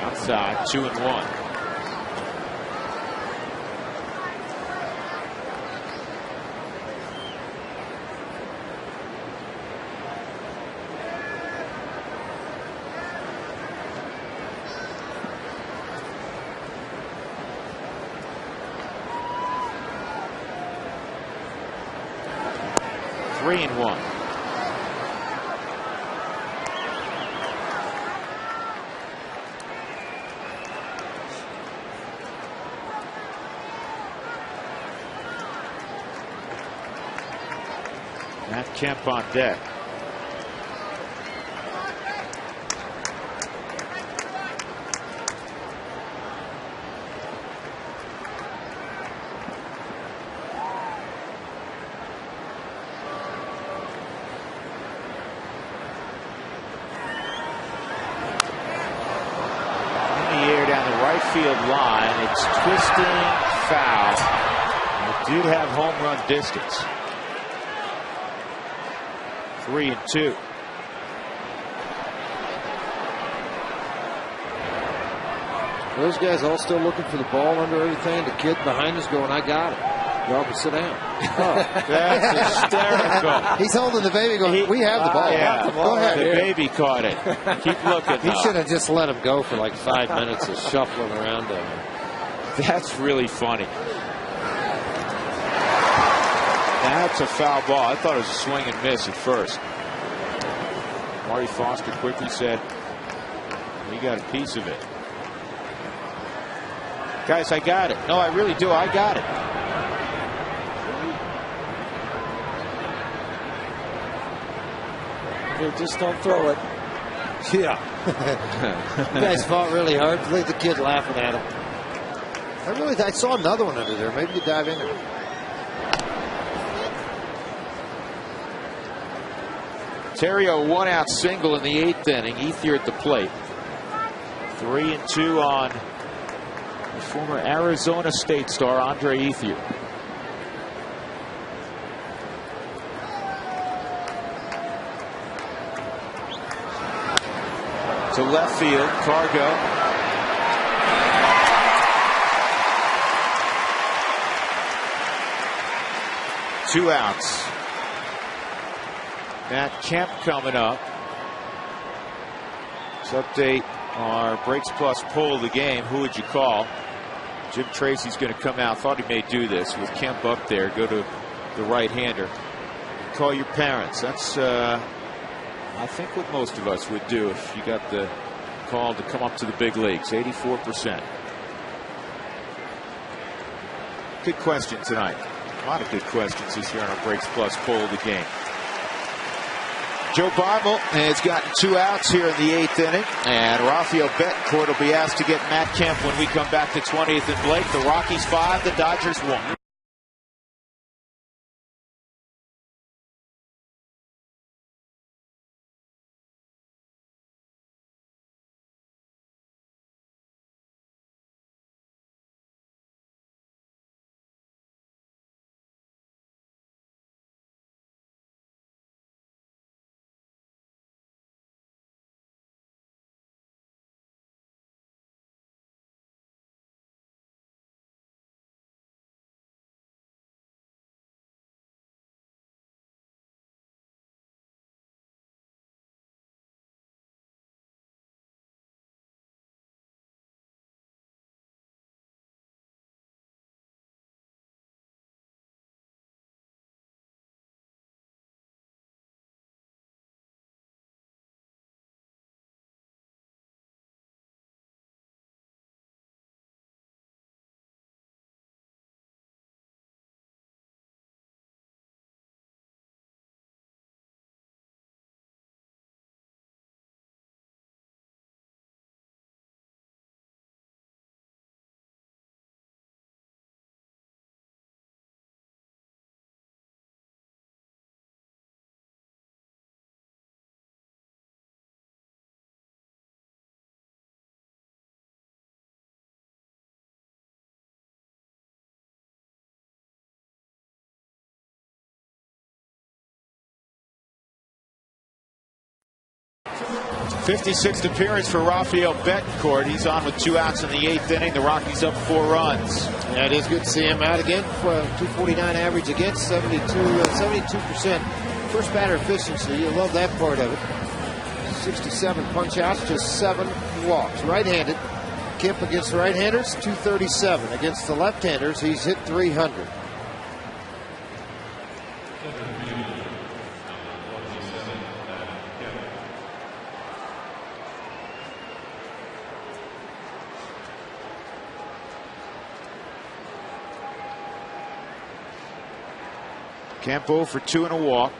Outside, 2-1. 3-1. Matt Kemp on deck. Field line, it's twisting foul. It did have home run distance. 3-2. Those guys all still looking for the ball under everything. The kid behind us going, I got it. Y'all can sit down. Oh, that's hysterical. He's holding the baby going, we have the ball. Yeah. Go ahead. The baby caught it. Keep looking. He should have just let him go for like 5 minutes of shuffling around down there. That's really funny. That's a foul ball. I thought it was a swing and miss at first. Marty Foster quickly said, we got a piece of it. Guys, I got it. No, I really do. I got it. Just don't throw it. Yeah. You guys fought really hard. Look at the kid laughing at him. I saw another one under there. Maybe you dive in there. Terrio 1-out single in the 8th inning. Ethier at the plate. 3-2 on the former Arizona State star Andre Ethier. To left field, Cargo. Two outs. Matt Kemp coming up. Let's update our Breaks Plus poll of the game. Who would you call? Jim Tracy's going to come out. Thought he may do this with Kemp up there. Go to the right-hander. Call your parents. That's I think what most of us would do if you got the call to come up to the big leagues. 84%. Good question tonight. A lot of good questions this year on our Breaks Plus poll of the game. Joe Barmel has gotten 2 outs here in the 8th inning, and Rafael Betancourt will be asked to get Matt Kemp when we come back to 20th and Blake. The Rockies 5, the Dodgers 1. '56th appearance for Rafael Betancourt. He's on with 2 outs in the 8th inning. The Rockies up 4 runs. Yeah, it is good to see him out again. 249 average against 72% first batter efficiency. You love that part of it. 67 punch outs, just 7 walks. Right-handed. Kemp against right-handers, 237. Against the left-handers, he's hit 300. Campo for 2 and a walk.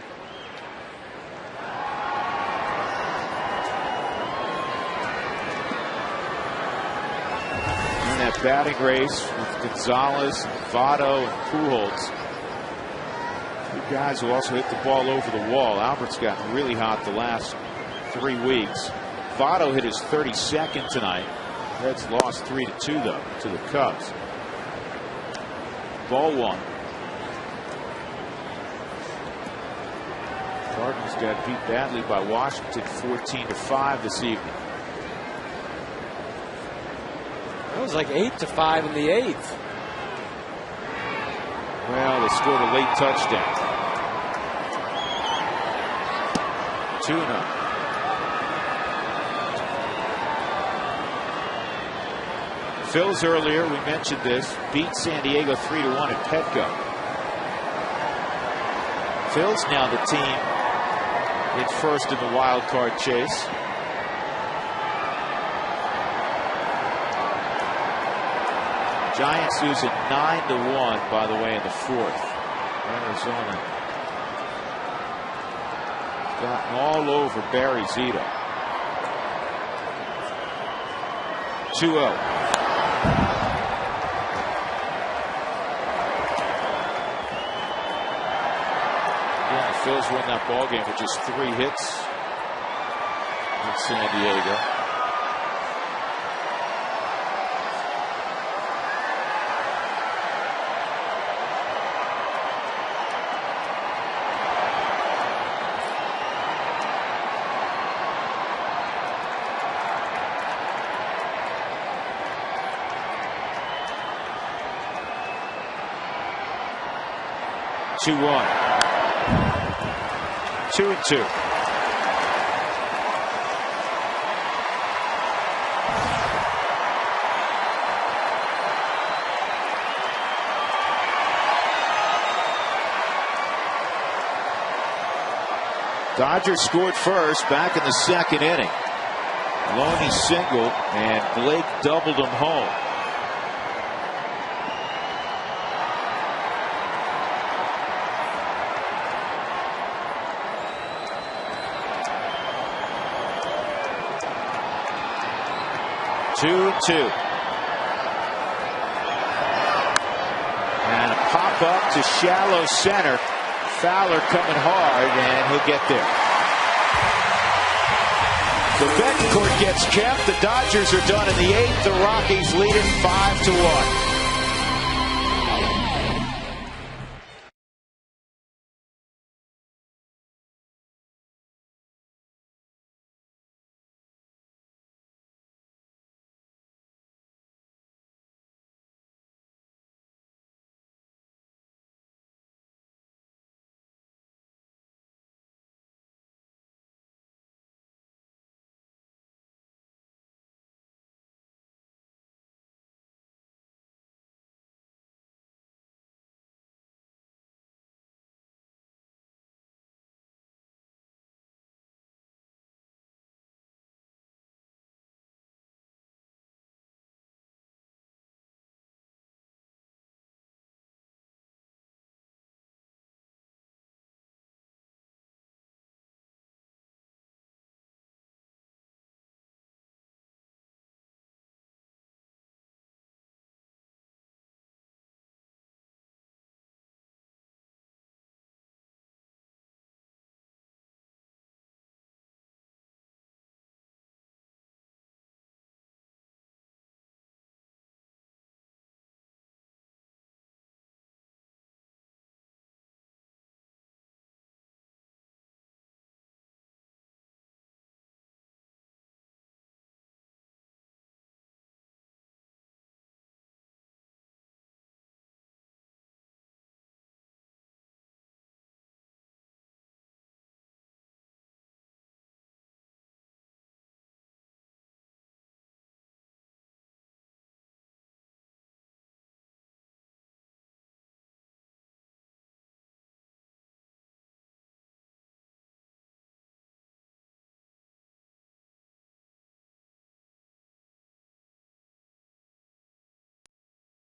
In that batting race with Gonzalez, Votto, and Pujols. Two guys who also hit the ball over the wall. Albert's gotten really hot the last 3 weeks. Votto hit his 32nd tonight. Reds lost 3-2 though to the Cubs. Ball 1. Cardinals got beat badly by Washington 14-5 this evening. It was like 8-5 in the 8th. Well, they scored a late touchdown. 2-0. Phil's earlier, we mentioned this, beat San Diego 3-1 at Petco. Phil's now the team in first in the wild card chase. Giants lose it 9-1, by the way, in the 4th. Arizona gotten all over Barry Zito. 2-0. Phils win that ball game with just 3 hits in San Diego. Two-1. 2-2. Dodgers scored first back in the 2nd inning. Loney singled and Blake doubled him home. Two. And a pop up to shallow center. Fowler coming hard, and he'll get there. So Betancourt gets kept. The Dodgers are done in the 8th. The Rockies lead it 5-1.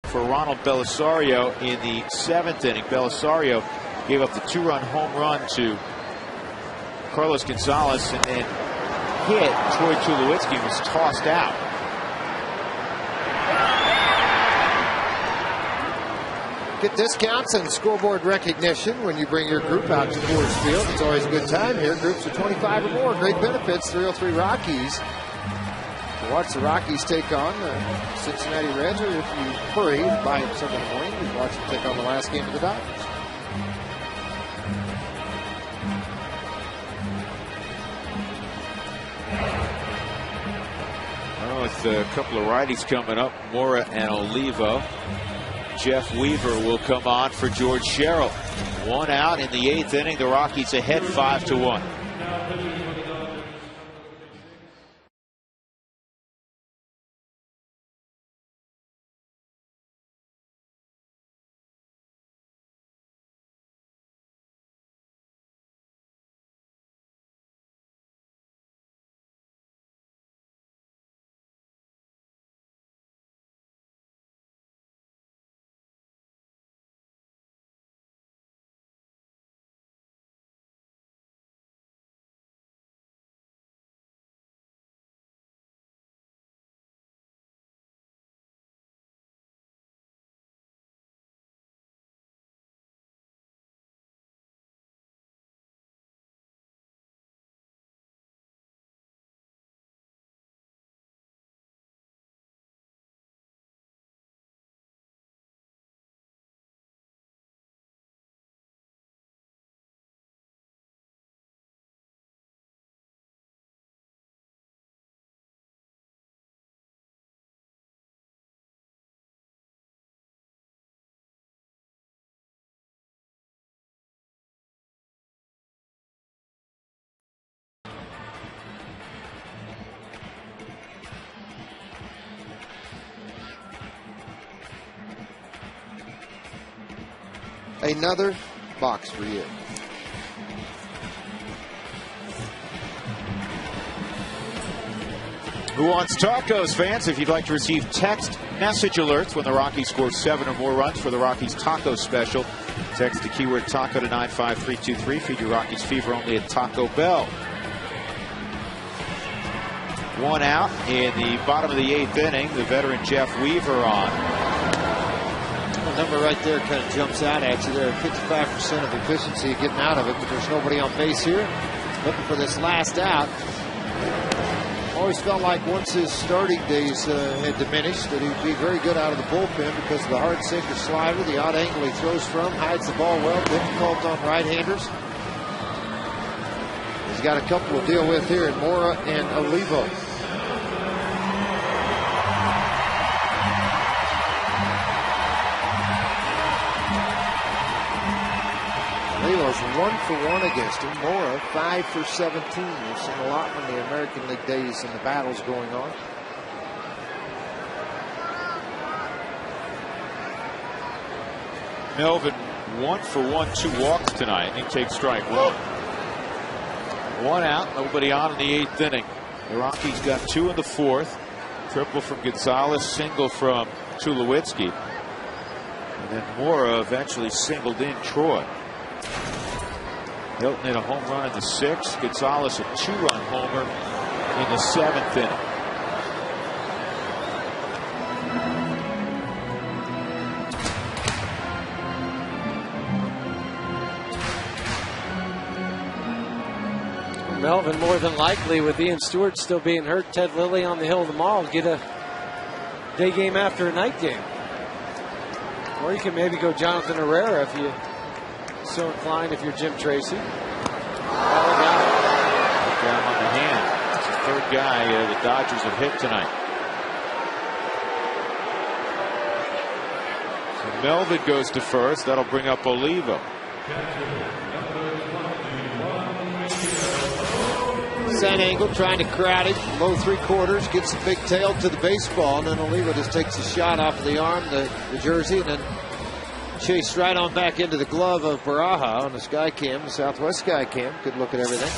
For Ronald Belisario in the 7th inning. Belisario gave up the 2-run home run to Carlos Gonzalez and then hit Troy Tulowitzki and was tossed out. Get discounts and scoreboard recognition when you bring your group out to Coors Field. It's always a good time here. Groups of 25 or more. Great benefits. 303 Rockies. To watch the Rockies take on the Cincinnati Reds, or if you hurry to buy it Sunday morning, you watch them take on the last game of the Dodgers. Well, with a couple of righties coming up, Mora and Olivo. Jeff Weaver will come on for George Sherrill. 1 out in the 8th inning. The Rockies ahead 5-1. Another box for you. Who wants tacos, fans? If you'd like to receive text message alerts when the Rockies score 7 or more runs for the Rockies Taco Special, text the keyword taco to 95323. Feed your Rockies fever only at Taco Bell. 1 out in the bottom of the 8th inning. The veteran Jeff Weaver on. The number right there kind of jumps out at you. There, 55% of efficiency getting out of it, but there's nobody on base here. Looking for this last out. Always felt like once his starting days had diminished that he'd be very good out of the bullpen because of the hard sinker slider, the odd angle he throws from, hides the ball well, difficult on right-handers. He's got a couple to deal with here in Mora and Olivo. Olivo's 1 for 1 against him. Mora 5 for 17. We've seen a lot in the American League days and the battles going on. Melvin 1 for 1, 2 walks tonight. He takes strike 1. 1 out, nobody on in the 8th inning. The Rockies got 2 in the 4th. Triple from Gonzalez, single from Tulowitzki. And then Mora eventually singled in Troy. Hilton hit a home run in the 6th. Gonzalez a 2-run homer in the 7th inning. Melvin, more than likely, with Ian Stewart still being hurt, Ted Lilly on the hill tomorrow, get a day game after a night game. Or you can maybe go Jonathan Herrera if you so inclined, if you're Jim Tracy. Down on the hand. It's the 3rd guy the Dodgers have hit tonight. So Melvin goes to first. That'll bring up Olivo. Sand angle, trying to crowd it. Low 3/4, gets the big tail to the baseball, and then Olivo just takes a shot off of the arm, the jersey, and then chased right on back into the glove of Baraja on the sky cam, the Southwest sky cam. Good look at everything.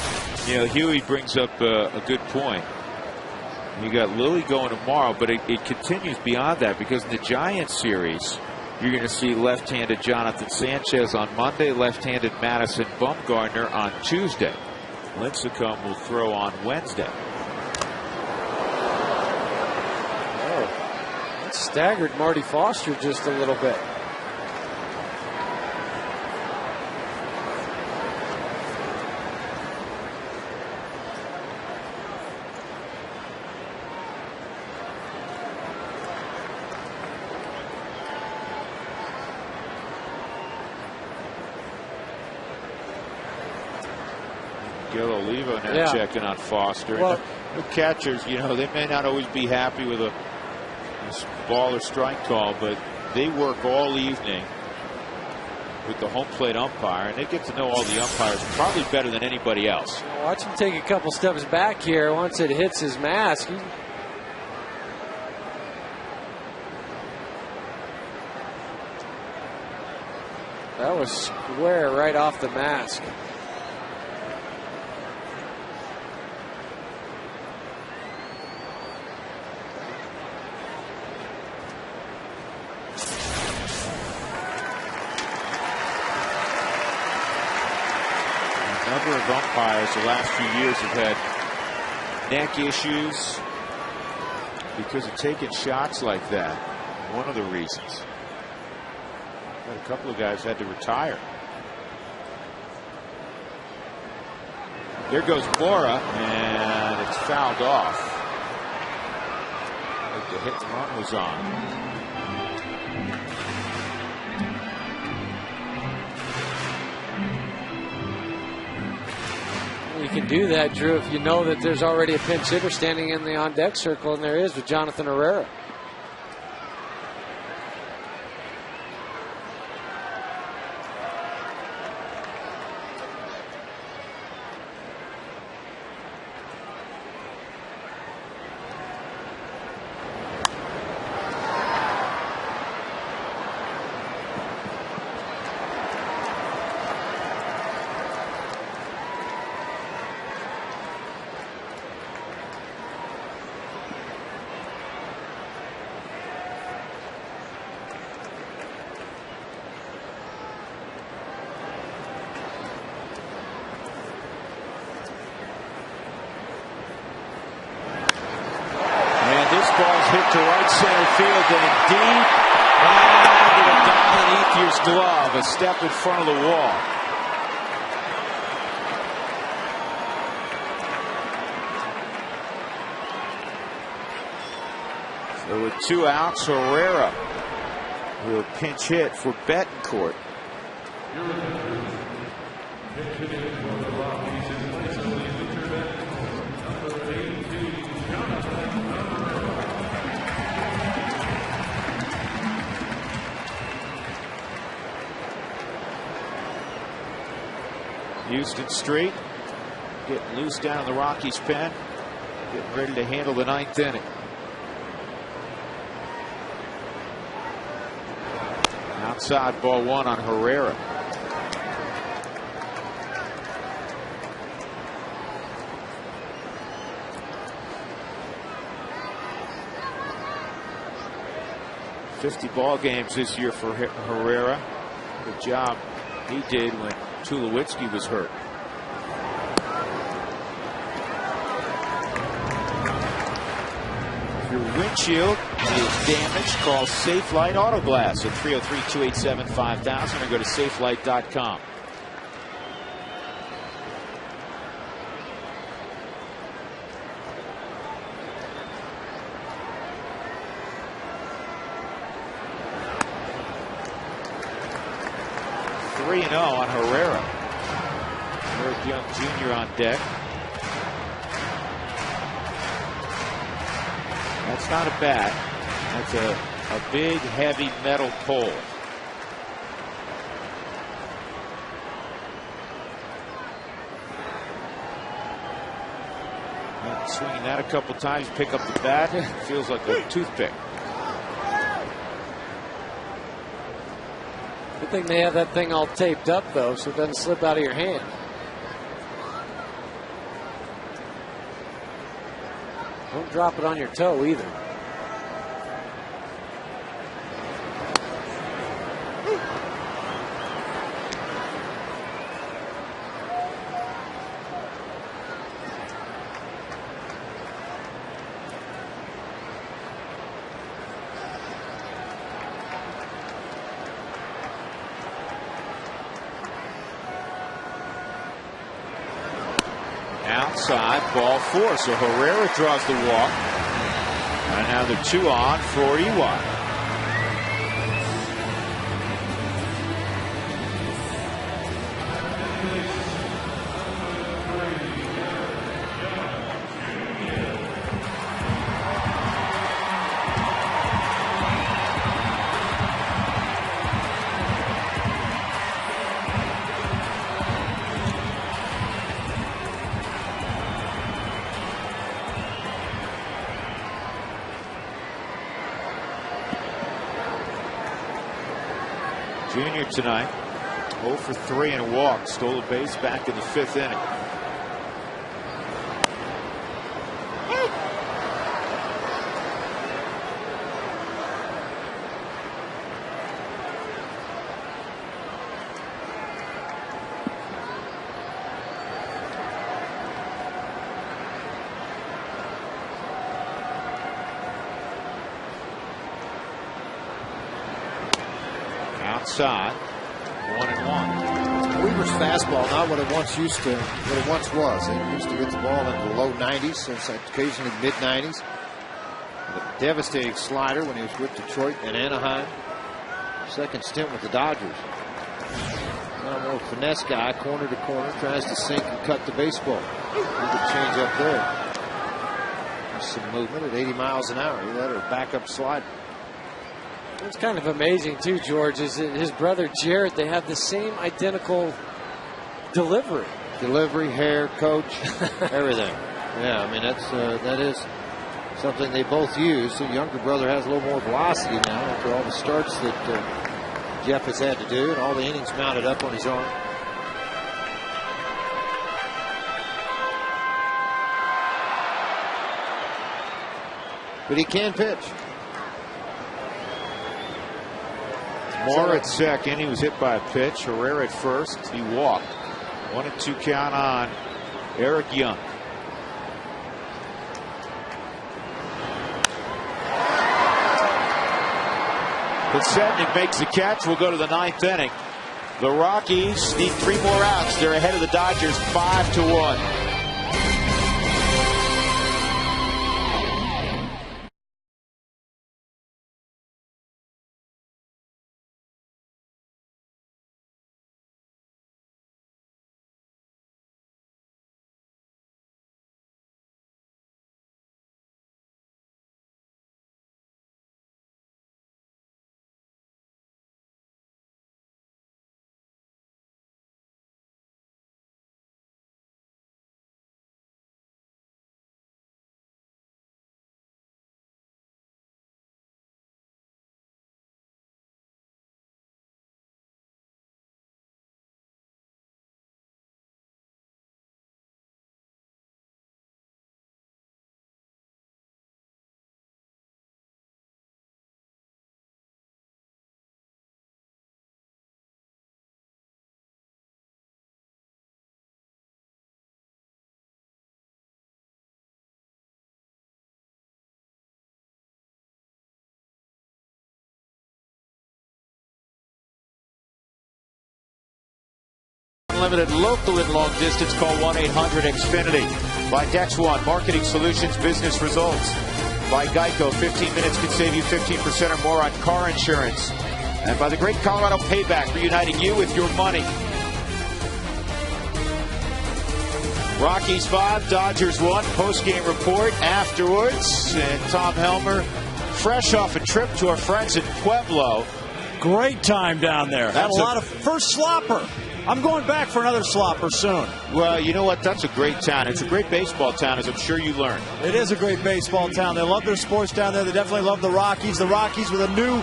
You know, Huey brings up a good point. You got Lilly going tomorrow, but it continues beyond that because in the Giants series, You're going to see left-handed Jonathan Sanchez on Monday, left-handed Madison Bumgarner on Tuesday. Lincecum will throw on Wednesday. Oh, that staggered Marty Foster just a little bit. Gil Olivo now checking on Foster. Well, the catchers, you know, they may not always be happy with a ball or strike call, but they work all evening with the home plate umpire, and they get to know all the umpires probably better than anybody else. Watch him take a couple steps back here once it hits his mask. That was square right off the mask. A number of umpires the last few years have had neck issues because of taking shots like that. One of the reasons. But a couple of guys had to retire. There goes Mora, and it's fouled off. I think the hit run was on. You can do that, Drew, if you know that there's already a pinch hitter standing in the on-deck circle, and there is with Jonathan Herrera. Hit to right center field and deep, and it'll dive underneath your glove, a step in front of the wall. So with 2 outs, Herrera will pinch hit for Betancourt. Houston Street getting loose down in the Rockies pen, getting ready to handle the 9th inning. Outside ball 1 on Herrera. $50 ball games this year for Herrera. Good job he did when Tulowitzki was hurt. If your windshield is damaged, call Safe Light Auto Glass at 303-287-5000 or go to safelight.com. On Herrera. Eric Young Jr. on deck. That's not a bat. That's a big, heavy metal pole. And swinging that a couple times, pick up the bat. Feels like a toothpick. Good thing they have that thing all taped up, though, so it doesn't slip out of your hand. Don't drop it on your toe either. outside, ball 4. So Herrera draws the walk. And now the 2 on for Ewok. Junior tonight, 0 for 3 and a walk. Stole a base back in the 5th inning. Outside, 1-1. Weaver's fastball, not what it once used to, what it once was. It used to get the ball into the low 90s, since occasionally mid 90s. A devastating slider when he was with Detroit and Anaheim. Second stint with the Dodgers. Now a more finesse guy, corner to corner, tries to sink and cut the baseball. Good change up there. There's some movement at 80 miles an hour. Either that or a backup slider. What's kind of amazing too, George, is that his brother Jared, they have the same identical delivery. Delivery, hair, coach, everything. Yeah, I mean that is something they both use. The younger brother has a little more velocity now after all the starts that Jeff has had to do and all the innings mounted up on his arm. But he can pitch. Moore at second. He was hit by a pitch. Herrera at first. He walked. 1-2 count on Eric Young. Pitsetnik makes the catch. We'll go to the 9th inning. The Rockies need 3 more outs. They're ahead of the Dodgers 5-1. Limited local and long distance. Call 1-800-XFINITY. By Dex One Marketing Solutions Business Results. By Geico, 15 minutes can save you 15% or more on car insurance. And by the Great Colorado Payback, reuniting you with your money. Rockies 5, Dodgers 1. Post-game report afterwards. And Tom Helmer, fresh off a trip to our friends in Pueblo. Great time down there. Had a lot of first slopper. I'm going back for another slopper soon. Well, you know what? That's a great town. It's a great baseball town, as I'm sure you learned. It is a great baseball town. They love their sports down there. They definitely love the Rockies. The Rockies with a new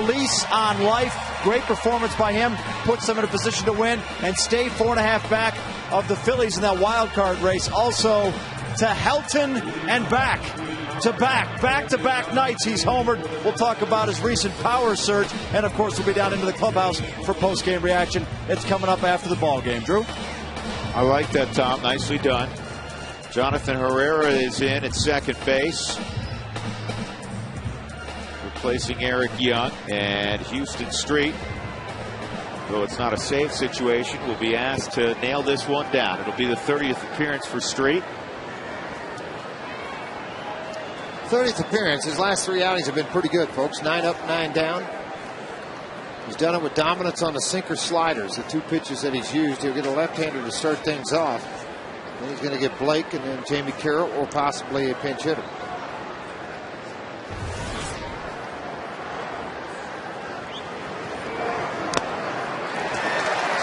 lease on life. Great performance by him. Puts them in a position to win and stay 4.5 back of the Phillies in that wild card race. Also to Helton and back. Back-to-back nights he's homered. We'll talk about his recent power surge, and of course we'll be down into the clubhouse for post-game reaction. It's coming up after the ball game. Drew? I like that, Tom. Nicely done. Jonathan Herrera is in at second base, replacing Eric Young, and Houston Street though it's not a save situation, will be asked to nail this one down. It'll be the 30th appearance for Street. 30th appearance. His last 3 outings have been pretty good, folks. 9 up, 9 down. He's done it with dominance on the sinker sliders, the 2 pitches that he's used. He'll get a left-hander to start things off. Then he's going to get Blake and then Jamie Carroll or possibly a pinch hitter.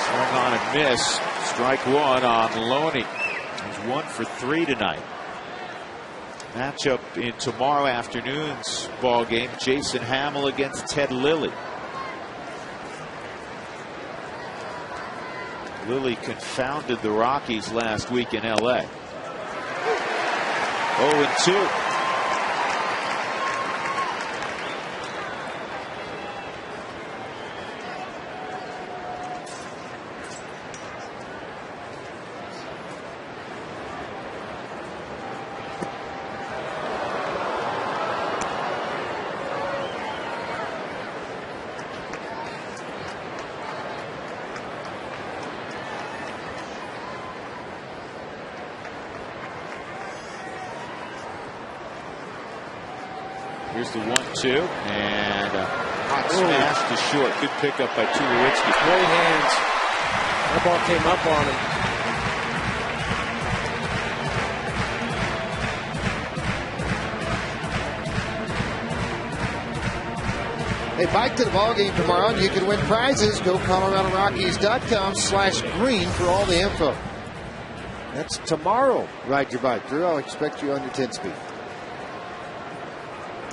Swung on and miss. Strike 1 on Loney. He's 1 for 3 tonight. Matchup in tomorrow afternoon's ball game. Jason Hamill against Ted Lilly. Lilly confounded the Rockies last week in LA. 0-2. Here's the 1-2 and a hot smash to short. Good pickup by Tulowitzki. Great hands. That ball came up on him. Hey, bike to the ball game tomorrow, and you can win prizes. Go ColoradoRockies.com/green for all the info. That's tomorrow. Ride your bike. Drew, I'll expect you on your 10-speed.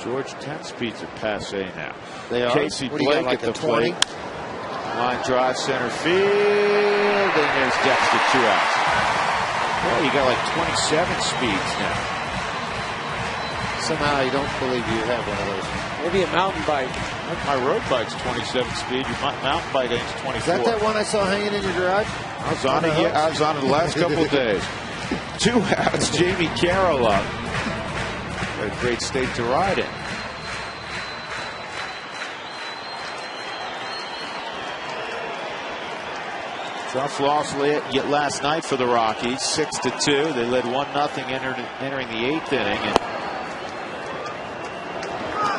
George 10 speeds are passe now. They are. Casey What Blake like at the 20? plate. Line drive center field. And there's Dexter, 2 outs. Well, you got like 27 speeds now. Somehow you don't believe you have one of those. Maybe a mountain bike. My road bike's 27 speed. Your mountain bike ain't 24. Is that one I saw hanging in your garage? I was on it. Yeah, I was on it the last couple of days. 2 outs. Jamie Carroll up. A great state to ride in. Tough loss yet last night for the Rockies, 6-2. They led 1-0 entering the 8th inning, and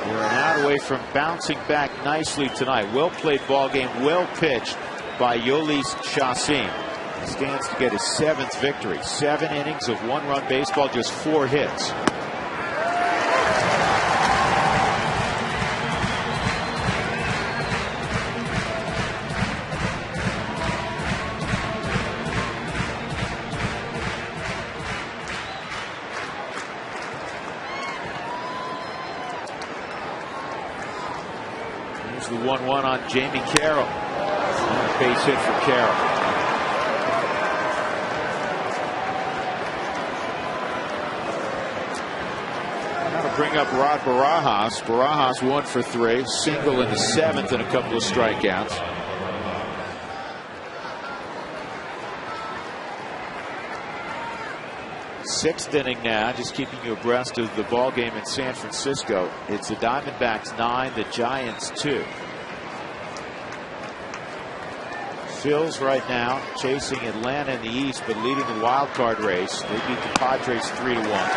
they're an out away from bouncing back nicely tonight. Well played ball game, well pitched by Yolis Chassin. He stands to get his 7th victory. 7 innings of 1-run baseball, just 4 hits. The 1-1 on Jamie Carroll. Base hit for Carroll. Now to bring up Rod Barajas. Barajas 1 for 3. Single in the 7th and a couple of strikeouts. Sixth inning now, just keeping you abreast of the ball game in San Francisco. It's the Diamondbacks 9, the Giants 2. Phil's right now chasing Atlanta in the East, but leading the wild card race. They beat the Padres 3-1.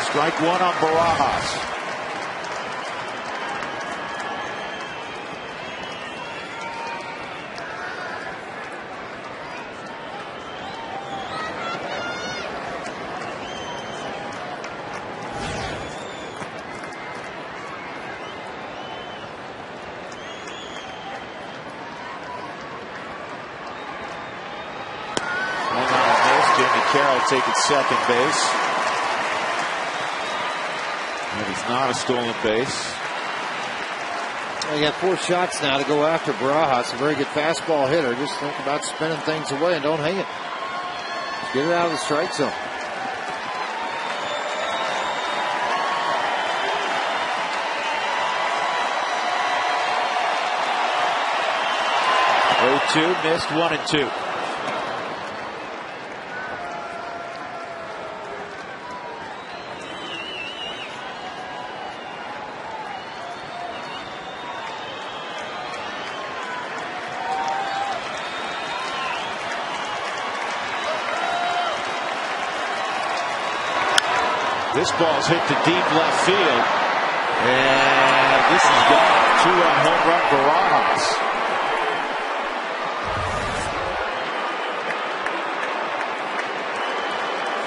Strike 1 on Barajas. Carroll taking second base. That is not a stolen base. Well, you got 4 shots now to go after Barajas. A very good fastball hitter. Just think about spinning things away and don't hang it. Just get it out of the strike zone. Missed 1 and 2. This ball's hit to deep left field. And this is gone. 2-run home run for Barajas.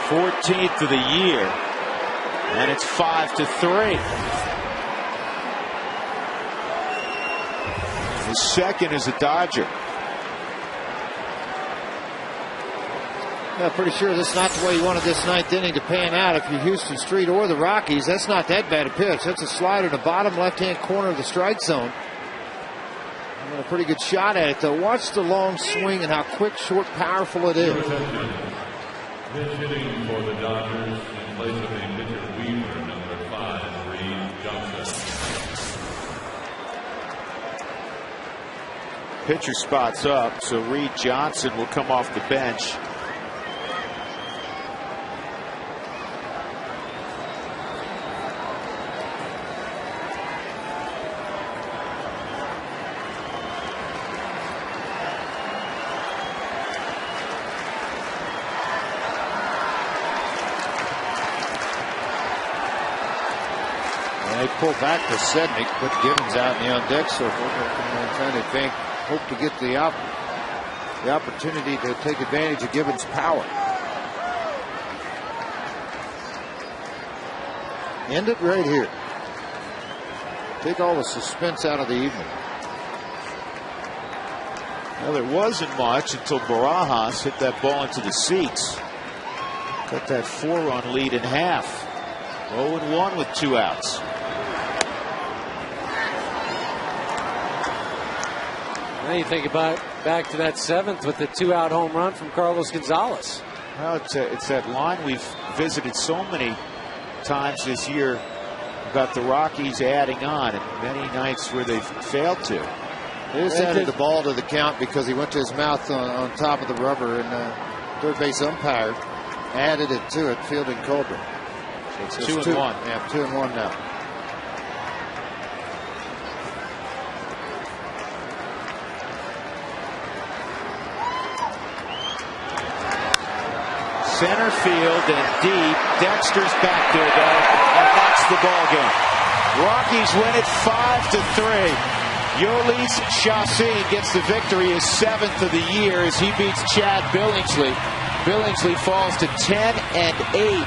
14th of the year. And it's 5-3. The second is a Dodger. Yeah, pretty sure this is not the way you wanted this ninth inning to pan out. If you're Houston Street or the Rockies, that's not that bad a pitch. That's a slider in the bottom left-hand corner of the strike zone. And a pretty good shot at it, though. Watch the long swing and how quick, short, powerful it is. Pitch hitting for the Dodgers in place of a pitcher Weaver, number 5, Reed Johnson. Pitcher spots up, so Reed Johnson will come off the bench. They pull back to Sednick, put Gibbons out in the on-deck circle. Trying to hope to get the opportunity to take advantage of Gibbons' power. End it right here. Take all the suspense out of the evening. Well, there wasn't much until Barajas hit that ball into the seats. Cut that 4-run lead in half. 0-1 with 2 outs. Now you think about back to that 7th with the 2-out home run from Carlos Gonzalez. Well, it's that line we've visited so many times this year about the Rockies adding on, and many nights where they've failed to. They just added the ball to the count because he went to his mouth on top of the rubber, and third base umpire added it to it, fielding Colbert. So it's 2-1. Yeah, 2-1 now. Center field and deep. Dexter's back there, though, and that's the ball game. Rockies win it 5-3. Yolis Chassin gets the victory, his 7th of the year, as he beats Chad Billingsley. Billingsley falls to 10-8.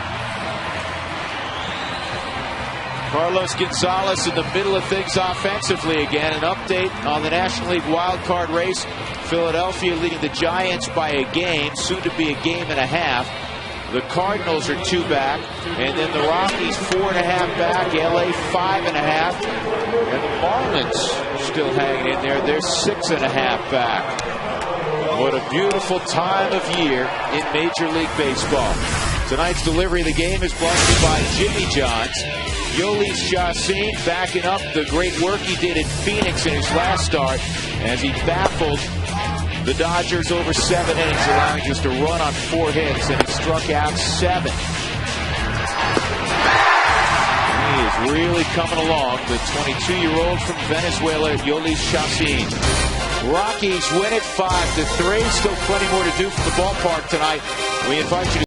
Carlos Gonzalez in the middle of things offensively again. An update on the National League wildcard race. Philadelphia leading the Giants by a game, soon to be a game and a half. The Cardinals are 2 back, and then the Rockies 4.5 back, LA 5.5, and the Marlins still hanging in there. They're 6.5 back. What a beautiful time of year in Major League Baseball. Tonight's delivery of the game is brought to you by Jimmy John's. Yolis Chassin backing up the great work he did in Phoenix in his last start as he baffled the Dodgers over 7 innings, allowing just a run on 4 hits, and he struck out 7. He is really coming along, the 22-year-old from Venezuela, Yolis Chassin. Rockies win it 5-3. Still plenty more to do from the ballpark tonight. We invite you to